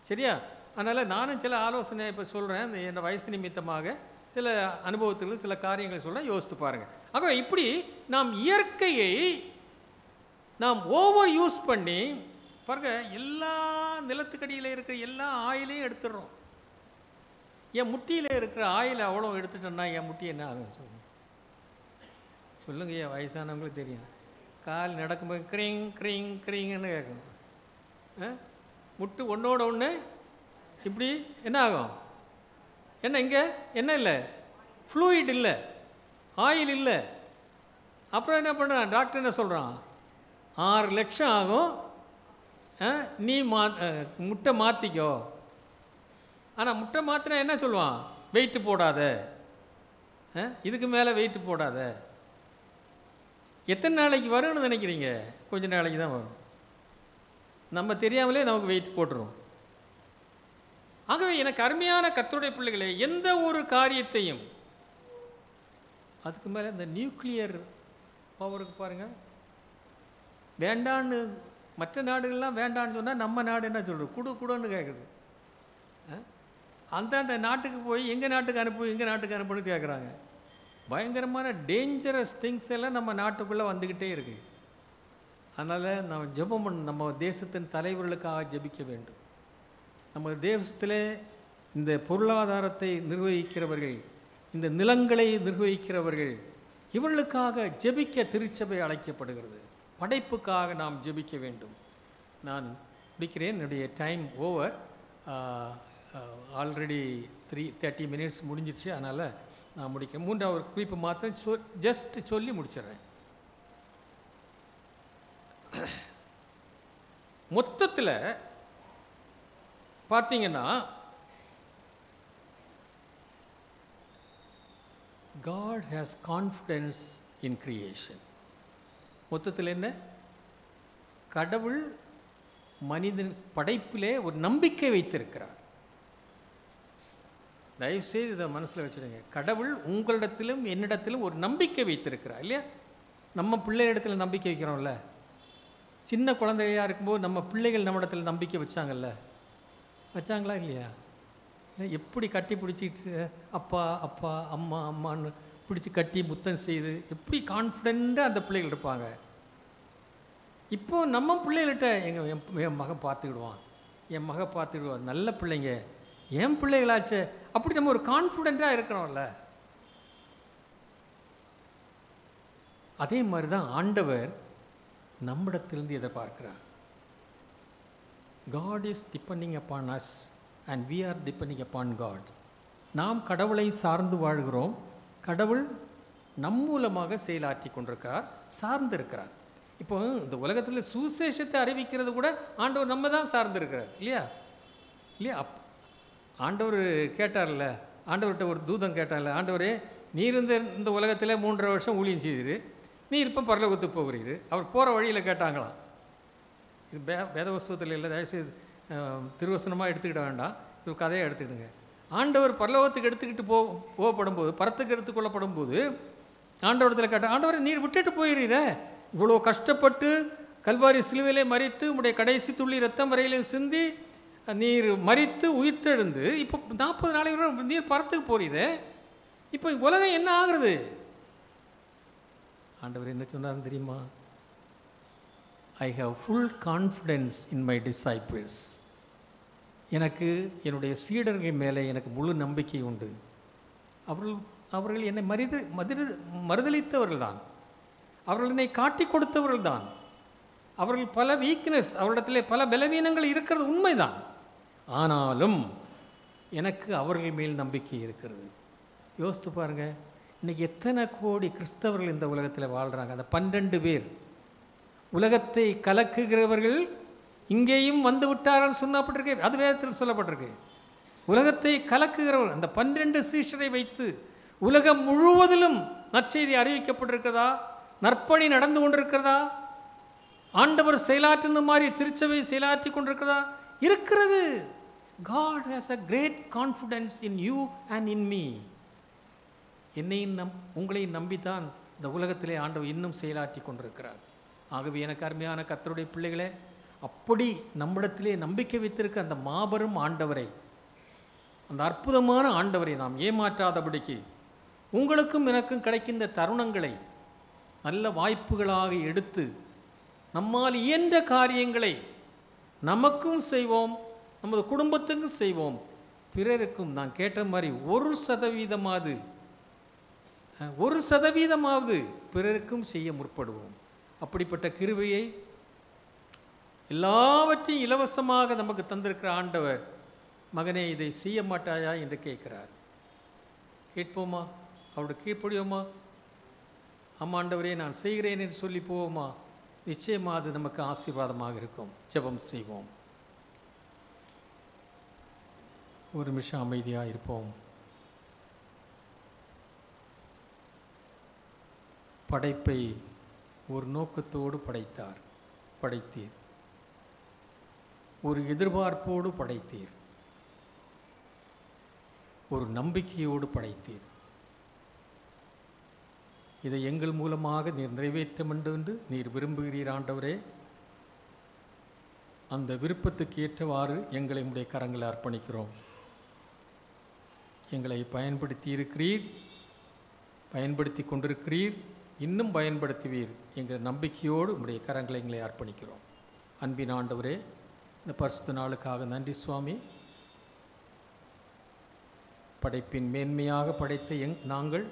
Speaker 2: சரியா? அதனால் நானும் சில ஆலோசனை இப்போ சொல்கிறேன். என் வயசு நிமித்தமாக சில அனுபவத்தில் சில காரியங்களை சொல்கிறேன், யோசித்து பாருங்கள். ஆக இப்படி நாம் இயற்கையை நாம் ஓவர் யூஸ் பண்ணி பாருங்கள், எல்லா நிலத்துக்கடியில் இருக்கிற எல்லா ஆயிலையும் எடுத்துடுறோம். என் முட்டியில் இருக்கிற ஆயில் அவ்வளோ எடுத்துட்டோன்னா என் முட்டி என்ன ஆகும் சொல்லுங்க. என் வயசானவங்களுக்கு தெரியும். கால் நடக்கும்போது க்ரீங் க்ரீங் க்ரீங்கன்னு கேட்கும். முட்டு ஒன்றோட ஒன்று இப்படி என்ன ஆகும்? என்ன இங்கே என்ன இல்லை? ஃப்ளூயிட் இல்லை, ஆயில் இல்லை. அப்புறம் என்ன பண்ணுறான் டாக்டர்? என்ன சொல்கிறான்? 6 லட்சம் ஆகும், நீ முட்டை மாற்றிக்கோ. ஆனால் முட்டை மாற்றினா என்ன சொல்லுவான்? வெயிட்டு போடாத, இதுக்கு மேலே வெயிட்டு போடாத. எத்தனை நாளைக்கு வரும்னு நினைக்கிறீங்க? கொஞ்ச நாளைக்கு தான் வரும். நம்ம தெரியாமலே நமக்கு வெயிட் போட்டுரும். ஆகவே எனக்கு அருமையான கர்த்தருடைய பிள்ளைகளே, எந்த ஒரு காரியத்தையும் அதுக்கு மேலே இந்த நியூக்ளியர் பவருக்கு பாருங்கள், வேண்டான்னு மற்ற நாடுகள்லாம் வேண்டான்னு சொன்னால் நம்ம நாடு என்ன சொல்கிறது? குடுன்னு கேட்குது. அந்த நாட்டுக்கு போய் எங்கள் நாட்டுக்கு அனுப்பு, எங்கள் நாட்டுக்கு அனுப்புன்னு கேட்குறாங்க. பயங்கரமான டேஞ்சரஸ் திங்ஸ் எல்லாம் நம்ம நாட்டுக்குள்ளே வந்துக்கிட்டே இருக்குது. அதனால் நம்ம ஜெபம் நம்ம தேசத்தின் தலைவர்களுக்காக ஜெபிக்க வேண்டும். நம்ம தேசத்தில் இந்த பொருளாதாரத்தை நிர்வகிக்கிறவர்கள், இந்த நிலங்களை நிர்வகிக்கிறவர்கள், இவர்களுக்காக ஜெபிக்க திருச்சபை அழைக்கப்படுகிறது. படைப்புக்காக நாம் ஜெபிக்க வேண்டும். நான் முடிக்கிறேன். என்னுடைய டைம் ஓவர். ஆல்ரெடி 30 மினிட்ஸ் முடிஞ்சிருச்சு. அதனால் நான் முடிக்கிறேன். 3வது குறிப்பு மாத்திரம் ஜஸ்ட் சொல்லி முடிச்சிடுறேன். மொத்தத்தில் பார்த்தீங்கன்னா God has confidence in creation. மொத்தத்தில் என்ன? கடவுள் மனிதன் படைப்பிலே ஒரு நம்பிக்கை வைத்திருக்கிறார். தயவுசெய்து இதை மனசில் வச்சுடுங்க. கடவுள் உங்களிடத்திலும் என்னிடத்திலும் ஒரு நம்பிக்கை வைத்திருக்கிறார் இல்லையா? நம்ம பிள்ளைகளிடத்தில் நம்பிக்கை வைக்கிறோம்ல. சின்ன குழந்தையாக இருக்கும்போது நம்ம பிள்ளைகள் நம்மிடத்தில் நம்பிக்கை வச்சாங்களா இல்லையா? எப்படி கட்டி பிடிச்சிட்டு அப்பா அப்பா அம்மா அம்மான்னு பிடிச்சி கட்டி முத்தம் செய்து எப்படி கான்ஃபிடெண்ட்டாக அந்த பிள்ளைகள் இருப்பாங்க. இப்போது நம்ம பிள்ளைகள்கிட்ட என் மகன் பார்த்துக்கிடுவான், என் மகன் பார்த்துக்கிடுவான், நல்ல பிள்ளைங்க, என் பிள்ளைகளாச்சே, அப்படி நம்ம ஒரு கான்ஃபிடெண்ட்டாக இருக்கிறோம்ல. அதே மாதிரி தான் ஆண்டவர் நம்மிடத்திலிருந்து எதிர்பார்க்கிறார். God is depending upon us and we are depending upon God. நாம் கடவுளை சார்ந்து வாழ்கிறோம். கடவுள் நம் மூலமாக செயலாற்றி கொண்டிருக்கிறார், சார்ந்து இருக்கிறார். இப்போ இந்த உலகத்தில் சுவிசேஷத்தை அறிவிக்கிறது கூட ஆண்டவர் நம்ம தான் சார்ந்து இருக்கிறார் இல்லையா? ஆண்டவர் கேட்டார்ல, ஆண்டவர்கிட்ட ஒரு தூதன் கேட்டால, ஆண்டவரே நீர் இந்த உலகத்தில் 3.5 வருஷம் ஊழியம் செய்தீர், நீர் இப்போ பரலோகத்துக்கு போகிறீர். அவர் போகிற வழியில் கேட்டாங்களாம். இது வேதவஸ்துவத்தில் இல்லை, தயவுசெய்து திருவசனமாக எடுத்துக்கிட வேண்டாம், இது கதையாக எடுத்துக்கிடுங்க. ஆண்டவர் பரலோகத்துக்கு எடுத்துக்கிட்டு போகப்படும் போது, பரத்துக்கு எடுத்துக்கொள்ளப்படும் போது ஆண்டவரத்தில் கேட்டால், ஆண்டவரை நீர் விட்டுட்டு போயிடுறீர, இவ்வளோ கஷ்டப்பட்டு கல்வாரி சிலுவையிலே மறித்து உங்களுடைய கடைசி துள்ளி ரத்தம் வரையிலையும் சிந்தி நீர் மறித்து உயிர்த்தெழுந்து இப்போ 40 நாளைக்கு நீர் பரத்துக்கு போறீரே, இப்போ உலகம் என்ன ஆகுறது? ஆண்டவர் என்ன சொன்னார் தெரியுமா? I have full confidence in my disciples. எனக்கு என்னுடைய சீடர்கள் மேலே எனக்கு முழு நம்பிக்கை உண்டு. அவர்கள் என்னை மறுதலித்தவர்கள் தான், அவர்கள் என்னை காட்டி கொடுத்தவர்கள் தான். அவர்கள் பல வீக்னஸ், அவரிடத்தில் பல பலவீனங்கள் இருக்கிறது உண்மைதான். ஆனாலும் எனக்கு அவர்கள் மேல் நம்பிக்கை இருக்கிறது. யோசித்து பாருங்கள், இன்றைக்கி எத்தனை கோடி கிறிஸ்தவர்கள் இந்த உலகத்தில் வாழ்கிறாங்க. அந்த 12 பேர் உலகத்தை கலக்குகிறவர்கள் இங்கேயும் வந்து விட்டார்கள் சொல்லப்பட்டிருக்கு. அது வேதத்தில் சொல்லப்பட்டிருக்கு. உலகத்தை கலக்குகிறவர்கள் அந்த 12 சீஷரை வைத்து உலகம் முழுவதிலும் நற்செய்தி அறிவிக்கப்பட்டிருக்கிறதா? நற்பணி நடந்து கொண்டிருக்கிறதா? ஆண்டவர் செயலாற்றின மாதிரி திருச்சபை செயலாற்றி கொண்டிருக்கிறதா? இருக்கிறது. God has a great confidence in you and in me. என்னையும் உங்களையும் நம்பித்தான் இந்த உலகத்திலே ஆண்டவர் இன்னும் செயலாற்றி கொண்டிருக்கிறார். ஆகவே எனக்கு அருமையான கர்த்தருடைய பிள்ளைகளே, அப்படி நம்மிடத்திலே நம்பிக்கை வைத்திருக்க அந்த மாபெரும் ஆண்டவரை, அந்த அற்புதமான ஆண்டவரை நாம் ஏமாற்றாதபடிக்கு உங்களுக்கும் எனக்கும் கிடைக்கின்ற தருணங்களை நல்ல வாய்ப்புகளாக எடுத்து நம்மால் இயன்ற காரியங்களை நமக்கும் செய்வோம், நமது குடும்பத்துக்கும் செய்வோம், பிறருக்கும் நான் கேட்ட மாதிரி 1% பிறருக்கும் செய்ய முற்படுவோம். அப்படிப்பட்ட கிருபையை எல்லாவற்றையும் இலவசமாக நமக்கு தந்திருக்கிற ஆண்டவர், மகனே இதை செய்ய மாட்டாயா என்று கேட்கிறார். கேட்போமா? அவருடைய கீழ்ப்படியோமா? ஆமாண்டவரே நான் செய்கிறேன் என்று சொல்லி போவோமா? நிச்சயமாக அது நமக்கு ஆசீர்வாதமாக இருக்கும். ஜெபம் செய்வோம். ஒரு நிமிஷம் அமைதியாக இருப்போம். படைப்பை ஒரு நோக்கத்தோடு படைத்தீர். ஒரு எதிர்பார்ப்போடு படைத்தீர். ஒரு நம்பிக்கையோடு படைத்தீர். இதை எங்கள் மூலமாக நீர் நிறைவேற்ற வேண்டும் என்று நீர் விரும்புகிறீர் ஆண்டவரே. அந்த விருப்பத்துக்கு ஏற்றவாறு எங்களை உடைய கரங்களை அர்ப்பணிக்கிறோம். எங்களை பயன்படுத்தி கொண்டிருக்கிறீர், இன்னும் பயன்படுத்துவீர் என்கிற நம்பிக்கையோடு உடைய கரங்களை எங்களை அர்ப்பணிக்கிறோம். அன்பின் ஆண்டவரே, இந்த பரிசுத்த நாளுக்காக நன்றி சுவாமி. படைப்பின் மேன்மையாக படைத்த நாங்கள்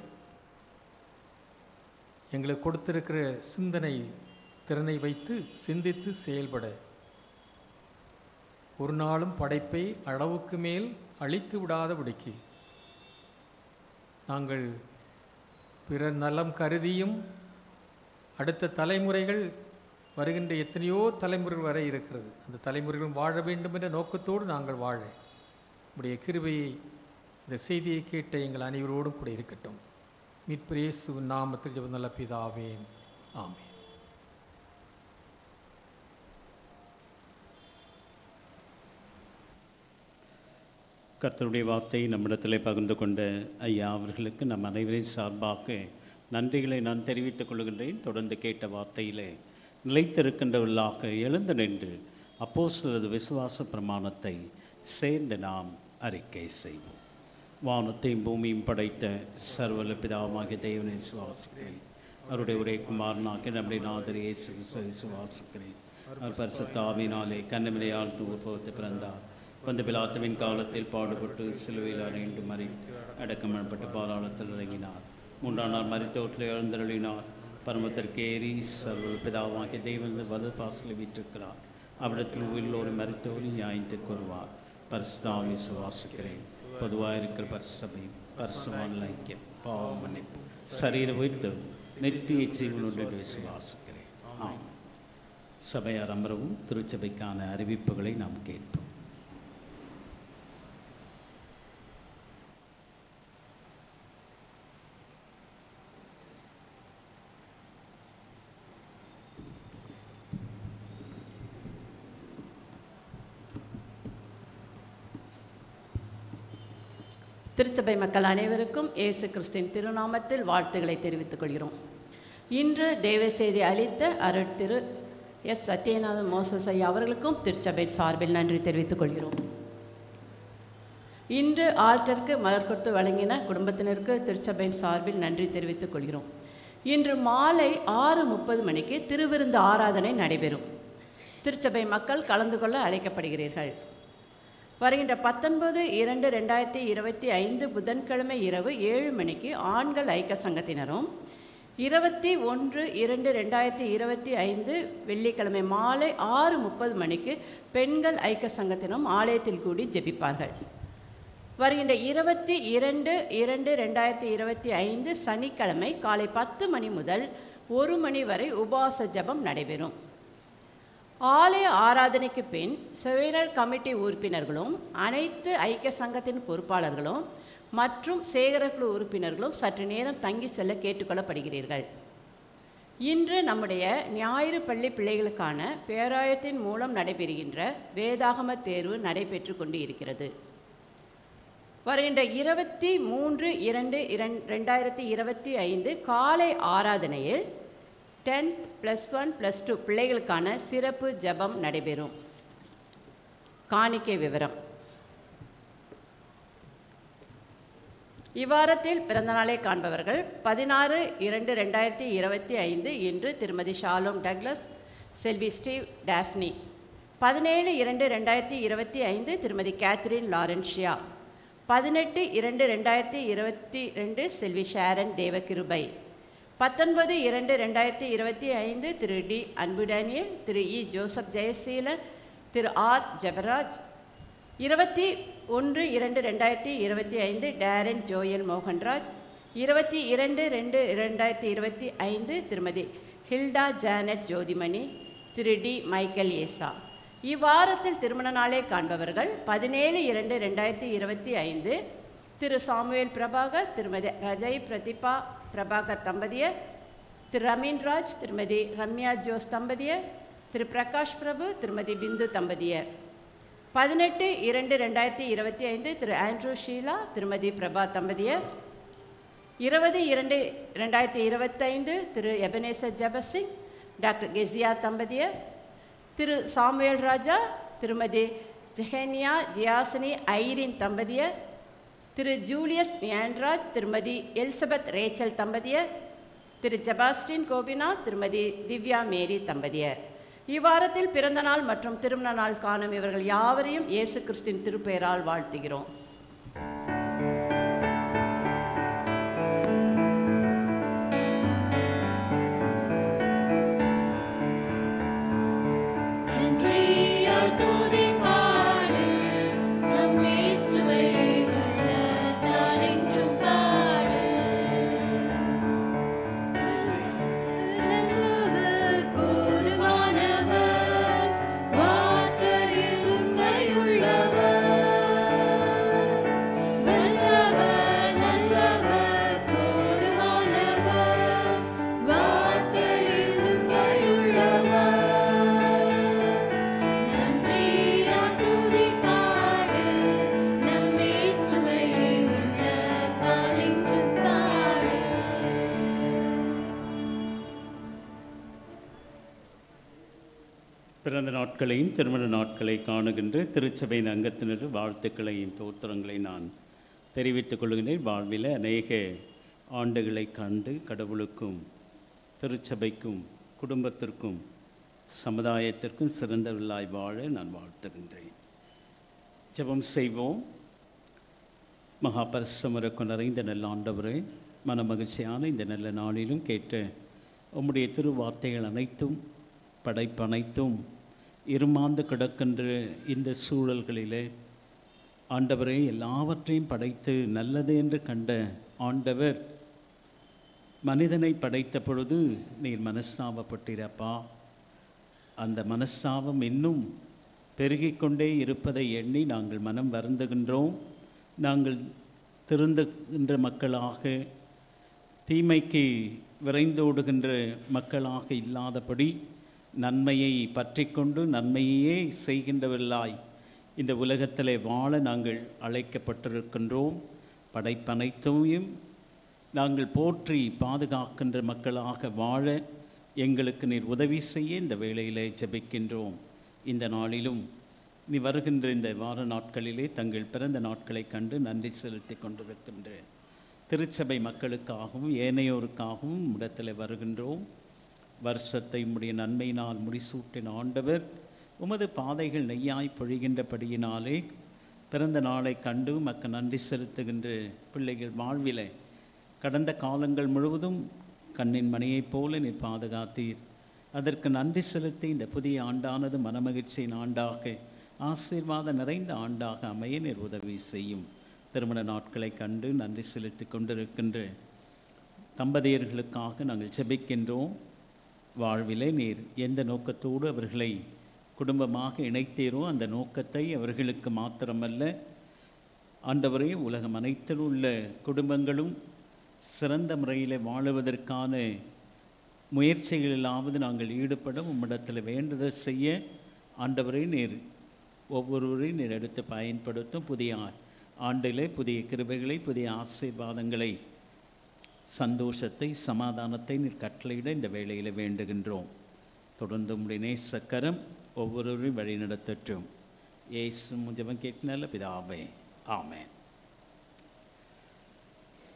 Speaker 2: எங்களுக்கு கொடுத்திருக்கிற சிந்தனை திறனை வைத்து சிந்தித்து செயல்பட ஒரு நாளும் படைப்பை அளவுக்கு மேல் அழித்து விடாதபடிக்கு நாங்கள் பிறர் நலம் கருதியும் அடுத்த தலைமுறைகள் வருகின்ற எத்தனையோ தலைமுறைகள் வரை இருக்கிறது, அந்த தலைமுறைகளும் வாழ வேண்டும் என்ற நோக்கத்தோடு நாங்கள் வாழ உடைய கிருபையை இந்த செய்தியை கேட்ட எங்கள் அனைவரோடும் கூட இருக்கட்டும். மீட்பர் இயேசுவின் நாமத்தில் ஜெபம் நல்ல பிதாவே, ஆமென்.
Speaker 1: கர்த்தருடைய வார்த்தை நம்மிடத்தில் பகிர்ந்து கொண்ட ஐயா அவர்களுக்கு நம் அனைவரின் சார்பாக நன்றிகளை நான் தெரிவித்துக் கொள்கின்றேன். தொடர்ந்து கேட்ட வார்த்தையிலே நிலைத்திருக்கின்றவர்களாக எழுந்து நின்று அப்போஸ்தலர் விசுவாச பிரமாணத்தை சேர்ந்து நாம் அறிக்கை செய்வோம். வானத்தையும் பூமியும் படைத்த சர்வல பிதாவாகிய தேவனை விசுவாசிக்கிறேன். அவருடைய ஒரே குமாரனாகிய நம்முடைய நாதர் இயேசு விசுவாசிக்கிறேன். அவர் பரிசுத்த ஆவியினாலே கன்னமிலையால் உற்பவத்தை பிறந்தார். பந்த பிலாத்துவின் காலத்தில் பாடுபட்டு சிலுவையில் அறைந்து அடக்கமப்பட்டு பாதாளத்தில் இறங்கினார். 3ஆம் நாள் மரித்தோட்டில் எழுந்தருளினார். பரமத்திற்கு ஏறி சர்வ பிதாவாகிய தெய்வம் வலது பாசலில் வீற்றிருக்கிறார். அவ்விடத்தில் உயிரோடு மரித்தோடு நியாயத்தை கூறுவார். பரிசுத்த ஆவி விசுவாசிக்கிறேன். பொதுவாக இருக்கிற பரிசபையும் பரிசுமான ஐக்கியம் பாவ மன்னிப்பு சரீர உயிர்த்து நித்திய ஜீவனுடைய விசுவாசிக்கிறேன். ஆம். சபையார் அமரவும் திருச்சபைக்கான அறிவிப்புகளை நாம் கேட்போம்.
Speaker 7: திருச்சபை மக்கள் அனைவருக்கும் இயேசு கிறிஸ்துவின் திருநாமத்தில் வாழ்த்துக்களை தெரிவித்துக் கொள்கிறோம். இன்று தேவ செய்தி அளித்த அருட்திரு எஸ் சத்யநாதன் மோசஸ் ஐயா அவர்களுக்கும் திருச்சபை சார்பில் நன்றி தெரிவித்துக் கொள்கிறோம். இன்று ஆல்டருக்கு மலர் கொடுத்து வழங்கின குடும்பத்தினருக்கு திருச்சபையின் சார்பில் நன்றி தெரிவித்துக் கொள்கிறோம். இன்று மாலை 6:30 மணிக்கு திருவிருந்து ஆராதனை நடைபெறும். திருச்சபை மக்கள் கலந்து கொள்ள அழைக்கப்படுகிறீர்கள். வருகின்ற 19/2/2025 புதன்கிழமை இரவு 7 மணிக்கு ஆண்கள் ஐக்கிய சங்கத்தினரும், 21/2/2025 வெள்ளிக்கிழமை மாலை 6:30 மணிக்கு பெண்கள் ஐக்கிய சங்கத்தினரும் ஆலயத்தில் கூடி ஜெபிப்பார்கள். வருகின்ற 22/2/2025 சனிக்கிழமை காலை 10 மணி முதல் 1 மணி வரை உபவாச ஜெபம் நடைபெறும். ஆலய ஆராதனைக்கு பின் செவினர் கமிட்டி உறுப்பினர்களும் அனைத்து ஐக்கிய சங்கத்தின் பொறுப்பாளர்களும் மற்றும் சேகரக்குழு உறுப்பினர்களும் சற்று நேரம் தங்கி செல்ல கேட்டுக்கொள்ளப்படுகிறீர்கள். இன்று நம்முடைய ஞாயிறு பள்ளி பிள்ளைகளுக்கான பேராயத்தின் மூலம் நடைபெறுகின்ற வேதாகம தேர்வு நடைபெற்று கொண்டு இருக்கிறது. வருகின்ற 23/2/2025 காலை ஆராதனையில் 10th +1 +2 பிள்ளைகளுக்கான சிறப்பு ஜெபம் நடைபெறும். காணிக்கை விவரம். இவ்வாரத்தில் பிறந்தநாளை காண்பவர்கள் 16/2/2025 இன்று திருமதி ஷாலோம் டக்ளஸ், செல்வி ஸ்டீவ் டாஃப்னி. 17/2/2025 திருமதி கேத்ரின் லாரன்ஷியா. 18/2/2022 செல்வி ஷாரன் தேவகிருபை. 19/2/2025 திரு டி அன்பு டேனியல், திரு இ ஜோசப் ஜெயசீலன், திரு R Jebaraj. 21/2/2025 Darren Joel Mohanraj. 22/2/2025 திருமதி ஹில்டா ஜானட் ஜோதிமணி, திரு டி மைக்கேல் ஏசா. இவ்வாரத்தில் திருமண நாளை காண்பவர்கள் 17/2/2025 திரு சாமுவேல் பிரபாகர், திருமதி ரஜய் பிரதிபா பிரபாகர் தம்பதியர், திரு ரமீன்ராஜ், திருமதி ரம்யா ஜோஸ் தம்பதியர், திரு பிரகாஷ் பிரபு, திருமதி பிந்து தம்பதியர். 18/2/2025 திரு ஆண்ட்ரூ ஷீலா, திருமதி பிரபா தம்பதியர். 20/2/2025 திரு எபனேசர் ஜபசிங், டாக்டர் கெசியா தம்பதியர். திரு சாமுவேல் ராஜா, திருமதி ஜெஹேனியா ஜியாசினி ஐரின் தம்பதியர். திரு ஜூலியஸ் நியான்ராஜ், திருமதி எலிசபெத் ரேச்சல் தம்பதியர். திரு ஜபாஸ்டின் கோபிநாத், திருமதி திவ்யா மேரி தம்பதியர். இவ்வாரத்தில் பிறந்த நாள் மற்றும் திருமண நாள் காணும் இவர்கள் யாவரையும் இயேசு கிறிஸ்துவின் திருப்பெயரால் வாழ்த்துகிறோம்.
Speaker 1: பிறந்த நாட்களையும் திருமண நாட்களை காணுகின்ற திருச்சபையின் அங்கத்தினர் வாழ்த்துக்களையும் தோத்திரங்களை நான் தெரிவித்துக் கொள்கிறேன். வாழ்வில் அநேக ஆண்டுகளை கண்டு கடவுளுக்கும் திருச்சபைக்கும் குடும்பத்திற்கும் சமுதாயத்திற்கும் சிறந்தவர்களாய் வாழ நான் வாழ்த்துகின்றேன். ஜெபம் செய்வோம். மகா பரிசுத்தமும் நிறைந்த நல்ல ஆண்டவரே, மன மகிழ்ச்சியான இந்த நல்ல நாளிலும் கேட்ட உம்முடைய திருவார்த்தைகள் அனைத்தும் படைப்பனைத்தும் இருமாந்து கிடக்கின்ற இந்த சூழல்களிலே ஆண்டவரே எல்லாவற்றையும் படைத்து நல்லது என்று கண்ட ஆண்டவர் மனிதனை படைத்த பொழுது நீர் மனஸ்தாபப்பட்டீரப்பா. அந்த மனஸ்தாபம் இன்னும் பெருகிக்கொண்டே இருப்பதை எண்ணி நாங்கள் மனம் வருந்துகின்றோம். நாங்கள் திருந்துகின்ற மக்களாக, தீமைக்கு விரைந்தோடுகின்ற மக்களாக இல்லாதபடி நன்மையை பற்றி கொண்டு நன்மையே செய்கின்றவர்களாய் இந்த உலகத்திலே வாழ நாங்கள் அழைக்கப்பட்டிருக்கின்றோம். படைப்பனைத்தையும் நாங்கள் போற்றி பாதுகாக்கின்ற மக்களாக வாழ எங்களுக்கு நீர் உதவி செய்ய இந்த வேளையிலே ஜெபிக்கின்றோம். இந்த நாளிலும் நீ வருகின்ற இந்த வார நாட்களிலே தங்கள் பிறந்த நாட்களை கண்டு நன்றி செலுத்தி கொண்டிருக்கின்ற திருச்சபை மக்களுக்காகவும் ஏனையோருக்காகவும் இடத்தில் வருகின்றோம். வருஷத்தை உம்முடைய நன்மையினால் முடிசூட்டின ஆண்டவர் உமது பாதைகள் நெய்யாய் பொழிகின்றபடியினாலே பிறந்த நாளை கண்டு மக்கள் நன்றி செலுத்துகின்ற பிள்ளைகள் வாழ்விலே கடந்த காலங்கள் முழுவதும் கண்ணின் மணியைப் போல நீர் பாதுகாத்தீர். அதற்கு நன்றி செலுத்தி இந்த புதிய ஆண்டானது மனமகிழ்ச்சியின் ஆண்டாக ஆசீர்வாத நிறைந்த ஆண்டாக அமைய நீர் உதவி செய்யும். திருமண நாட்களை கண்டு நன்றி செலுத்தி கொண்டிருக்கின்ற தம்பதியர்களுக்காக நாங்கள் ஜெபிக்கின்றோம். வாழ்விலே நீர் எந்த நோக்கத்தோடு அவர்களை குடும்பமாக இணைத்தீரோ அந்த நோக்கத்தை அவர்களுக்கு மாத்திரமல்ல ஆண்டவரே உலகம் அனைத்தில் உள்ள குடும்பங்களும் சிறந்த முறையில் வாழுவதற்கான முயற்சிகளிலாவது நாங்கள் ஈடுபட உம்மிடத்தில் வேண்டுதல் செய்ய ஆண்டவரே நீர் ஒவ்வொருவரையும் நீர் எடுத்து பயன்படுத்தும். புதிய ஆண்டிலே புதிய கிருபைகளை புதிய ஆசீர்வாதங்களை சந்தோஷத்தை சமாதானத்தை நீர் கட்டளையிட இந்த வேளையில் வேண்டுகின்றோம். தொடர்ந்து உம்முடைய நேசக்கரம் ஒவ்வொருவரையும் வழி நடத்தட்டும். இயேசு ஜெபம் கேட்கினால பிதாவே, ஆமென்.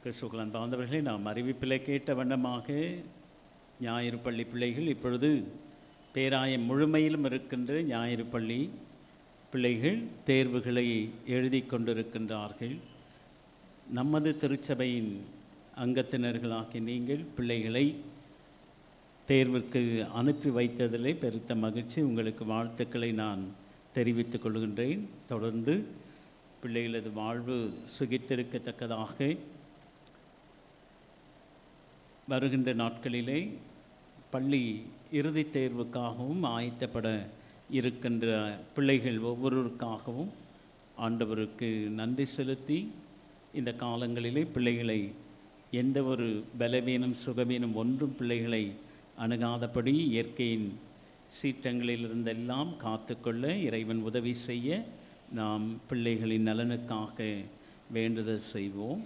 Speaker 1: கிறிஸ்துவுக்குள் பாந்தவர்களே, நாம் அறிவிப்பிலே கேட்ட வண்ணமாக ஞாயிறு பள்ளி பிள்ளைகள் இப்பொழுது பேராயம் முழுமையிலும் இருக்கின்ற ஞாயிறு பள்ளி பிள்ளைகள் தேர்வுகளை எழுதி கொண்டிருக்கின்றார்கள். நமது திருச்சபையின் அங்கத்தினர்களாகிய நீங்கள் பிள்ளைகளை தேர்வுக்கு அனுப்பி வைத்ததிலே பெருத்த மகிழ்ச்சி. உங்களுக்கு வாழ்த்துக்களை நான் தெரிவித்துக் கொள்கின்றேன். தொடர்ந்து பிள்ளைகளது வாழ்வு சுகித்திருக்கத்தக்கதாக வருகின்ற நாட்களிலே பள்ளி இறுதித் தேர்வுக்காகவும் ஆயத்தப்பட இருக்கின்ற பிள்ளைகள் ஒவ்வொருவருக்காகவும் ஆண்டவருக்கு நன்றி செலுத்தி இந்த காலங்களிலே பிள்ளைகளை எந்த ஒரு பலவீனம் சுகவீனம் ஒன்றும் பிள்ளைகளை அணுகாதபடி இயற்கையின் சீற்றங்களிலிருந்தெல்லாம் காத்துக்கொள்ள இறைவன் உதவி செய்ய நாம் பிள்ளைகளின் நலனுக்காக வேண்டுதல் செய்வோம்.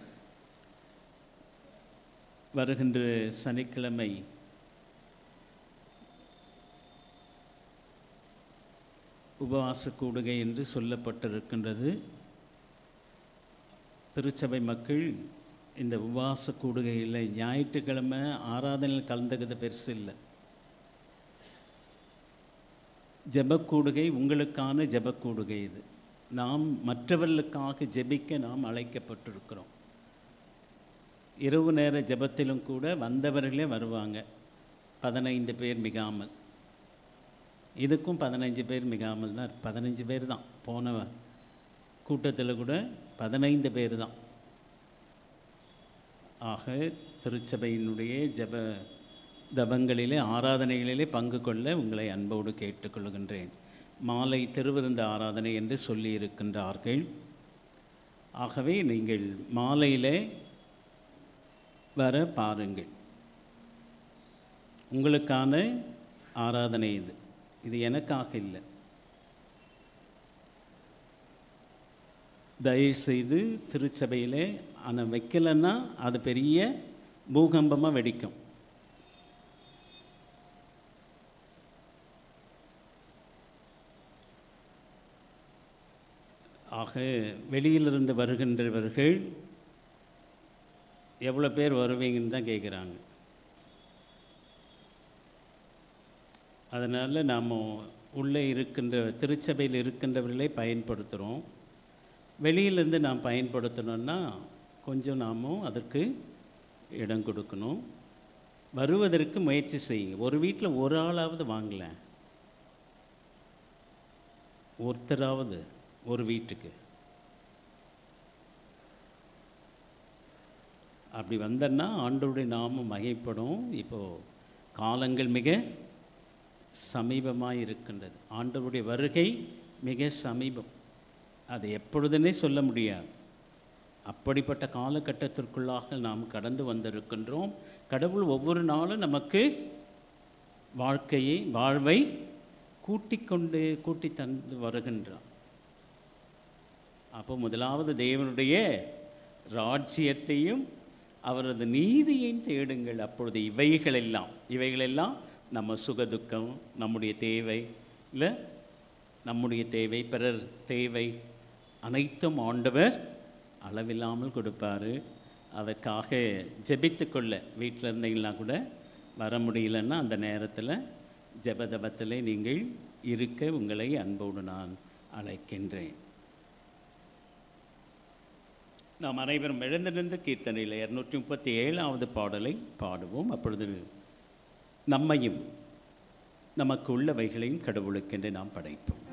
Speaker 1: வருகின்ற சனிக்கிழமை உபவாச கூடுகை என்று சொல்லப்பட்டிருக்கின்றது. திருச்சபை மக்கள் இந்த உபவாச கூடுகையில் ஞாயிற்றுக்கிழமை ஆராதனையில் கலந்துக்கிறது பெருசு இல்லை. ஜெபக்கூடுகை உங்களுக்கான ஜெபக்கூடுகை இது. நாம் மற்றவர்களுக்காக ஜெபிக்க நாம் அழைக்கப்பட்டிருக்கிறோம். இரவு நேர ஜெபத்திலும் கூட வந்தவர்களே வருவாங்க, 15 பேர் மிகாமல். இதுக்கும் 15 பேர் மிகாமல் தான், 15 பேர் தான். போன கூட்டத்தில் கூட 15 பேர் தான். ஆக திருச்சபையினுடைய ஜபங்களிலே ஆராதனைகளிலே பங்கு கொள்ள உங்களை அன்போடு கேட்டுக்கொள்கின்றேன். மாலை திருவிருந்த ஆராதனை என்று சொல்லியிருக்கின்றார்கள். ஆகவே நீங்கள் மாலையிலே வர பாருங்கள். உங்களுக்கான ஆராதனை இது எனக்காக இல்லை. தயவுசெய்து திருச்சபையிலே ஆனால் வைக்கலைன்னா அது பெரிய பூகம்பமாக வெடிக்கும். ஆக வெளியிலிருந்து வருகின்றவர்கள் எவ்வளோ பேர் வருவீங்கன்னு தான் கேட்குறாங்க. அதனால் நாம் உள்ளே இருக்கின்ற திருச்சபையில் இருக்கின்றவர்களை பயன்படுத்துகிறோம். வெளியிலேருந்து நாம் பயன்படுத்தணுன்னா கொஞ்சம் நாமும் அதற்கு இடம் கொடுக்கணும். வருவதற்கு முயற்சி செய்யுங்க. ஒரு வீட்டில் ஒரு ஆளாவது வாங்கலை, ஒருத்தராவது ஒரு வீட்டுக்கு. அப்படி வந்தன்னா ஆண்டவருடைய நாமம் மகிமைப்படும். இப்போது காலங்கள் மிக சமீபமாக இருக்கின்றது. ஆண்டவருடைய வருகை மிக சமீபம். அது எப்பொழுதுனே சொல்ல முடியாது. அப்படிப்பட்ட காலகட்டத்திற்குள்ளாக நாம் கடந்து வந்திருக்கின்றோம். கடவுள் ஒவ்வொரு நாளும் நமக்கு வாழ்வை கூட்டி தந்து வருகின்றார். அப்போ முதலாவது தேவனுடைய ராஜ்யத்தையும் அவரது நீதியையும் தேடுங்கள், அப்பொழுது இவைகளெல்லாம் நம்ம சுகதுக்கம், நம்முடைய தேவை இல்லை, நம்முடைய தேவை, பிறர் தேவை அனைத்தும் ஆண்டவர் அளவில்லாமல் கொடுப்பார். அதற்காக ஜெபித்து கொள்ள வீட்டில் இருந்தீங்கன்னா கூட, வர முடியலன்னா அந்த நேரத்தில் ஜெபதபத்தில் நீங்கள் இருக்க உங்களை அன்போடு நான் அழைக்கின்றேன். நாம் அனைவரும் எழுந்திருந்து கீர்த்தனையில் 237வது பாடலை பாடுவோம். அப்பொழுது நம்மையும் நமக்கு உள்ளவைகளையும் கடவுளுக்கென்று நாம் படைப்போம்.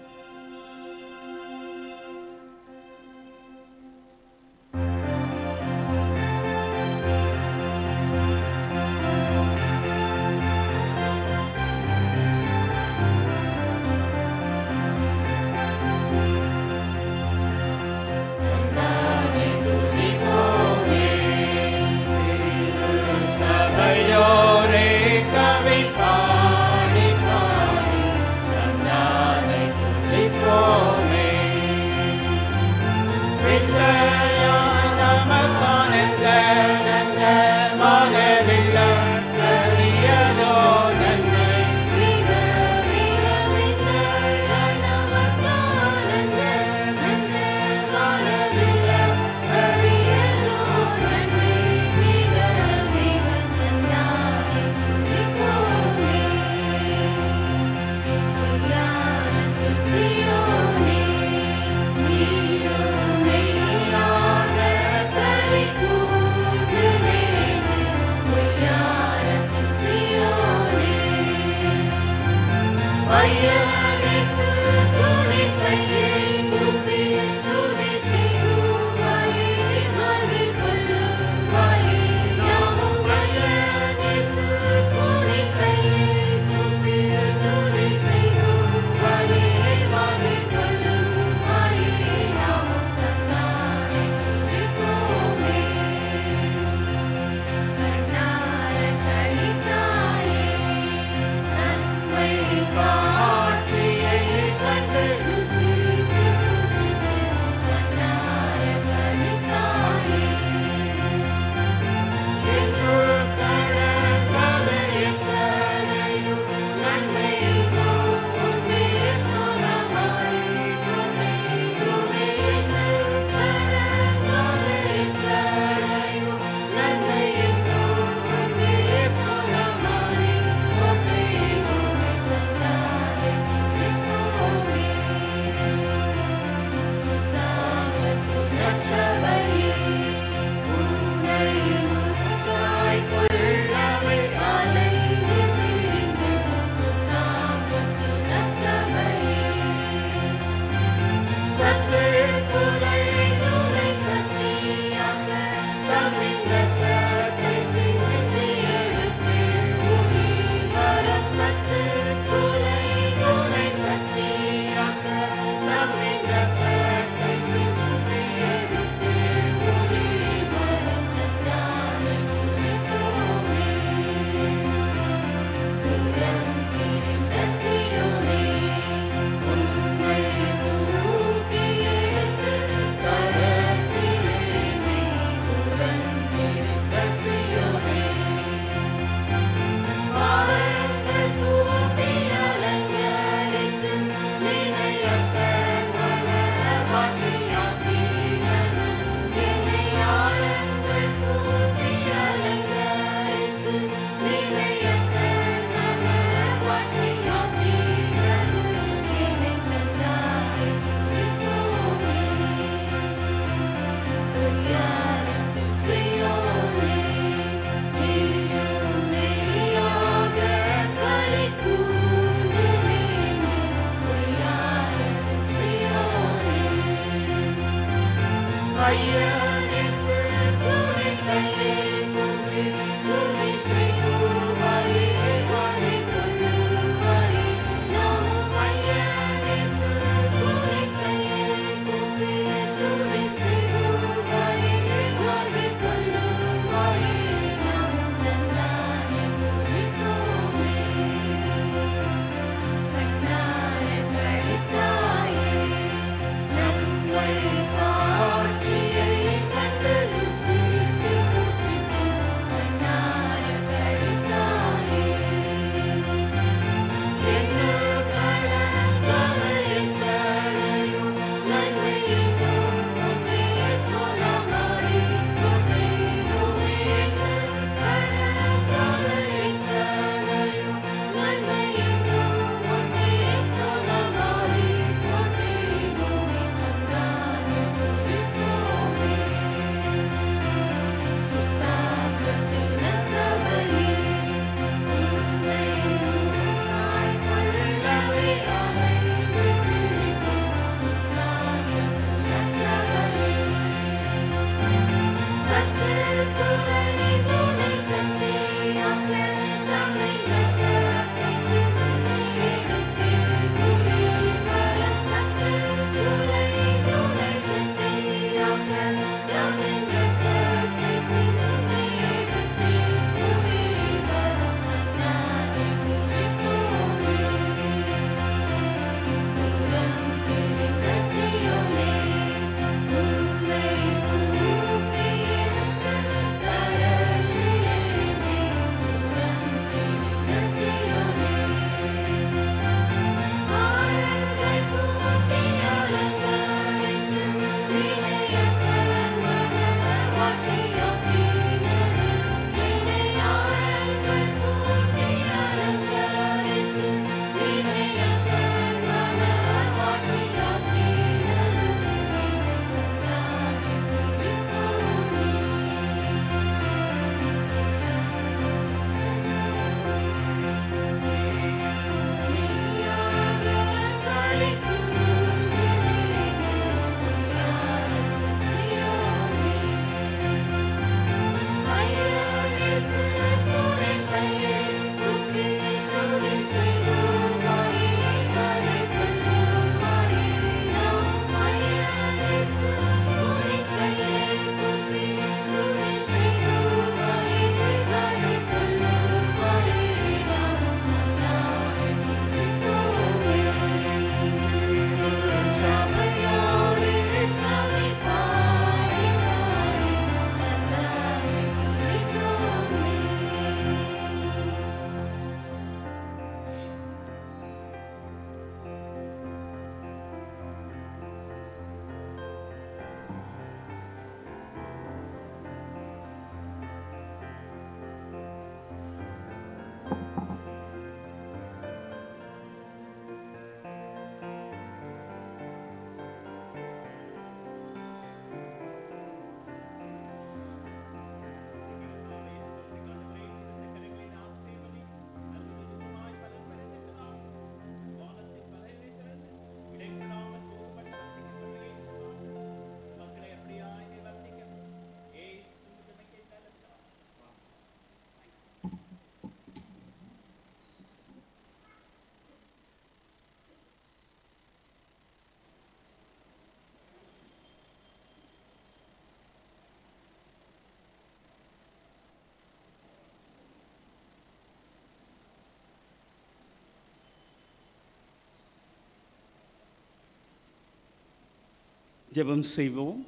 Speaker 1: ஜெபம் செய்வோம்.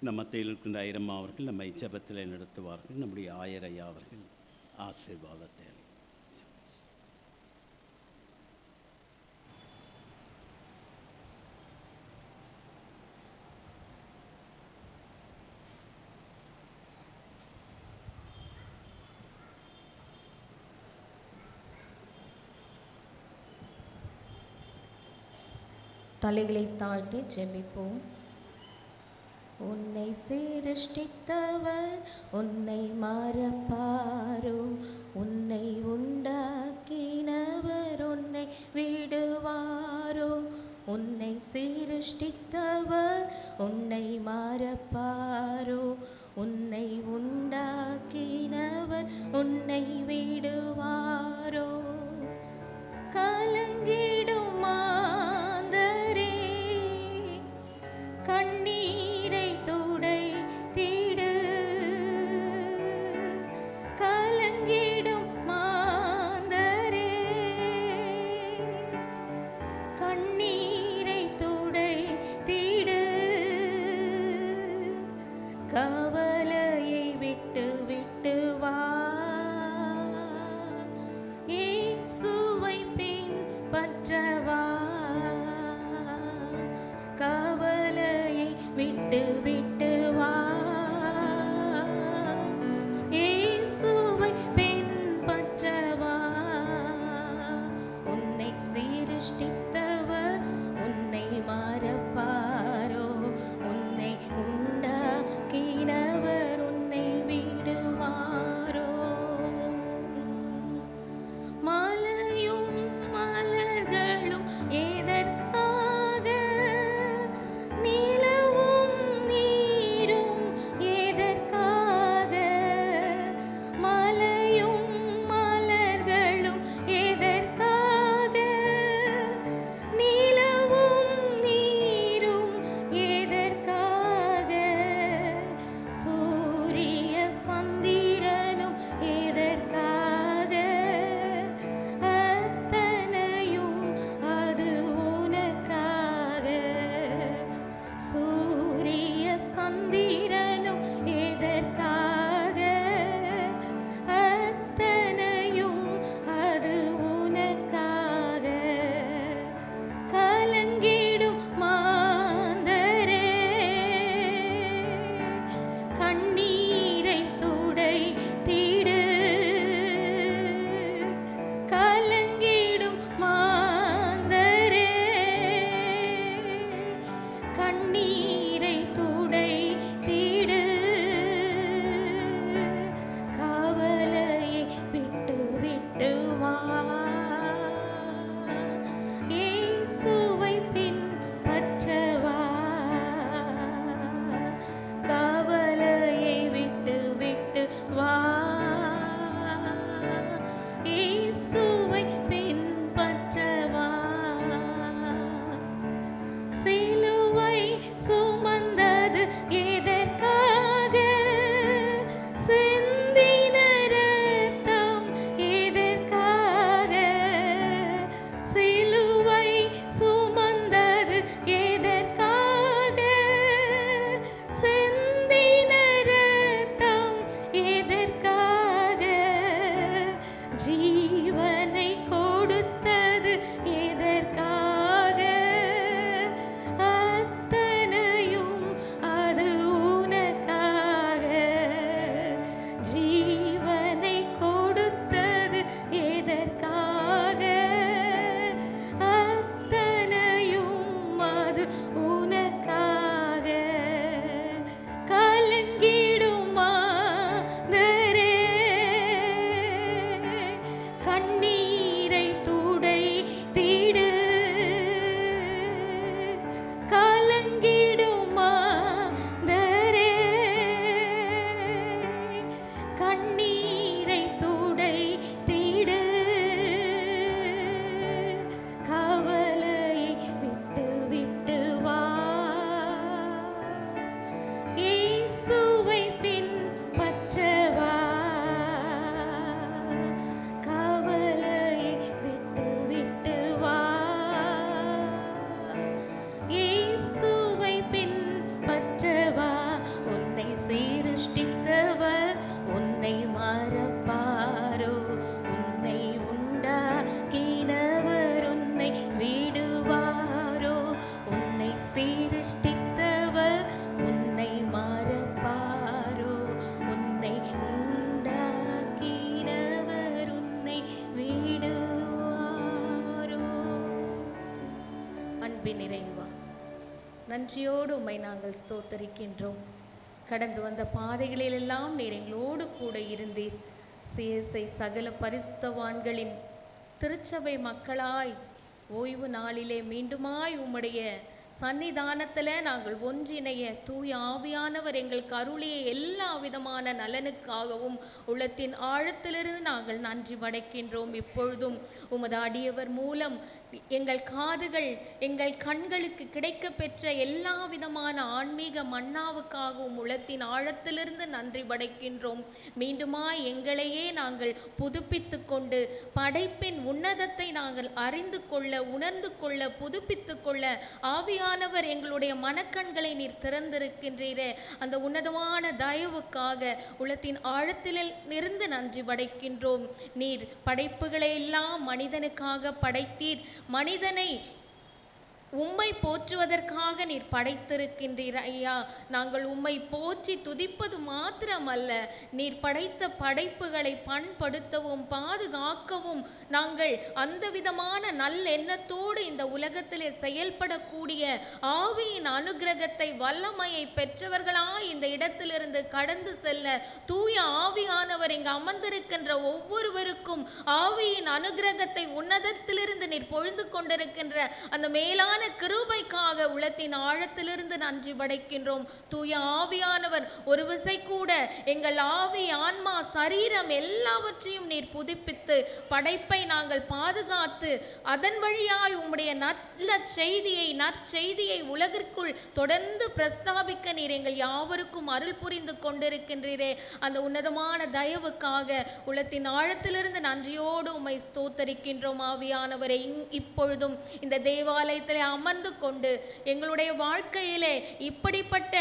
Speaker 1: நம் மத்தியில் இருக்கின்ற ஐயரம்மா அவர்கள் நம்மை ஜெபத்தில் நடத்துவார்கள். நம்முடைய ஆயர் ஐயா அவர்கள் ஆசீர்வாதத்தை
Speaker 8: தலைகளை தாழ்த்தி ஜெபிப்போம். உன்னை சிருஷ்டித்தவர் உன்னை மறப்பாரோ? உன்னை உண்டாக்கினவர் உன்னை விடுவாரோ? உன்னை சிருஷ்டித்தவர் உன்னை மறப்பாரோ? உன்னை உண்டாக்கினவர் உன்னை விடுவாரோ? கலங்கிடும் மாந்தரே, கண்ணீரை துடைத்திடு. கலங்கிடும் மாந்தரே, கண்ணீரை துடைத்திடு. கவலையை விட்டு விட்டு வா, இயேசுவை பின்பற்றவா. கவலையை விட்டு விட்டு வா, இயேசுவை பின்பற்றவா. உன்னை சிருஷ்டித்தவர் உன்னை மறப்பாரோ? உன்னை உண்டாக்கினவர் உன்னை விடுவாரோ? மலையும் மலர்களும் எதற்காக? நிலவும் நீரும் எதற்காக? மலையும் மலர்களும் எதற்காக? நிலவும் நீரும் எதற்காக? சூரிய சந்திரனும் எதற்காக? அத்தனையும் அது உனக்காக. சூரிய சந்திரனும் எதற்காக? அத்தனையும் அது உனக்காக. கலங்கிடும் மாந்தரே, கண்ணீரை துடைத்திடு. கலங்கிடும் மாந்தரே, கண்ணீரை துடைத்திடு. கவலையை விட்டு விட்டு வா, இயேசுவை பின்பற்றவா. கவலையை விட்டு விட்டு வா, இயேசுவை பின்பற்றவா. சிலுவை சுமந்தது எதற்காக? சிந்தின இரத்தம் எதற்காக? சிலுவை சுமந்தது எதற்காக? சிந்தின இரத்தம் எதற்காக? ஜீவனை கொடுத்தது எதற்காக? அத்தனையும் அது உனக்காக. ஜீவனை கொடுத்தது நிறைவா நன்றியோடு உம்மை நாங்கள் ஸ்தோத்தரிக்கின்றோம். கடந்து வந்த பாதைகளிலெல்லாம் நீர் எங்களோடு கூட இருந்தீர். சிஎஸ்ஐ சகல பரிசுத்தவான்களின் திருச்சபை மக்களாய் ஓய்வு நாளிலே மீண்டுமாய் உம்முடைய சன்னிதானத்தில் நாங்கள் ஒன்றிணைய தூய ஆவியானவர் எங்களுக்கு அருளிய எல்லா விதமான நலனுக்காகவும் உள்ளத்தின் ஆழத்திலிருந்து நாங்கள் நன்றி படைக்கின்றோம். இப்பொழுதும் உமது அடியவர் மூலம் எங்கள் காதுகள் எங்கள் கண்களுக்கு கிடைக்க பெற்ற எல்லா விதமான ஆன்மீக மன்னாவுக்காகவும் உள்ளத்தின் ஆழத்திலிருந்து நன்றி படைக்கின்றோம். மீண்டுமாய் எங்களையே நாங்கள் புதுப்பித்து கொண்டு படைப்பின் உன்னதத்தை நாங்கள் அறிந்து கொள்ள உணர்ந்து கொள்ள புதுப்பித்து கொள்ள ஆவியானவர் எங்களுடைய மனக்கண்களை நீர் திறந்திருக்கின்றீரே. அந்த உன்னதமான தயவுக்காக உள்ளத்தின் ஆழத்தில் இருந்து நன்றி படைக்கின்றோம். நீர் படைப்புகளை எல்லாம் மனிதனுக்காக படைத்தீர். மனிதனை உம்மை போற்றுவதற்காக நீர் படைத்திருக்கின்றீர் ஐயா. நாங்கள் உம்மை போற்றி துதிப்பது மாத்திரமல்ல, நீர் படைத்த படைப்புகளை பண்படுத்தவும் பாதுகாக்கவும் நாங்கள் அந்த விதமான நல்ல எண்ணத்தோடு இந்த உலகத்திலே செயல்படக்கூடிய ஆவியின் அனுகிரகத்தை வல்லமையை பெற்றவர்களாய் இந்த இடத்திலிருந்து கடந்து செல்ல தூய ஆவியானவர் இங்கு அமர்ந்திருக்கின்ற ஒவ்வொருவருக்கும் ஆவியின் அனுகிரகத்தை உன்னதத்திலிருந்து நீர் பொழிந்து கொண்டிருக்கின்ற அந்த மேலான கிருபைக்காக உள்ளத்தின் ஆழத்திலிருந்து நன்றி படைக்கின்றோம். தூய ஆவியானவர் ஒரு விசை கூட எங்கள் ஆவி ஆன்மா சரீரம் எல்லாவற்றையும் நீர் புதுப்பித்து படைப்பை நாங்கள் பாதுகாத்து அதன் வழியாய் உம்முடைய நல்ல நற்செய்தியை உலகிற்குள் தொடர்ந்து பிரஸ்தாபிக்க நீர் எங்கள் யாவருக்கும் அருள் புரிந்து கொண்டிருக்கின்றீரே. அந்த உன்னதமான தயவுக்காக உள்ளத்தின் ஆழத்திலிருந்து நன்றியோடு உம்மை ஸ்தோத்தரிக்கின்றோம். ஆவியானவரை இப்பொழுதும் இந்த தேவாலயத்திலே அமர்ந்து கொண்டு எங்களுடைய வாழ்க்கையிலே இப்படிப்பட்ட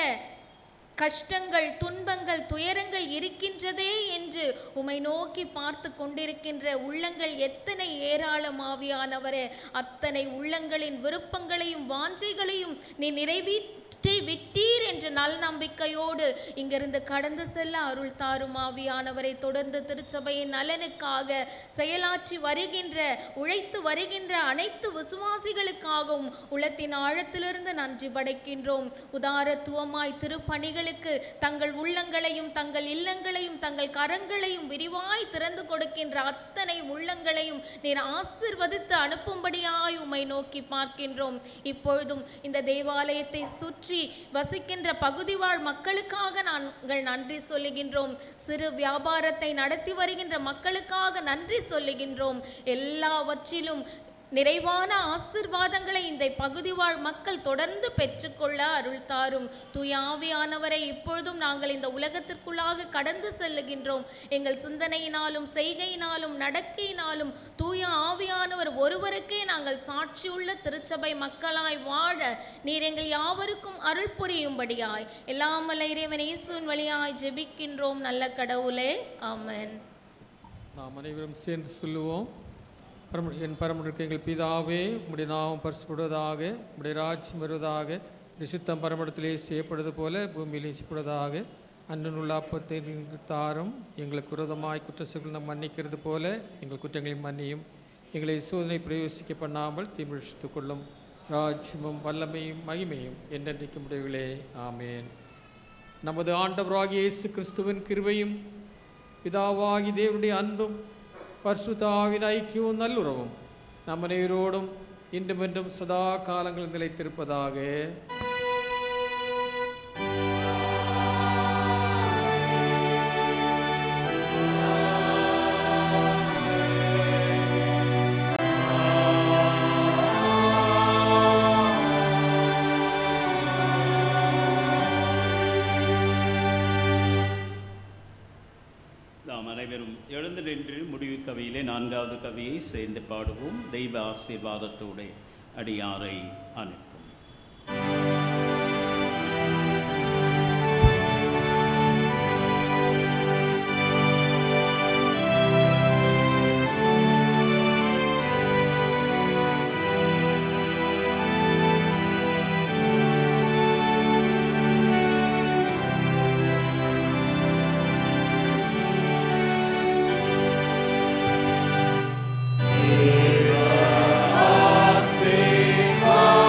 Speaker 8: கஷ்டங்கள் துன்பங்கள் துயரங்கள் இருக்கின்றதே என்று உம்மை நோக்கி பார்த்து கொண்டிருக்கின்ற உள்ளங்கள் எத்தனை ஏராளம் ஆவியானவரே. அத்தனை உள்ளங்களின் விருப்பங்களையும் வாஞ்சைகளையும் நீ விட்டீர் என்ற நல் நம்பிக்கையோடு இங்கிருந்து கடந்து செல்ல அருள் தாரும் ஆவியானவரை. தொடர்ந்து திருச்சபையின் நலனுக்காக செயலாற்றி வருகின்ற உழைத்து வருகின்ற அனைத்து விசுவாசிகளுக்காகவும் உள்ளத்தின் ஆழத்திலிருந்து நன்றி படைக்கின்றோம். உதாரத்துவமாய் திருப்பணிகளுக்கு தங்கள் உள்ளங்களையும் தங்கள் இல்லங்களையும் தங்கள் கரங்களையும் விரிவாய் திறந்து கொடுக்கின்ற அத்தனை உள்ளங்களையும் நீர் ஆசிர்வதித்து அனுப்பும்படியாய் உம்மை நோக்கி பார்க்கின்றோம். இப்பொழுதும் இந்த தேவாலயத்தை சுற்றி வசிக்கின்ற பகுதி வாழ் மக்களுக்காக நாங்கள் நன்றி சொல்லுகின்றோம். சிறு வியாபாரத்தை நடத்தி வருகின்ற மக்களுக்காக நன்றி சொல்லுகின்றோம். எல்லாவற்றிலும் நிறைவான ஆசிர்வாதங்களை இந்த பகுதி வாழ் மக்கள் தொடர்ந்து பெற்றுக்கொள்ள அருள் தாரும். தூய ஆவியானவரை இப்பொழுதும் நாங்கள் இந்த உலகத்திற்குள்ளாக கடந்து செல்லுகின்றோம். எங்கள் சிந்தனையினாலும் செய்கையினாலும் நடக்கையினாலும் தூய ஆவியானவர் ஒருவருக்கே நாங்கள் சாட்சியுள்ள திருச்சபை மக்களாய் வாழ நீர் எங்கள் யாவருக்கும் அருள் புரியும்படியாய் எல்லாம் வல்ல இறைவன் இயேசுவின் வழியாய் ஜெபிக்கின்றோம் நல்ல கடவுளே, ஆமென்.
Speaker 2: நாம் அனைவரும் சேர்ந்து சொல்லுவோம். என் பரமனுக்கு எங்கள் பிதாவே, உம்முடைய நாமம் பரிசுப்படுவதாக, உம்முடைய ராஜ்யம் வருவதாக, நிசுத்தம் பரமடத்திலே செய்யப்படுவது போல பூமியிலே செய்யப்படுவதாக. அன்றுள்ள அப்பத்தை தாரும், எங்களுக்கு விரோதமாய் குற்றச்செயல்களை மன்னிக்கிறது போல எங்கள் குற்றங்களை மன்னியும். எங்களை சோதனை பிரயோசிக்க பண்ணாமல் தீமிழித்துக் கொள்ளும். ராஜ்யமும் வல்லமையும் மகிமையும் என்றென்றைக்கும் உடையவர்களே, ஆமேன். நமது ஆண்டவராகிய இயேசு கிறிஸ்துவின் கிருபையும் பிதாவாகி தேவனுடைய அன்பும் பரிசுத்த ஆவியின் ஐக்கியமும் நல்லுறவும் நம் அனைவரோடும் இன்றும் என்றும் சதா காலங்கள் நிலைத்திருப்பதாக.
Speaker 1: எழுந்து நின்று முடிவு கவியிலே 4வது கவியை சேர்ந்து பாடுவோம். தெய்வ ஆசீர்வாதத்தோடு அடியாரை அனுப்பும்.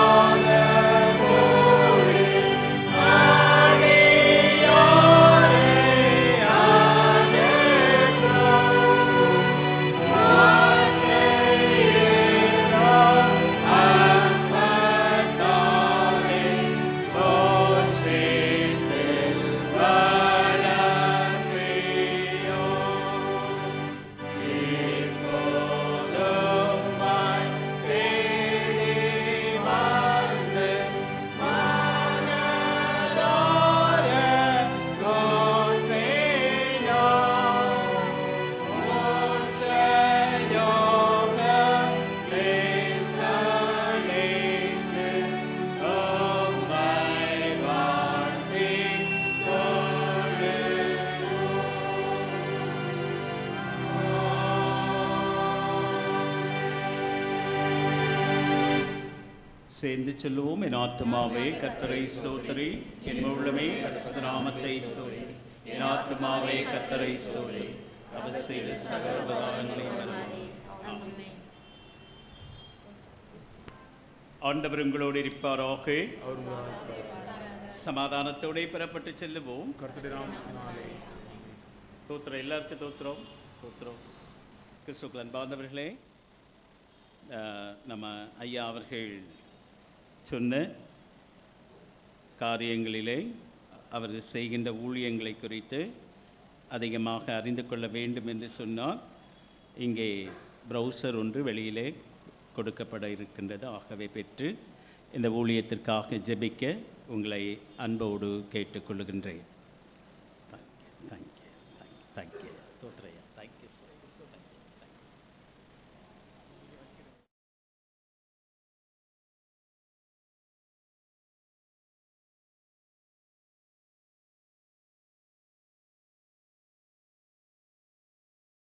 Speaker 9: Amen.
Speaker 1: சேர்ந்து சொல்லுவோம். என் ஆத்துமாவே கர்த்தரை ஸ்தோத்திரி, என் உள்ளமே பரிசுத்த நாமத்தை ஸ்தோத்திரி. என் ஆத்துமாவே கர்த்தரை ஸ்தோத்திரி, அவர் செய்த சகல உபகாரங்களையும் மறவாதே. ஆண்டவர் உங்களோடு இருப்பாராக. சமாதானத்தோடு பெறப்பட்டு செல்லுவோம். தோத்திரம் எல்லாருக்கும் தோத்திரம் தோத்திரம். கிறிஸ்துவுக்குள் அன்பார்ந்தவர்களே, நம்ம ஐயா அவர்கள் சொன்ன காரியங்களிலே அவர்கள் செய்கின்ற ஊழியங்களை குறித்து அதிகமாக அறிந்து கொள்ள வேண்டும் என்று சொன்னால் இங்கே ப்ரௌசர் ஒன்று வெளியிலே கொடுக்கப்பட இருக்கின்றது. ஆகவே பெற்று இந்த ஊழியத்திற்காக ஜெபிக்க உங்களை அன்போடு கேட்டுக்கொள்கின்றேன். தேங்க்யூ. தோற்றையா தேங்க்யூ.